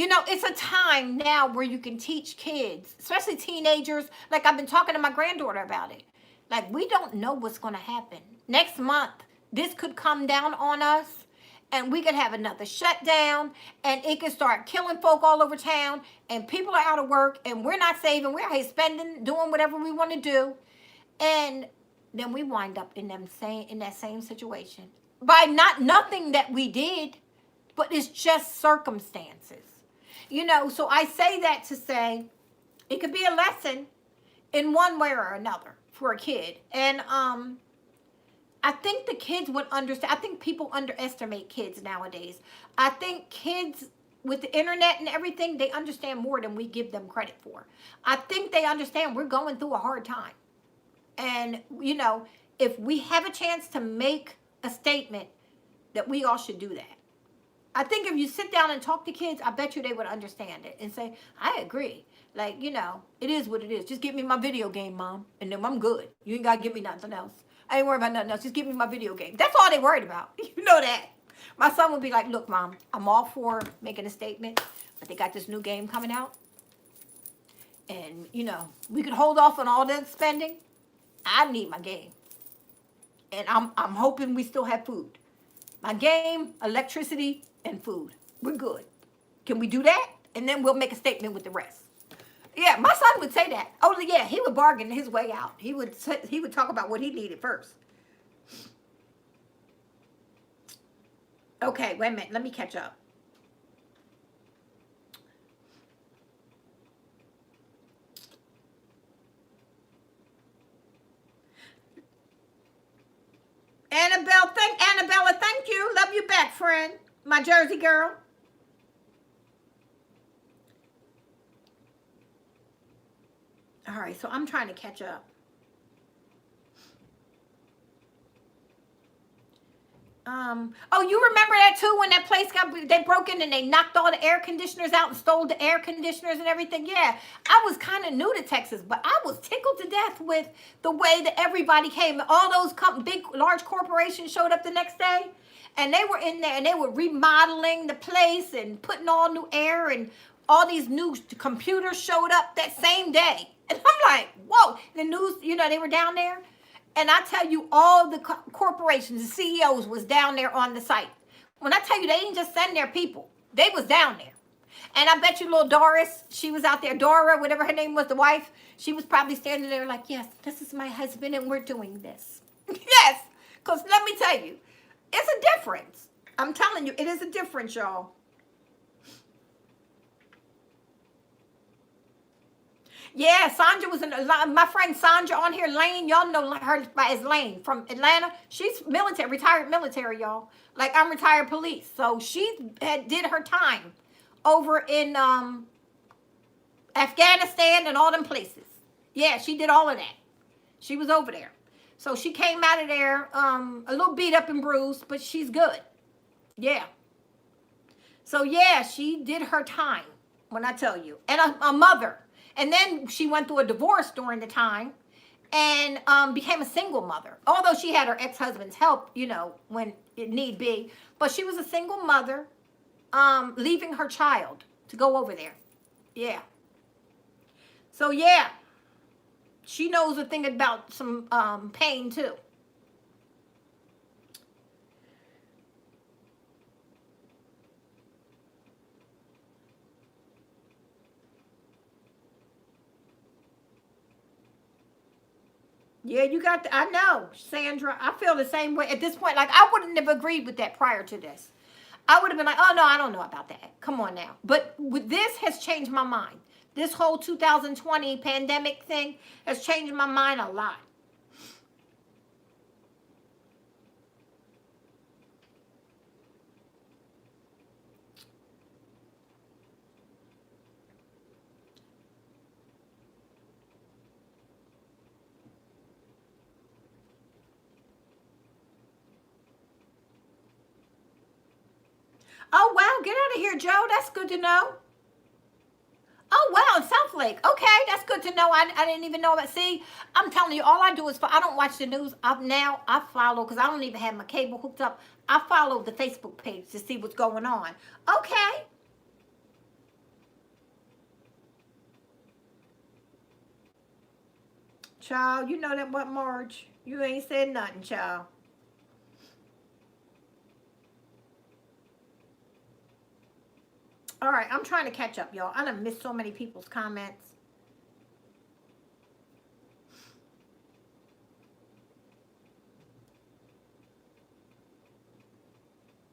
know, it's a time now where you can teach kids, especially teenagers. Like, I've been talking to my granddaughter about it. Like, we don't know what's going to happen. Next month, this could come down on us, and we could have another shutdown, and it could start killing folk all over town, and people are out of work, and we're not saving. We're out here spending, doing whatever we want to do. And then we wind up in that same situation. By nothing that we did, but it's just circumstances. You know, so I say that to say it could be a lesson in one way or another for a kid. And I think the kids would understand. I think people underestimate kids nowadays. I think kids with the internet and everything, they understand more than we give them credit for. I think they understand we're going through a hard time. And, you know, if we have a chance to make a statement, that we all should do that. I think if you sit down and talk to kids, I bet you they would understand it and say, I agree. Like, you know, it is what it is. Just give me my video game, Mom, and then I'm good. You ain't got to give me nothing else. I ain't worried about nothing else. Just give me my video game. That's all they worried about. You know that. My son would be like, look, Mom, I'm all for making a statement, but they got this new game coming out. And, you know, we could hold off on all that spending. I need my game. And I'm hoping we still have food. My game, electricity, and food. We're good. Can we do that? And then we'll make a statement with the rest. Yeah, my son would say that. Oh, yeah, he would bargain his way out. He would talk about what he needed first. Okay, wait a minute. Let me catch up. Annabella, thank you. Love you back, friend. My Jersey girl. All right, so I'm trying to catch up. Oh, you remember that too when that place they broke in and they knocked all the air conditioners out and stole the air conditioners and everything? Yeah, I was kind of new to Texas, but I was tickled to death with the way that everybody came. All those large corporations showed up the next day, and they were in there and they were remodeling the place and putting all new air, and all these new computers showed up that same day. And I'm like, whoa, the news, you know, they were down there. And I tell you, all the corporations, the CEOs was down there on the site. When I tell you, they didn't just send their people. They was down there. And I bet you little Doris, she was out there, Dora, whatever her name was, the wife, she was probably standing there like, yes, this is my husband and we're doing this. Yes, because let me tell you, it's a difference. I'm telling you, it is a difference, y'all. Yeah, Sandra was my friend Sandra on here, Lane. Y'all know her as Lane from Atlanta. She's military, retired military, y'all. Like, I'm retired police. So she did her time over in Afghanistan and all them places. Yeah, she did all of that. She was over there. So she came out of there a little beat up and bruised, but she's good. Yeah. So yeah, she did her time, when I tell you. And a mother. And then she went through a divorce during the time and became a single mother. Although she had her ex-husband's help, you know, when it need be. But she was a single mother leaving her child to go over there. Yeah. So, yeah. She knows a thing about some pain, too. Yeah, you got I know, Sandra. I feel the same way at this point. Like, I wouldn't have agreed with that prior to this. I would have been like, oh, no, I don't know about that. Come on now. But with this has changed my mind. This whole 2020 pandemic thing has changed my mind a lot. Oh, wow. Get out of here, Joe. That's good to know. Oh, wow. South Lake. Okay. That's good to know. I didn't even know about. See, I'm telling you, all I do is, I don't watch the news. I follow, because I don't even have my cable hooked up. I follow the Facebook page to see what's going on. Okay. Child, you know that what, Marge? You ain't said nothing, child. All right, I'm trying to catch up, y'all. I done missed so many people's comments.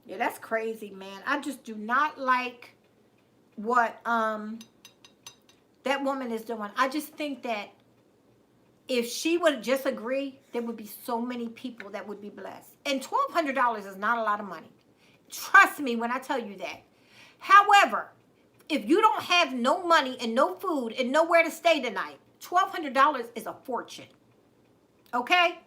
Yeah, that's crazy, man. I just do not like what that woman is doing. I just think that if she would just agree, there would be so many people that would be blessed. And $1,200 is not a lot of money. Trust me when I tell you that. However, if you don't have no money and no food and nowhere to stay tonight, $1,200 is a fortune. Okay?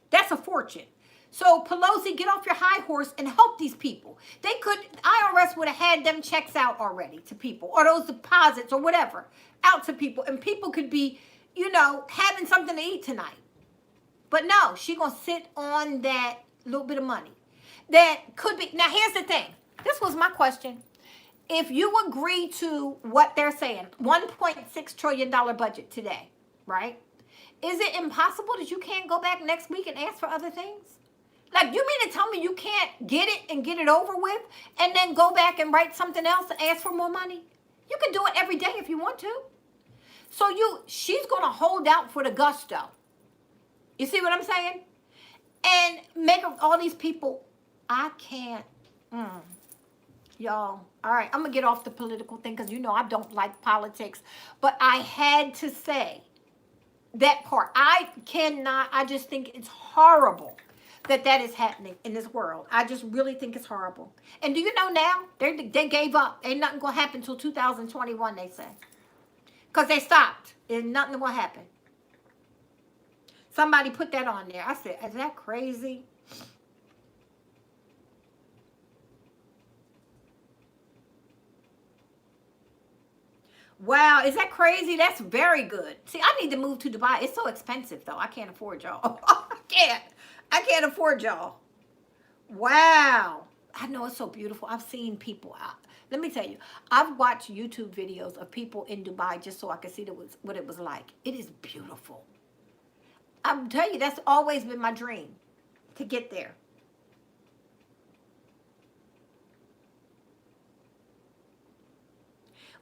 That's a fortune. So Pelosi, get off your high horse and help these people. They could, IRS would have had them checks out already to people, or those deposits or whatever out to people, and people could be, you know, having something to eat tonight. But no, she gonna sit on that little bit of money. That could be, now here's the thing. This was my question. If you agree to what they're saying, $1.6 trillion budget today, right? Is it impossible that you can't go back next week and ask for other things? Like, you mean to tell me you can't get it and get it over with and then go back and write something else and ask for more money? You can do it every day if you want to. So she's going to hold out for the gusto. You see what I'm saying? And make all these people, I can't. Y'all, all right, I'm going to get off the political thing because, you know, I don't like politics. But I had to say that part. I just think it's horrible that is happening in this world. I just really think it's horrible. And do you know now? They gave up. Ain't nothing going to happen until 2021, they say. Because they stopped. And nothing will happen. Somebody put that on there. I said, is that crazy? Wow, is that crazy? That's very good. See, I need to move to Dubai. It's so expensive, though. I can't afford y'all. I can't afford y'all. Wow. I know it's so beautiful. I've seen people out. Let me tell you, I've watched YouTube videos of people in Dubai just so I could see what it was like. It is beautiful. I'm telling you, that's always been my dream, to get there.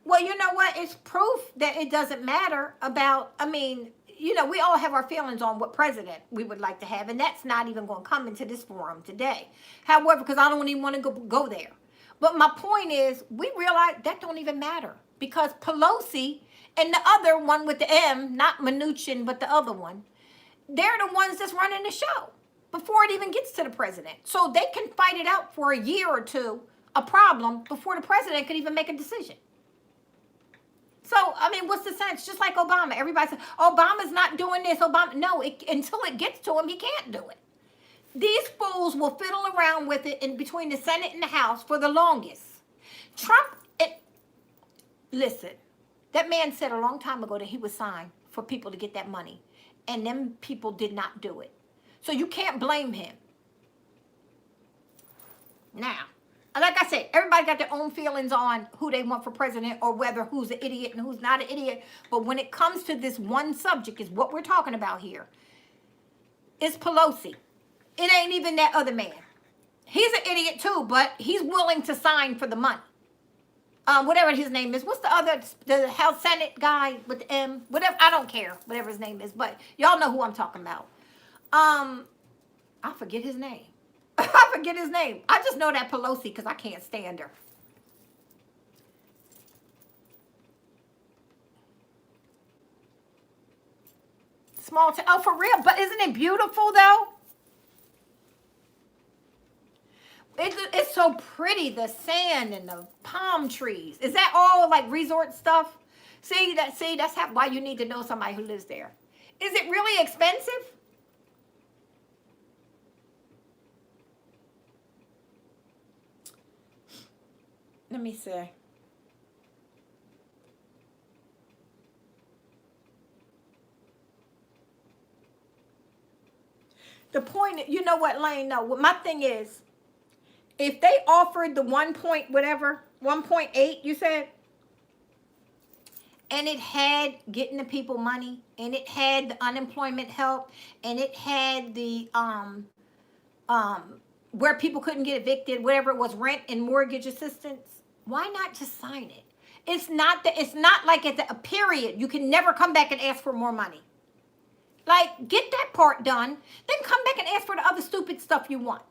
Well, you know what? It's proof that it doesn't matter about, I mean, you know, we all have our feelings on what president we would like to have, and that's not even going to come into this forum today. However, because I don't even want to go there. But my point is, we realize that don't even matter, because Pelosi and the other one with the M, not Mnuchin, but the other one, they're the ones that's running the show before it even gets to the president. So they can fight it out for a year or two, a problem, before the president could even make a decision. So, I mean, what's the sense? Just like Obama. Everybody says, Obama's not doing this. Obama. No, until it gets to him, he can't do it. These fools will fiddle around with it in between the Senate and the House for the longest. Trump, listen, that man said a long time ago that he would sign for people to get that money. And them people did not do it. So you can't blame him. Now, like I said, everybody got their own feelings on who they want for president or whether who's an idiot and who's not an idiot. But when it comes to this one subject, is what we're talking about here, it's Pelosi. It ain't even that other man. He's an idiot too, but he's willing to sign for the money. Whatever his name is. What's the House Senate guy with the M? Whatever, I don't care, whatever his name is. But y'all know who I'm talking about. I forget his name. I forget his name. I just know that Pelosi because I can't stand her. Small town. Oh, for real? But isn't it beautiful, though? It's so pretty, the sand and the palm trees. Is that all like resort stuff? See, that's why you need to know somebody who lives there. Is it really expensive? Let me see. The point, you know what, Lane? No, what my thing is, if they offered the 1.8, you said, and it had getting the people money, and it had the unemployment help, and it had the where people couldn't get evicted, whatever it was, rent and mortgage assistance, why not just sign it? It's not like it's a period. You can never come back and ask for more money. Like, get that part done, then come back and ask for the other stupid stuff you want.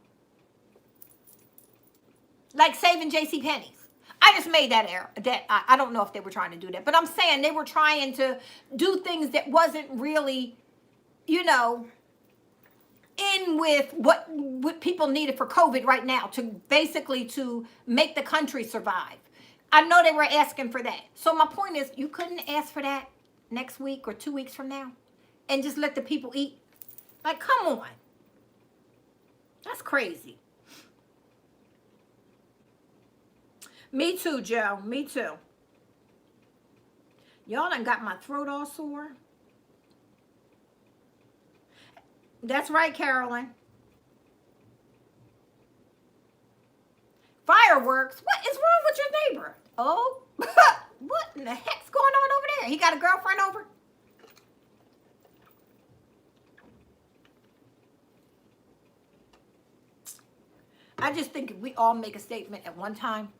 Like saving J.C. Penney's. I just made that error. I don't know if they were trying to do that. But I'm saying they were trying to do things that wasn't really, you know, in with what people needed for COVID right now to make the country survive. I know they were asking for that. So my point is, you couldn't ask for that next week or 2 weeks from now and just let the people eat. Like, come on. That's crazy. Me too, Joe. Me too. Y'all done got my throat all sore. That's right, Carolyn. Fireworks? What is wrong with your neighbor? Oh, what in the heck's going on over there? He got a girlfriend over? I just think if we all make a statement at one time,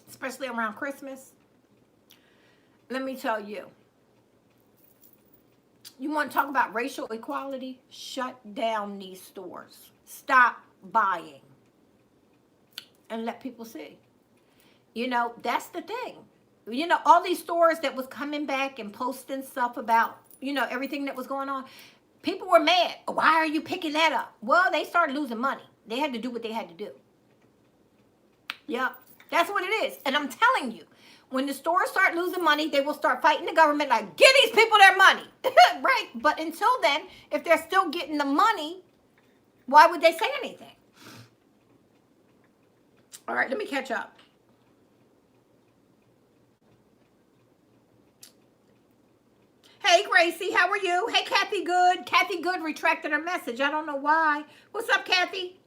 especially around Christmas, let me tell you, you want to talk about racial equality? Shut down these stores. Stop buying. And let people see. You know, that's the thing. You know, all these stores that was coming back and posting stuff about, you know, everything that was going on. People were mad. Why are you picking that up? Well, they started losing money. They had to do what they had to do. Yep. That's what it is. And I'm telling you, when the stores start losing money, they will start fighting the government like, give these people their money. Right? But until then, if they're still getting the money, why would they say anything? All right, let me catch up. Hey, Gracie, how are you? Hey, Kathy Good. Kathy Good retracted her message. I don't know why. What's up, Kathy?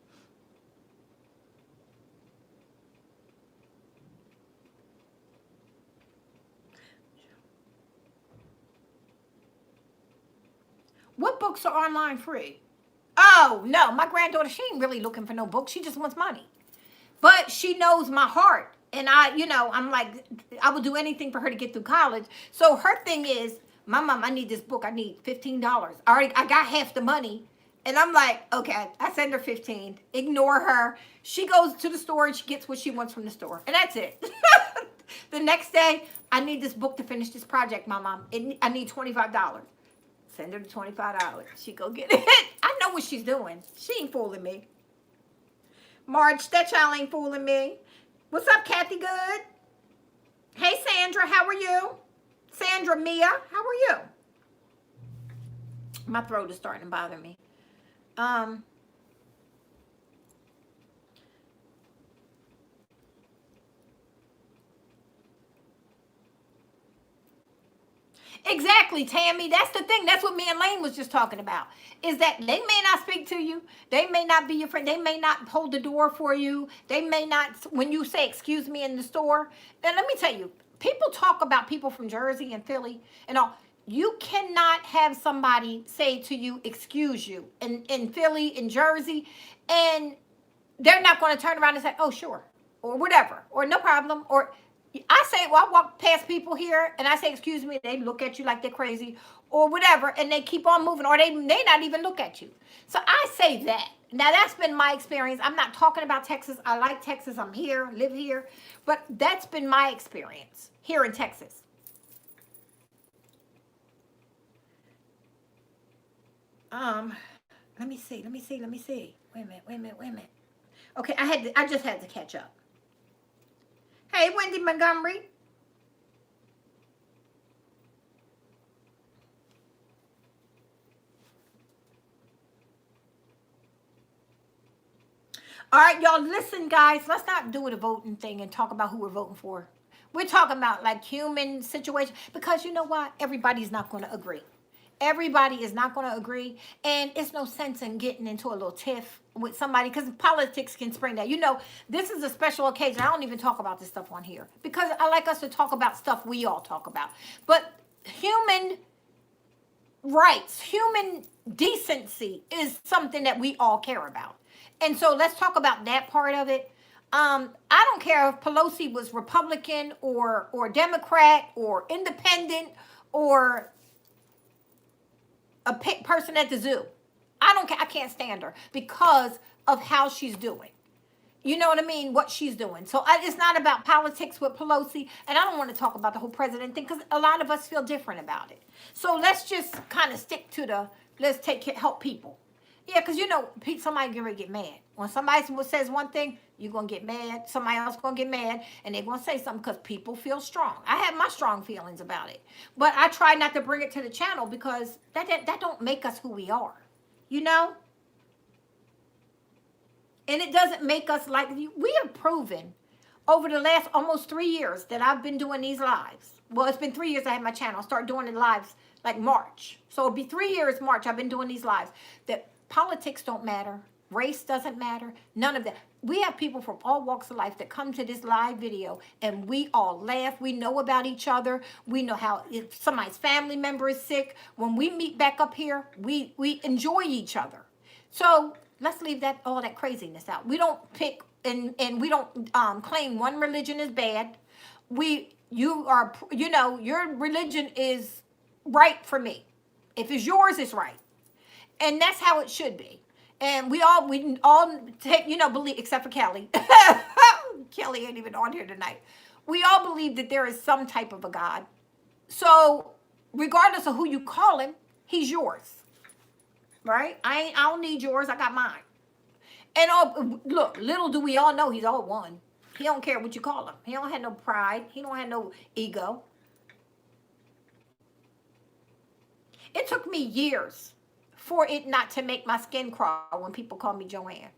What books are online free? Oh, no, my granddaughter, she ain't really looking for no books. She just wants money. But she knows my heart. And I, you know, I'm like, I would do anything for her to get through college. So her thing is, my mom, I need this book. I need $15. I got half the money. And I'm like, okay, I send her 15. Ignore her. She goes to the store and she gets what she wants from the store. And that's it. The next day, I need this book to finish this project, my mom. I need $25. Send her the $25. She go get it. I know what she's doing. She ain't fooling me. Marge, that child ain't fooling me. What's up, Kathy Good? Hey, Sandra, how are you? Sandra Mia, how are you? My throat is starting to bother me. Exactly, Tammy. That's the thing. That's what me and Lane was just talking about. Is that they may not speak to you. They may not be your friend. They may not hold the door for you. They may not, when you say, excuse me in the store. And let me tell you, people talk about people from Jersey and Philly and all. You cannot have somebody say to you, excuse you, in Philly, in Jersey, and they're not going to turn around and say, oh, sure, or whatever, or no problem, or I say, well, I walk past people here and I say, excuse me, they look at you like they're crazy or whatever, and they keep on moving, or they not even look at you. So I say that. Now, that's been my experience. I'm not talking about Texas. I like Texas. I'm here, live here. But that's been my experience here in Texas. Let me see. Wait a minute. Okay, I just had to catch up. Hey, Wendy Montgomery. All right, y'all, listen, guys. Let's not do the voting thing and talk about who we're voting for. We're talking about, like, human situation. Because you know what? Everybody's not going to agree. Everybody is not going to agree. And it's no sense in getting into a little tiff with somebody, because politics can spring that. You know, this is a special occasion. I don't even talk about this stuff on here because I like us to talk about stuff we all talk about. But human rights, human decency is something that we all care about. And so let's talk about that part of it. I don't care if Pelosi was Republican or Democrat or independent or a person at the zoo. I don't care. I can't stand her because of how she's doing. You know what I mean? What she's doing. So it's not about politics with Pelosi. And I don't want to talk about the whole president thing because a lot of us feel different about it. So let's just kind of stick to let's help people. Yeah, because you know, somebody get ready to get mad. When somebody says one thing, you're going to get mad. Somebody else going to get mad. And they're going to say something because people feel strong. I have my strong feelings about it. But I try not to bring it to the channel because that don't make us who we are. you know? And it doesn't make us like you. We have proven over the last almost 3 years that I've been doing these lives. Well, it's been 3 years I had my channel. I started doing the lives like March. So it'll be 3 years March I've been doing these lives. That politics don't matter. Race doesn't matter. None of that. We have people from all walks of life that come to this live video and we all laugh. We know about each other. We know how if somebody's family member is sick. When we meet back up here, we enjoy each other. So let's leave that all that craziness out. We don't pick and we don't claim one religion is bad. Your religion is right for me. If it's yours, it's right. And that's how it should be. And we all take, believe, except for Kelly. Kelly ain't even on here tonight. We all believe that there is some type of a God. So regardless of who you call him, he's yours. Right? I don't need yours. I got mine. And look, little do we all know he's all one. He don't care what you call him. He don't have no pride. He don't have no ego. It took me years for it not to make my skin crawl when people call me Joanne.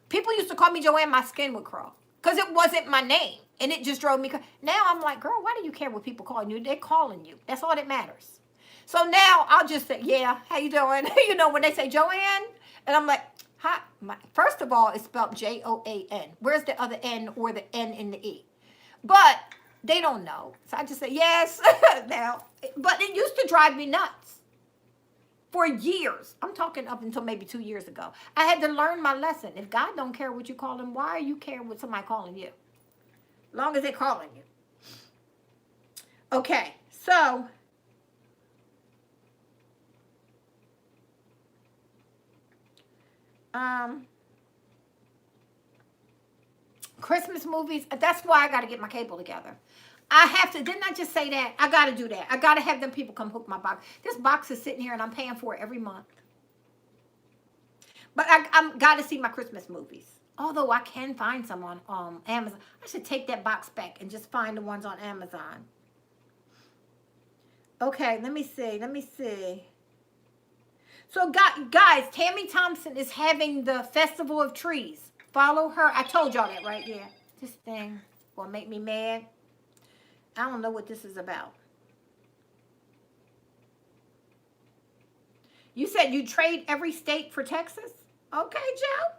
People used to call me Joanne, my skin would crawl. Because it wasn't my name. And it just drove me. Now I'm like, girl, why do you care what people calling you? They're calling you. That's all that matters. So now I'll just say, yeah, how you doing? When they say Joanne, and I'm like, hi. First of all, it's spelled Joan. Where's the other N or the N in the E? But they don't know. So I just say, yes. Now, but it used to drive me nuts. For years. I'm talking up until maybe 2 years ago. I had to learn my lesson. If God don't care what you call him, why are you caring what somebody calling you? As long as they're calling you. Okay, so Christmas movies, that's why I got to get my cable together. I have to, didn't I just say that? I got to do that. I got to have them people come hook my box. This box is sitting here and I'm paying for it every month. But I'm got to see my Christmas movies. Although I can find some on Amazon. I should take that box back and just find the ones on Amazon. Okay, let me see. So guys, Tammy Thompson is having the Festival of Trees. Follow her. I told y'all that, right? Yeah. This thing will make me mad. I don't know what this is about. You said you trade every state for Texas? Okay, Joe.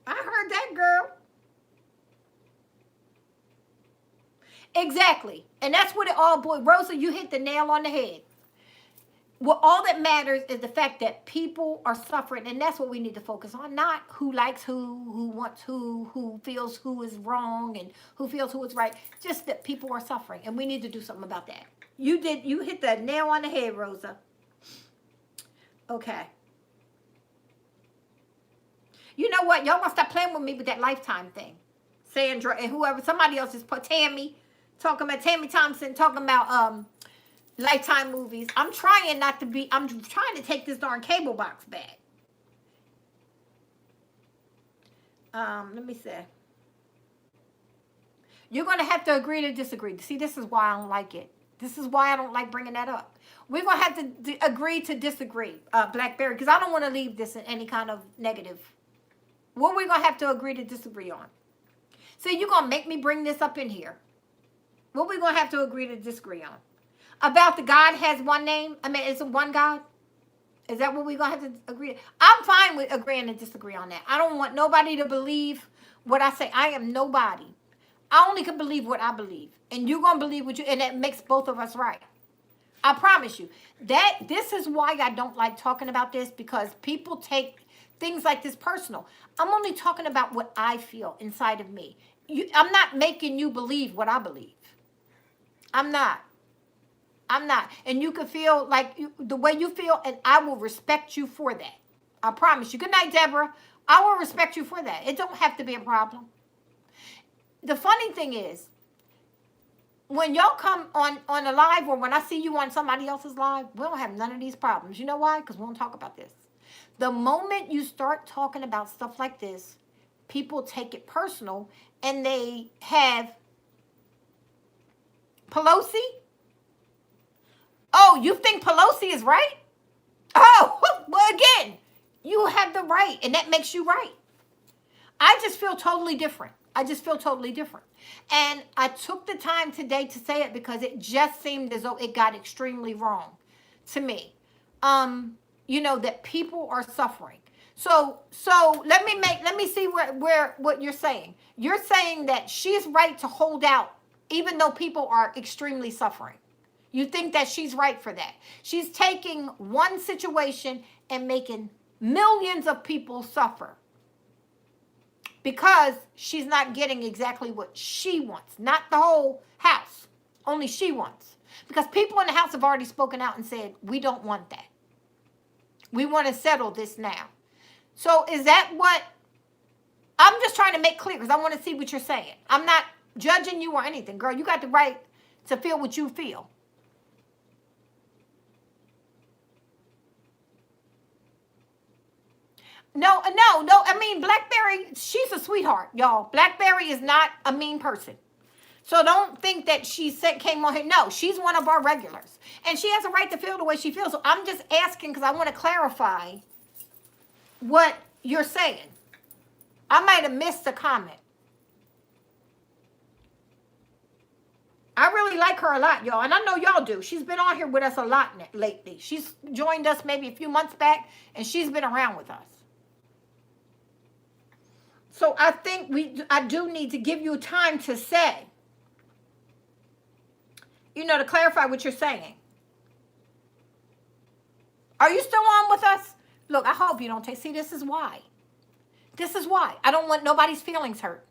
I heard that, girl. Exactly. And that's what it all boils. Rosa, you hit the nail on the head. Well, all that matters is the fact that people are suffering, and that's what we need to focus on. Not who likes who wants who feels who is wrong, and who feels who is right. Just that people are suffering, and we need to do something about that. You hit the nail on the head, Rosa. Okay. You know what? Y'all want to stop playing with me with that Lifetime thing. Sandra and whoever, somebody else is Tammy, talking about Tammy Thompson, talking about Lifetime movies. I'm trying to take this darn cable box back. Let me see. You're going to have to agree to disagree. See, this is why I don't like it. This is why I don't like bringing that up. We're going to have to agree to disagree, Blackberry, because I don't want to leave this in any kind of negative. What we're going to have to agree to disagree on. See, you're going to make me bring this up in here. What we're going to have to agree to disagree on. About the God has one name? I mean, it's one God? Is that what we're going to have to agree? I'm fine with agreeing to disagree on that. I don't want nobody to believe what I say. I am nobody. I only can believe what I believe. And you're going to believe what you... And that makes both of us right. I promise you. This is why I don't like talking about this. Because people take things like this personal. I'm only talking about what I feel inside of me. I'm not making you believe what I believe. I'm not. And you can feel like the way you feel, and I will respect you for that. I promise you. Good night, Deborah. I will respect you for that. It don't have to be a problem. The funny thing is, when y'all come on a live, or when I see you on somebody else's live, we don't have none of these problems. You know why? Because we don't talk about this. The moment you start talking about stuff like this, people take it personal, and they have Pelosi. Oh, you think Pelosi is right? Oh, well, again, you have the right, and that makes you right. I just feel totally different. I just feel totally different. And I took the time today to say it because it just seemed as though it got extremely wrong to me. You know, that people are suffering. So let me see where what you're saying. You're saying that she's right to hold out even though people are extremely suffering. You think that she's right for that. She's taking one situation and making millions of people suffer because she's not getting exactly what she wants. Not the whole house. Only she wants. Because people in the house have already spoken out and said, we don't want that. We want to settle this now. So is that what... I'm just trying to make clear because I want to see what you're saying. I'm not judging you or anything. Girl, you got the right to feel what you feel. No. I mean, Blackberry, she's a sweetheart, y'all. Blackberry is not a mean person. So don't think that she came on here. No, she's one of our regulars. And she has a right to feel the way she feels. So I'm just asking because I want to clarify what you're saying. I might have missed a comment. I really like her a lot, y'all. And I know y'all do. She's been on here with us a lot lately. She's joined us maybe a few months back, and she's been around with us. So I think I do need to give you time to say, you know, to clarify what you're saying. Are you still on with us? Look, I hope you don't take, see, this is why. This is why. I don't want nobody's feelings hurt.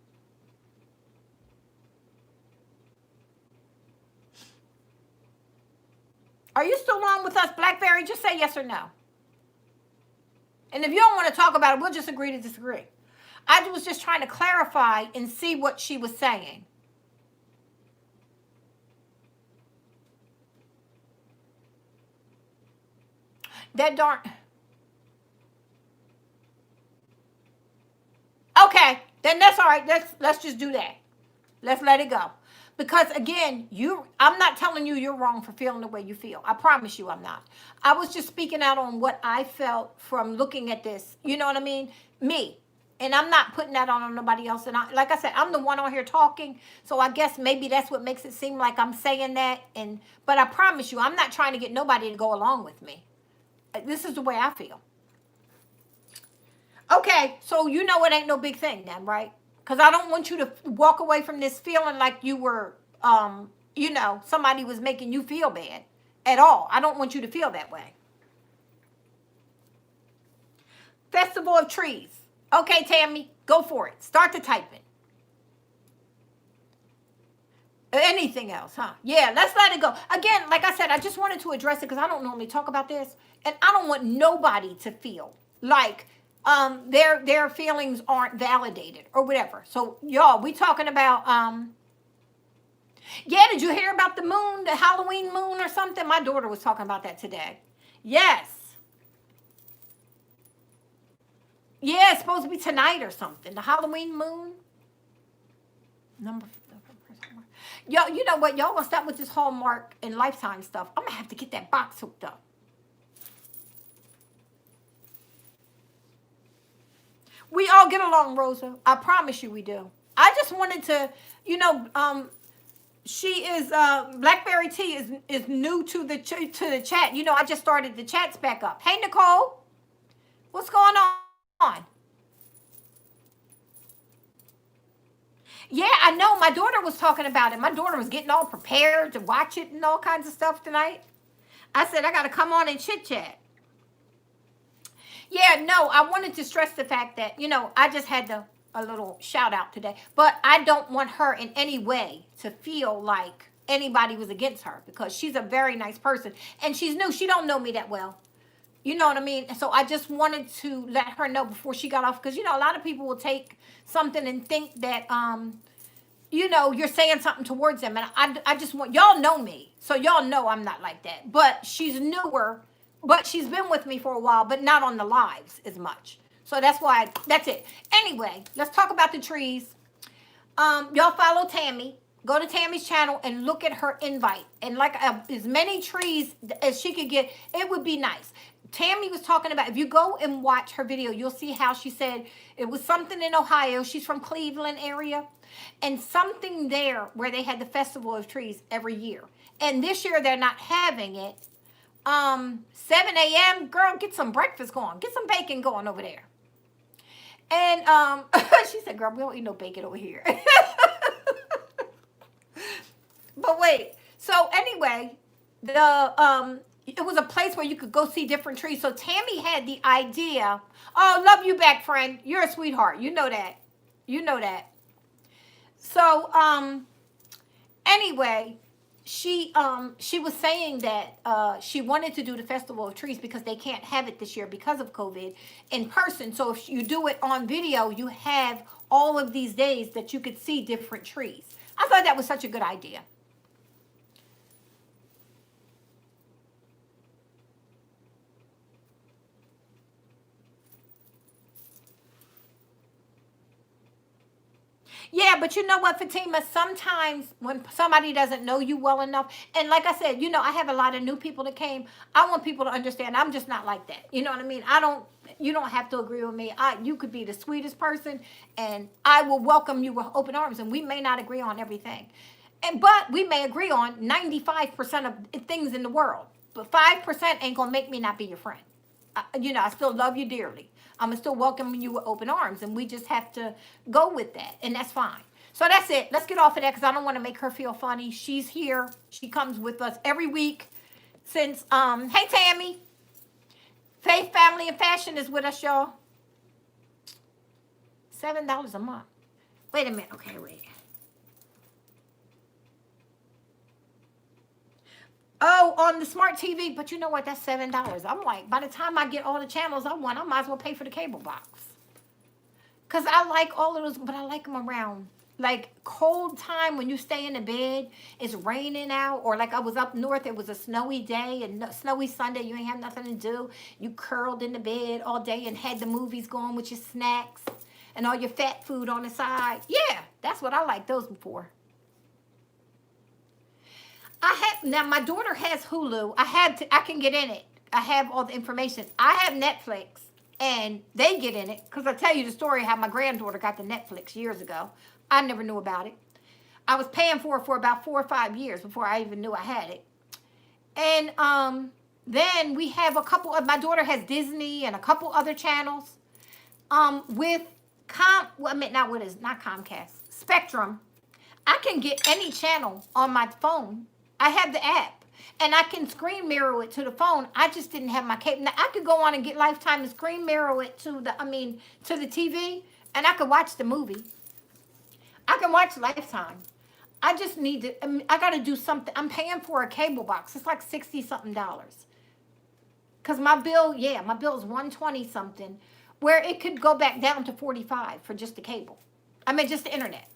Are you still on with us, Blackberry? Just say yes or no. And if you don't want to talk about it, we'll just agree to disagree. I was just trying to clarify and see what she was saying. That darn... Okay, then that's all right. Let's just do that. Let's let it go. Because again, I'm not telling you you're wrong for feeling the way you feel. I promise you I'm not. I was just speaking out on what I felt from looking at this. You know what I mean? Me. And I'm not putting that on nobody else. And like I said, I'm the one on here talking. So I guess maybe that's what makes it seem like I'm saying that. But I promise you, I'm not trying to get nobody to go along with me. This is the way I feel. Okay, so you know it ain't no big thing then, right? Because I don't want you to walk away from this feeling like you were, you know, somebody was making you feel bad at all. I don't want you to feel that way. Festival of Trees. Okay, Tammy, go for it. Start the typing. Anything else, huh? Yeah, let's let it go. Again, like I said, I just wanted to address it because I don't normally talk about this. And I don't want nobody to feel like their feelings aren't validated or whatever. So, y'all, we talking about, yeah, did you hear about the moon, the Halloween moon or something? My daughter was talking about that today. Yes. Yeah, it's supposed to be tonight or something. The Halloween moon. Yo, you know what? Y'all gonna stop with this Hallmark and Lifetime stuff. I'm gonna have to get that box hooked up. We all get along, Rosa. I promise you we do. I just wanted to, you know, she is, Blackberry T is new to the chat. You know, I just started the chats back up. Hey, Nicole. What's going on? Yeah, I know. My daughter was talking about it. My daughter was getting all prepared to watch it and all kinds of stuff tonight. I said, I got to come on and chit-chat. Yeah, no, I wanted to stress the fact that, you know, I just had a little shout out today. But I don't want her in any way to feel like anybody was against her because she's a very nice person. And she's new. She don't know me that well. You know what I mean? So I just wanted to let her know before she got off. Because, you know, a lot of people will take something and think that, you know, you're saying something towards them. And I just want, y'all know me. So y'all know I'm not like that. But she's newer. But she's been with me for a while, but not on the lives as much. So that's why, that's it. Anyway, let's talk about the trees. Y'all follow Tammy. Go to Tammy's channel and look at her invite. And like as many trees as she could get, it would be nice. Tammy was talking about, if you go and watch her video, you'll see how she said it was something in Ohio. She's from Cleveland area. And something there where they had the Festival of Trees every year. And this year they're not having it. 7 a.m., girl, get some breakfast going. Get some bacon going over there. And she said, girl, we don't eat no bacon over here. But wait. So anyway, it was a place where you could go see different trees. So Tammy had the idea. Oh, love you back, friend. You're a sweetheart. You know that. You know that. So anyway, she was saying that she wanted to do the Festival of Trees because they can't have it this year because of COVID in person. So if you do it on video, you have all of these days that you could see different trees. I thought that was such a good idea. Yeah, but you know what, Fatima? Sometimes when somebody doesn't know you well enough, and like I said, you know, I have a lot of new people that came. I want people to understand I'm just not like that. You know what I mean? You don't have to agree with me. You could be the sweetest person, and I will welcome you with open arms, and we may not agree on everything. But we may agree on 95% of things in the world. But 5% ain't going to make me not be your friend. You know, I still love you dearly. I'm still welcoming you with open arms, and we just have to go with that, and that's fine. So that's it. Let's get off of that because I don't want to make her feel funny. She's here. She comes with us every week since, hey, Tammy. Faith, Family, and Fashion is with us, y'all. $7 a month. Wait a minute. Okay, wait. Oh, on the smart TV, but you know what? That's $7. I'm like, by the time I get all the channels I want, I might as well pay for the cable box. Because I like all of those, but I like them around. Like cold time when you stay in the bed, it's raining out, or like I was up north, it was a snowy day and snowy Sunday, you ain't have nothing to do. You curled in the bed all day and had the movies going with your snacks and all your fat food on the side. Yeah, that's what I like those for. Now my daughter has Hulu. I can get in it. I have all the information. I have Netflix, and they get in it because I tell you the story how my granddaughter got the Netflix years ago. I never knew about it. I was paying for it for about 4 or 5 years before I even knew I had it. And then we have a couple of, my daughter has Disney and a couple other channels. With not Comcast, Spectrum. I can get any channel on my phone. I have the app, and I can screen mirror it to the phone. I just didn't have my cable. Now I could go on and get Lifetime and screen mirror it to the TV, and I could watch the movie. I can watch Lifetime. I just need to. I got to do something. I'm paying for a cable box. It's like $60-something. Cause my bill is $120 something, where it could go back down to $45 for just the cable. Just the internet.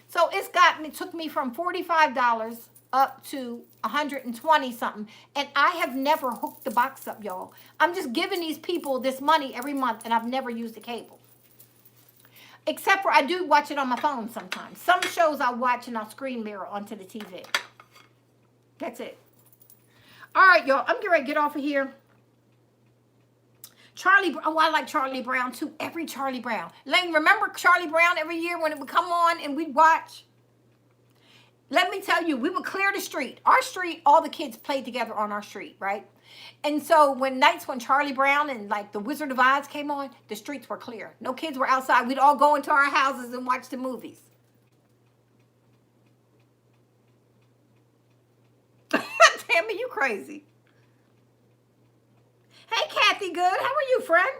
So it took me from $45 up to $120 something, and I have never hooked the box up, y'all. I'm just giving these people this money every month, and I've never used the cable. Except for I do watch it on my phone sometimes. Some shows I watch and I'll screen mirror onto the TV. That's it. All right, y'all. I'm getting ready to get off of here. I like Charlie Brown too. Every Charlie Brown. Lane, remember Charlie Brown every year when it would come on and we'd watch? Let me tell you, we would clear the street. Our street, all the kids played together on our street, right? And so when Charlie Brown and like the Wizard of Oz came on, the streets were clear. No kids were outside. We'd all go into our houses and watch the movies. Tammy, you crazy. Hey, Kathy, good. How are you, friend?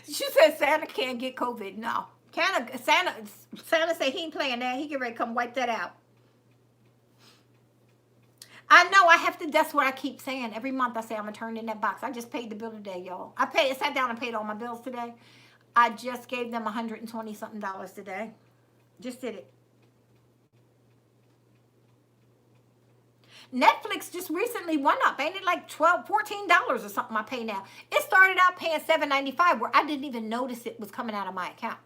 She said Santa can't get COVID. No. Santa said he ain't playing that. He get ready to come wipe that out. I know I have to, that's what I keep saying. Every month I say I'm going to turn in that box. I just paid the bill today, y'all. I sat down and paid all my bills today. I just gave them $120-something today. Just did it. Netflix just recently went up. Ain't it like $14 or something I pay now? It started out paying $7.95 where I didn't even notice it was coming out of my account.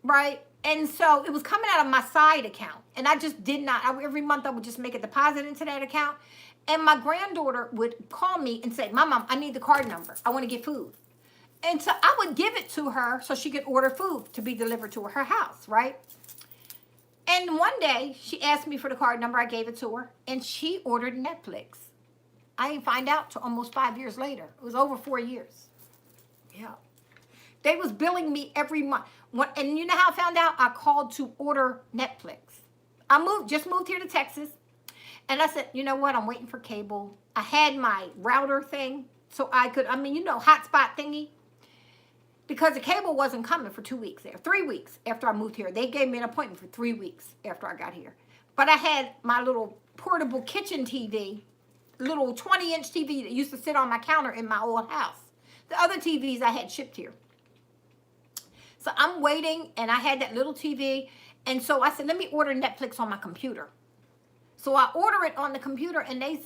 Right? And so it was coming out of my side account. And I just did not, every month I would just make a deposit into that account. And my granddaughter would call me and say, Mom, I need the card number. I want to get food. And so I would give it to her so she could order food to be delivered to her house, right? And one day she asked me for the card number. I gave it to her. And she ordered Netflix. I didn't find out till almost 5 years later. It was over 4 years. Yeah. They was billing me every month. And you know how I found out? I called to order Netflix. I just moved here to Texas. And I said, you know what? I'm waiting for cable. I had my router thing. So I could, hotspot thingy. Because the cable wasn't coming for 2 weeks there. 3 weeks after I moved here. They gave me an appointment for 3 weeks after I got here. But I had my little portable kitchen TV. Little 20-inch TV that used to sit on my counter in my old house. The other TVs I had shipped here. So I'm waiting, and I had that little TV. And so I said, let me order Netflix on my computer. So I order it on the computer, and they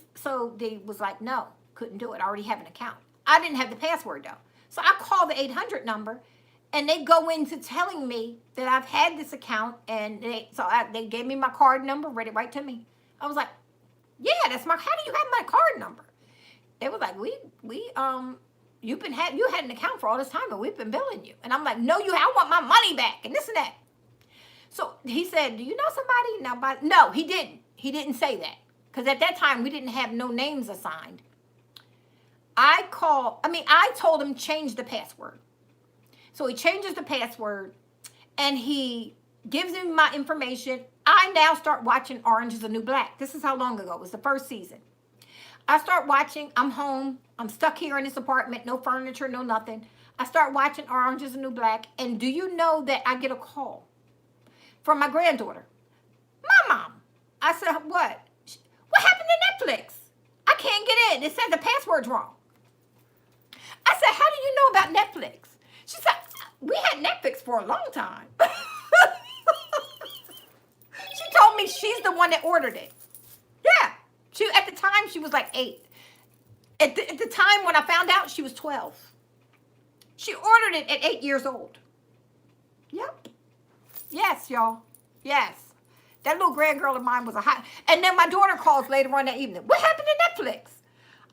was like, no, couldn't do it. I already have an account. I didn't have the password, though. So I called the 800 number, and they go into telling me that I've had this account, and they gave me my card number, read it right to me. I was like, yeah, how do you have my card number? They was like, you had an account for all this time, and we've been billing you. And I'm like, no, I want my money back, and this and that. So he said, do you know somebody? No, he didn't. He didn't say that. Because at that time, we didn't have no names assigned. I told him change the password. So he changes the password, and he gives me my information. I now start watching Orange is the New Black. This is how long ago. It was the first season. I start watching. I'm home. I'm stuck here in this apartment. No furniture, no nothing. I start watching Orange is the New Black. And do you know that I get a call from my granddaughter? My mom. I said, what? What happened to Netflix? I can't get in. It said the password's wrong. I said, how do you know about Netflix? She said, we had Netflix for a long time. She told me she's the one that ordered it. Yeah. At the time, she was like 8. At the time when I found out, she was 12. She ordered it at 8 years old. Yep. Yes, y'all. Yes. That little grand girl of mine was a hot. And then my daughter calls later on that evening. What happened to Netflix?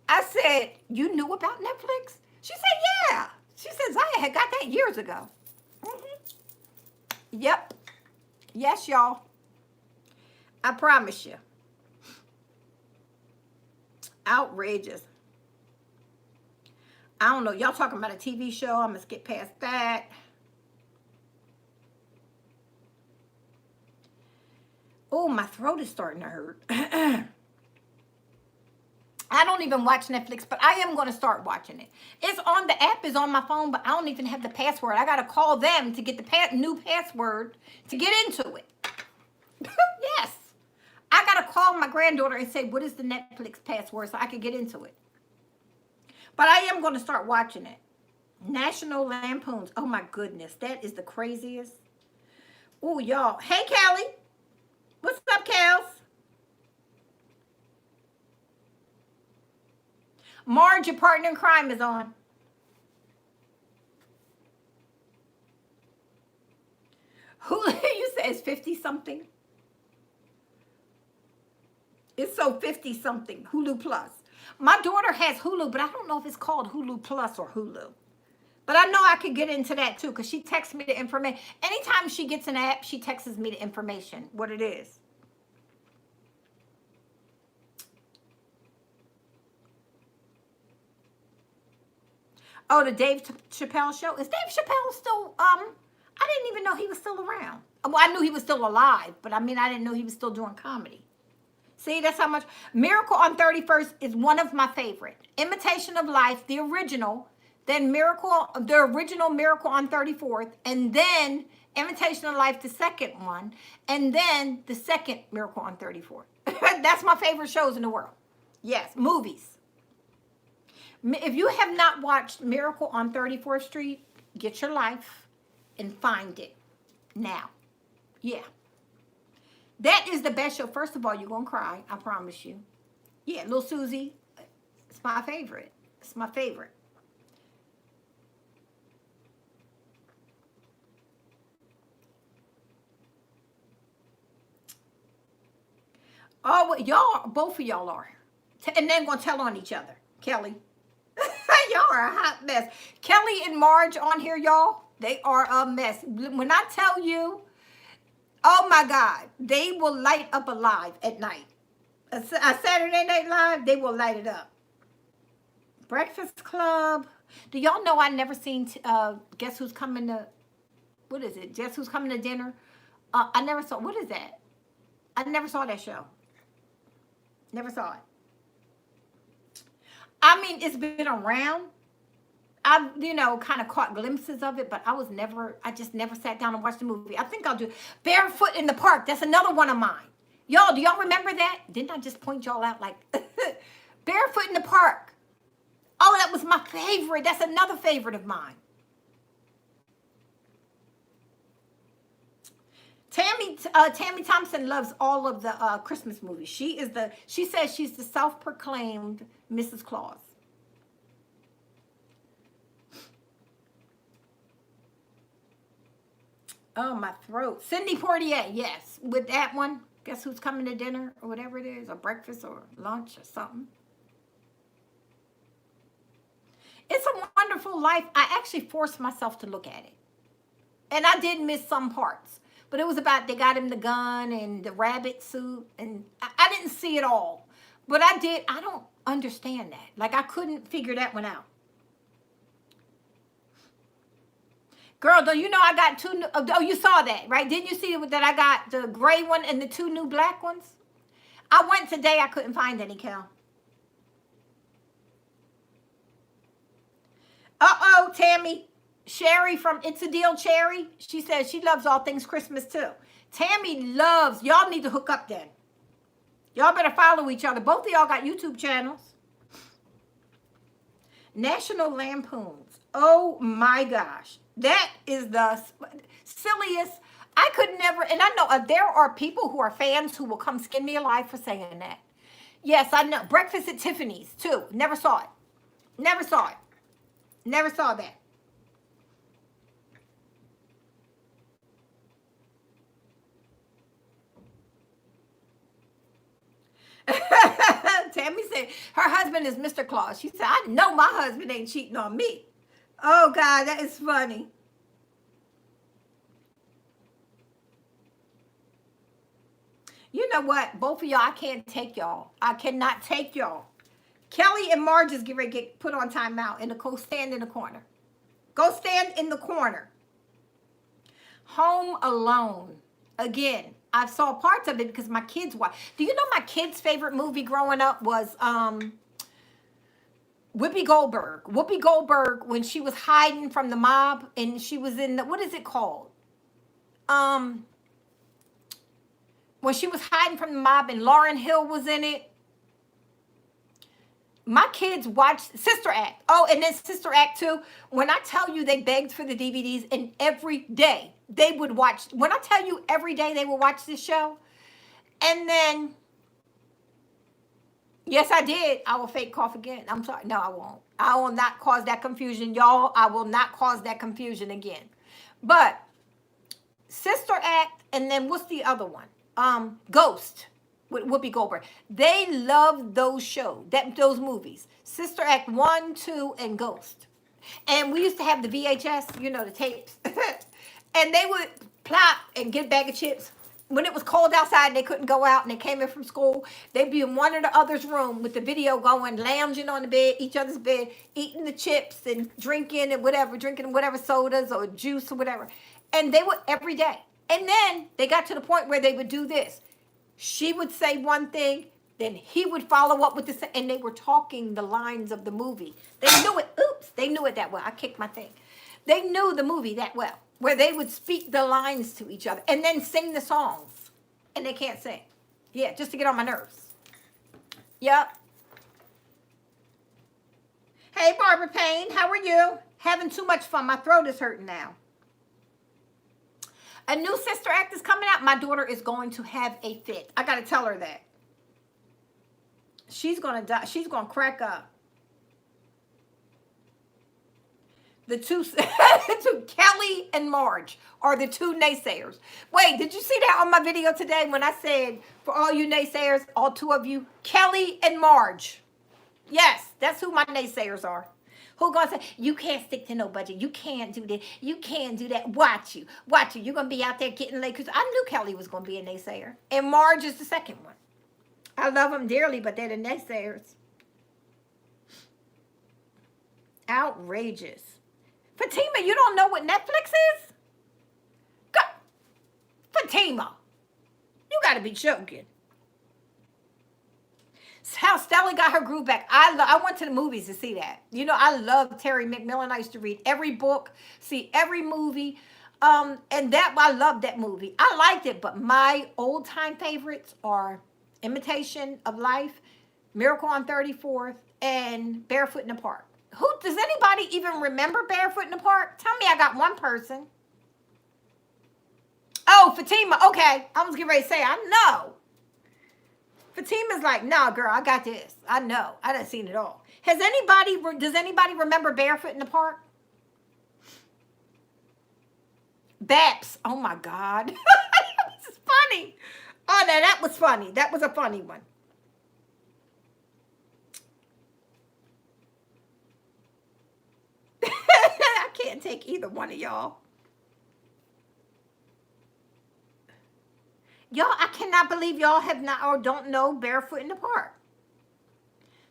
I said, you knew about Netflix? She said, yeah. She said, Zaya had got that years ago. Mm-hmm. Yep. Yes, y'all. I promise you. Outrageous. I don't know. Y'all talking about a TV show. I'm going to skip past that. Oh, my throat is starting to hurt. I don't even watch Netflix, but I am going to start watching it. It's on, the app is on my phone, but I don't even have the password. I got to call them to get the new password to get into it. Yes. I got to call my granddaughter and say, what is the Netflix password so I can get into it. But I am going to start watching it. National Lampoons. Oh, my goodness. That is the craziest. Oh, y'all. Hey, Callie. What's up, Kels? Marge, your partner in crime, is on. Who you say is 50-something? It's so 50-something. Hulu Plus. My daughter has Hulu, but I don't know if it's called Hulu Plus or Hulu. But I know I could get into that, too, because she texts me the information. Anytime she gets an app, she texts me the information, what it is. Oh, the Dave Chappelle show? Is Dave Chappelle still, I didn't even know he was still around. Well, I knew he was still alive, but I didn't know he was still doing comedy. See, that's how much. Miracle on 31st is one of my favorite. Imitation of Life, the original, then the original Miracle on 34th, and then Imitation of Life, the second one, and then the second Miracle on 34th. That's my favorite shows in the world. Yes, movies. If you have not watched Miracle on 34th Street, get your life and find it now. Yeah. That is the best show. First of all, you're going to cry. I promise you. Yeah, Little Susie. It's my favorite. It's my favorite. Oh, well, y'all, both of y'all are. And then gonna tell on each other. Kelly. Y'all are a hot mess. Kelly and Marge on here, y'all. They are a mess. When I tell you, oh my God, they will light up a live at night. A Saturday Night Live, they will light it up. Breakfast Club. Do y'all know I never seen Guess Who's Coming to, what is it? Guess Who's Coming to Dinner? I never saw, what is that? I never saw that show. Never saw it. I mean, it's been around. I've, kind of caught glimpses of it, but I just never sat down and watched the movie. I think I'll do Barefoot in the Park. That's another one of mine. Y'all, do y'all remember that? Didn't I just point y'all out like Barefoot in the Park? Oh, that was my favorite. That's another favorite of mine. Tammy Thompson loves all of the Christmas movies. She says she's the self-proclaimed Mrs. Claus. Oh, my throat. Cindy Portier, yes. With that one, Guess Who's Coming to Dinner or whatever it is, or breakfast or lunch or something. It's a Wonderful Life. I actually forced myself to look at it. And I did miss some parts. But it was about they got him the gun and the rabbit suit. And I didn't see it all. But I did. I don't understand that. Like, I couldn't figure that one out. Girl, do you know I got two new, oh, you saw that, right? Didn't you see that I got the gray one and the two new black ones? I went today. I couldn't find any, Cal. Uh-oh, Tammy. Sherry from It's a Deal Cherry. She says she loves all things Christmas, too. Tammy loves, y'all need to hook up then. Y'all better follow each other. Both of y'all got YouTube channels. National Lampoons. Oh, my gosh. That is the silliest. I could never, and I know there are people who are fans who will come skin me alive for saying that. Yes, I know. Breakfast at Tiffany's, too. Never saw it. Never saw it. Never saw that. Tammy said her husband is Mr. Claus. She said, I know my husband ain't cheating on me. Oh, God, that is funny. You know what? Both of y'all, I can't take y'all. I cannot take y'all. Kelly and Marge is getting ready to get put on timeout and to go stand in the corner. Go stand in the corner. Home Alone. Again, I saw parts of it because my kids watch. Do you know my kids' favorite movie growing up was Whoopi Goldberg. Whoopi Goldberg, when she was hiding from the mob and she was in the, what is it called? When she was hiding from the mob and Lauryn Hill was in it. My kids watched Sister Act. Oh, and then Sister Act 2. When I tell you they begged for the DVDs and every day they would watch. When I tell you every day they would watch this show. And then, yes, I did. I will fake cough again. I'm sorry. No, I won't. I will not cause that confusion, y'all. I will not cause that confusion again. But Sister Act, and then what's the other one? Ghost. With Whoopi Goldberg. They love those shows, those movies. Sister Act 1, 2, and Ghost. And we used to have the VHS, the tapes. And they would plop and get a bag of chips. When it was cold outside and they couldn't go out and they came in from school, they'd be in one or the other's room with the video going, lounging on the bed, each other's bed, eating the chips and drinking whatever sodas or juice or whatever. And they would every day. And then they got to the point where they would do this. She would say one thing, then he would follow up with this, and they were talking the lines of the movie. They knew it. Oops, they knew it that well. I kicked my thing. They knew the movie that well, where they would speak the lines to each other and then sing the songs. And they can't sing. Yeah, just to get on my nerves. Yep. Hey, Barbara Payne, how are you? Having too much fun. My throat is hurting now. A new Sister Act is coming out. My daughter is going to have a fit. I got to tell her that. She's going to die. She's going to crack up. The two, the two, Kelly and Marge are the two naysayers. Wait, did you see that on my video today when I said, for all you naysayers, all two of you, Kelly and Marge? Yes, that's who my naysayers are. Who gonna say, you can't stick to no budget. You can't do that. You can't do that. Watch you. Watch you. You're gonna be out there getting late. Because I knew Kelly was gonna be a naysayer. And Marge is the second one. I love them dearly, but they're the naysayers. Outrageous. Fatima, you don't know what Netflix is? Go. Fatima, you gotta be joking. How Stella got her groove back. I went to the movies to see that. You know, I love Terry McMillan. I used to read every book, see every movie. And that I loved that movie. I liked it, but my old time favorites are Imitation of Life, Miracle on 34th, and Barefoot in the Park. Who does anybody even remember Barefoot in the Park? Tell me I got one person. Oh, Fatima. Okay. I was getting ready to say, I know. Fatima's like, no, girl, I got this. I know. I done seen it all. Does anybody remember Barefoot in the Park? Baps. Oh, my God. This is funny. Oh, no, that was funny. That was a funny one. I can't take either one of y'all. Y'all, I cannot believe y'all have not or don't know Barefoot in the Park.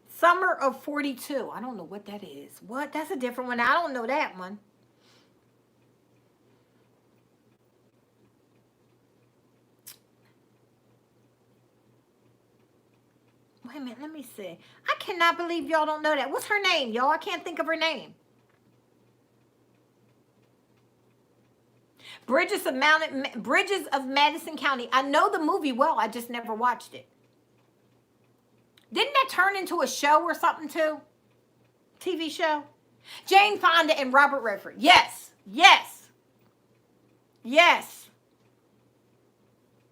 Summer of 42. I don't know what that is. What? That's a different one. I don't know that one. Wait a minute. Let me see. I cannot believe y'all don't know that. What's her name, y'all? I can't think of her name. Bridges of Madison County. I know the movie well. I just never watched it. Didn't that turn into a show or something too? TV show? Jane Fonda and Robert Redford. Yes. Yes. Yes.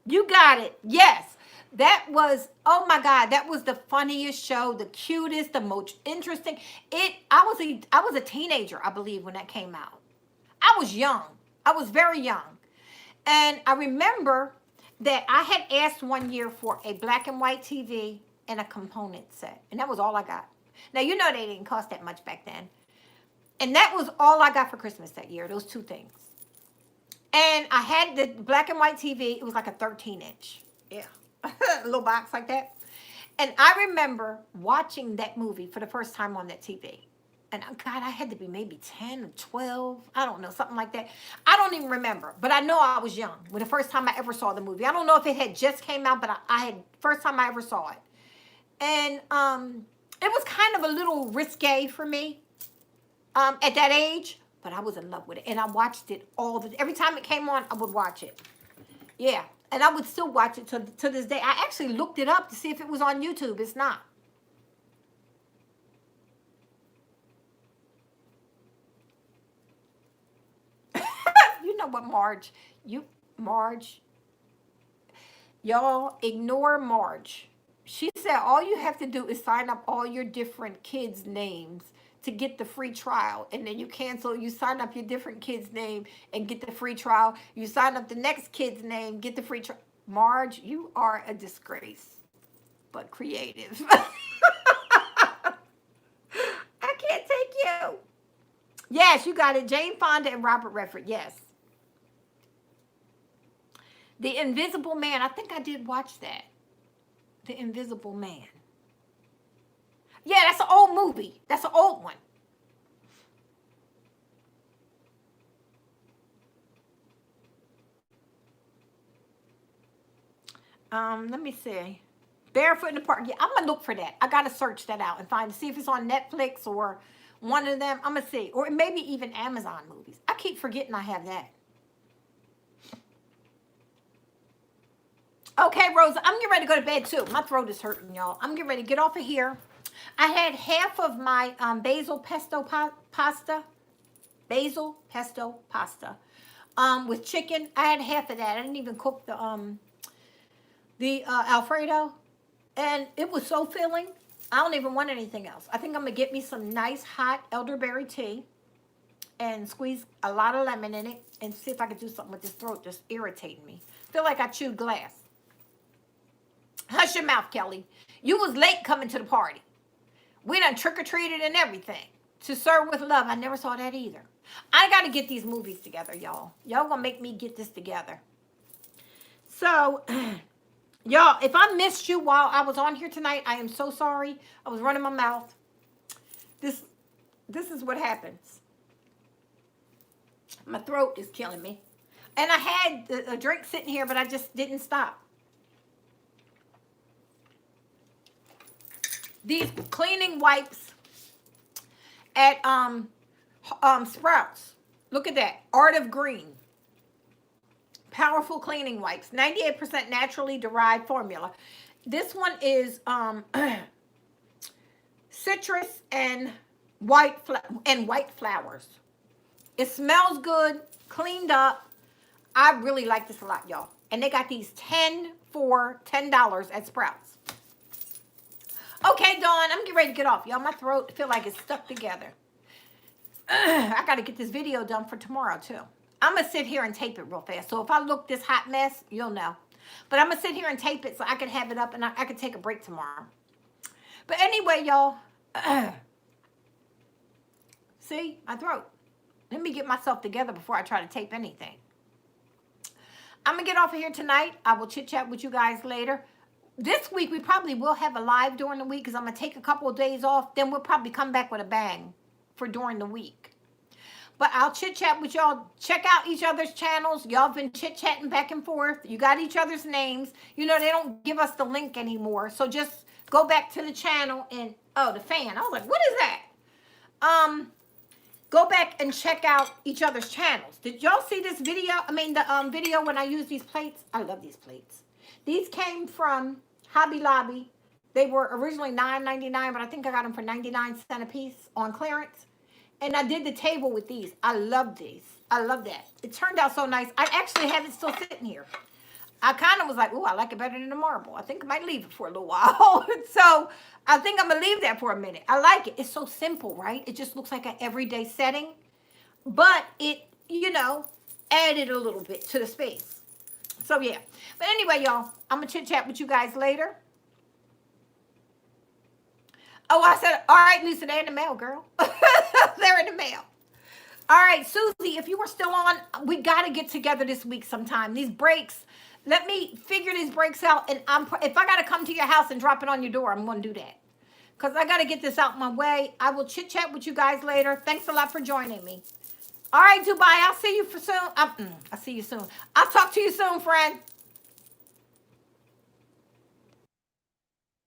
You got it. Yes. That was, oh my God, that was the funniest show, the cutest, the most interesting. I was a teenager, I believe, when that came out. I was young. I was very young. And I remember that I had asked one year for a black and white TV and a component set. And that was all I got. Now, you know they didn't cost that much back then. And that was all I got for Christmas that year, those two things. And I had the black and white TV. It was like a 13-inch. Yeah. A little box like that. And I remember watching that movie for the first time on that TV. And God, I had to be maybe 10 or 12. I don't know, something like that. I don't even remember. But I know I was young when the first time I ever saw the movie. I don't know if it had just came out, but I had first time I ever saw it. And it was kind of a little risque for me at that age. But I was in love with it. And I watched it every time it came on, I would watch it. Yeah. And I would still watch it to this day. I actually looked it up to see if it was on YouTube. It's not. You know what, Marge? Y'all ignore Marge. She said all you have to do is sign up all your different kids' names to get the free trial. And then you cancel, you sign up your different kid's name and get the free trial. You sign up the next kid's name, get the free trial. Marge, you are a disgrace, but creative. I can't take you. Yes, you got it. Jane Fonda and Robert Redford. Yes. The Invisible Man. I think I did watch that. The Invisible Man. Yeah, that's an old movie. That's an old one. Let me see. Barefoot in the Park. Yeah, I'm going to look for that. I got to search that out and see if it's on Netflix or one of them. I'm going to see. Or maybe even Amazon movies. I keep forgetting I have that. Okay, Rosa, I'm getting ready to go to bed too. My throat is hurting, y'all. I'm getting ready to get off of here. I had half of my basil pesto pasta. Basil pesto pasta with chicken. I had half of that. I didn't even cook the Alfredo. And it was so filling. I don't even want anything else. I think I'm going to get me some nice hot elderberry tea. and squeeze a lot of lemon in it and see if I can do something with this throat just irritating me. Feel like I chewed glass. Hush your mouth, Kelly. You was late coming to the party. We done trick-or-treated and everything. To Serve with Love. I never saw that either. I got to get these movies together, y'all. Y'all going to make me get this together. So, y'all, if I missed you while I was on here tonight, I am so sorry. I was running my mouth. This is what happens. My throat is killing me. And I had a drink sitting here, but I just didn't stop. These cleaning wipes at Sprouts. Look at that. Art of Green. Powerful cleaning wipes. 98% naturally derived formula. This one is citrus and white flowers. It smells good, cleaned up. I really like this a lot, y'all. And they got these 10 for $10 at Sprouts. Okay, Dawn, I'm getting ready to get off. Y'all, my throat feel like it's stuck together. I got to get this video done for tomorrow, too. I'm going to sit here and tape it real fast. So if I look this hot mess, you'll know. But I'm going to sit here and tape it so I can have it up and I can take a break tomorrow. But anyway, y'all. See, my throat. Let me get myself together before I try to tape anything. I'm going to get off of here tonight. I will chit-chat with you guys later. This week, we probably will have a live during the week because I'm going to take a couple of days off. Then we'll probably come back with a bang for during the week. But I'll chit-chat with y'all. Check out each other's channels. Y'all have been chit-chatting back and forth. You got each other's names. You know, they don't give us the link anymore. So just go back to the channel and, oh, the fan. I was like, what is that? Go back and check out each other's channels. Did y'all see this video? I mean, the video when I use these plates. I love these plates. These came from Hobby Lobby. They were originally $9.99, but I think I got them for 99 cents a piece on clearance. And I did the table with these. I love these. I love that. It turned out so nice. I actually have it still sitting here. I kind of was like, oh, I like it better than the marble. I think I might leave it for a little while. So I think I'm going to leave that for a minute. I like it. It's so simple, right? It just looks like an everyday setting. But it, you know, added a little bit to the space. So, yeah. But anyway, y'all, I'm going to chit-chat with you guys later. Oh, I said, all right, Lisa, they're in the mail, girl. They're in the mail. All right, Susie, if you were still on, we got to get together this week sometime. These breaks, let me figure these breaks out. And if I got to come to your house and drop it on your door, I'm going to do that. Because I got to get this out my way. I will chit-chat with you guys later. Thanks a lot for joining me. All right, Dubai, I'll see you soon. I'll see you soon. I'll talk to you soon, friend.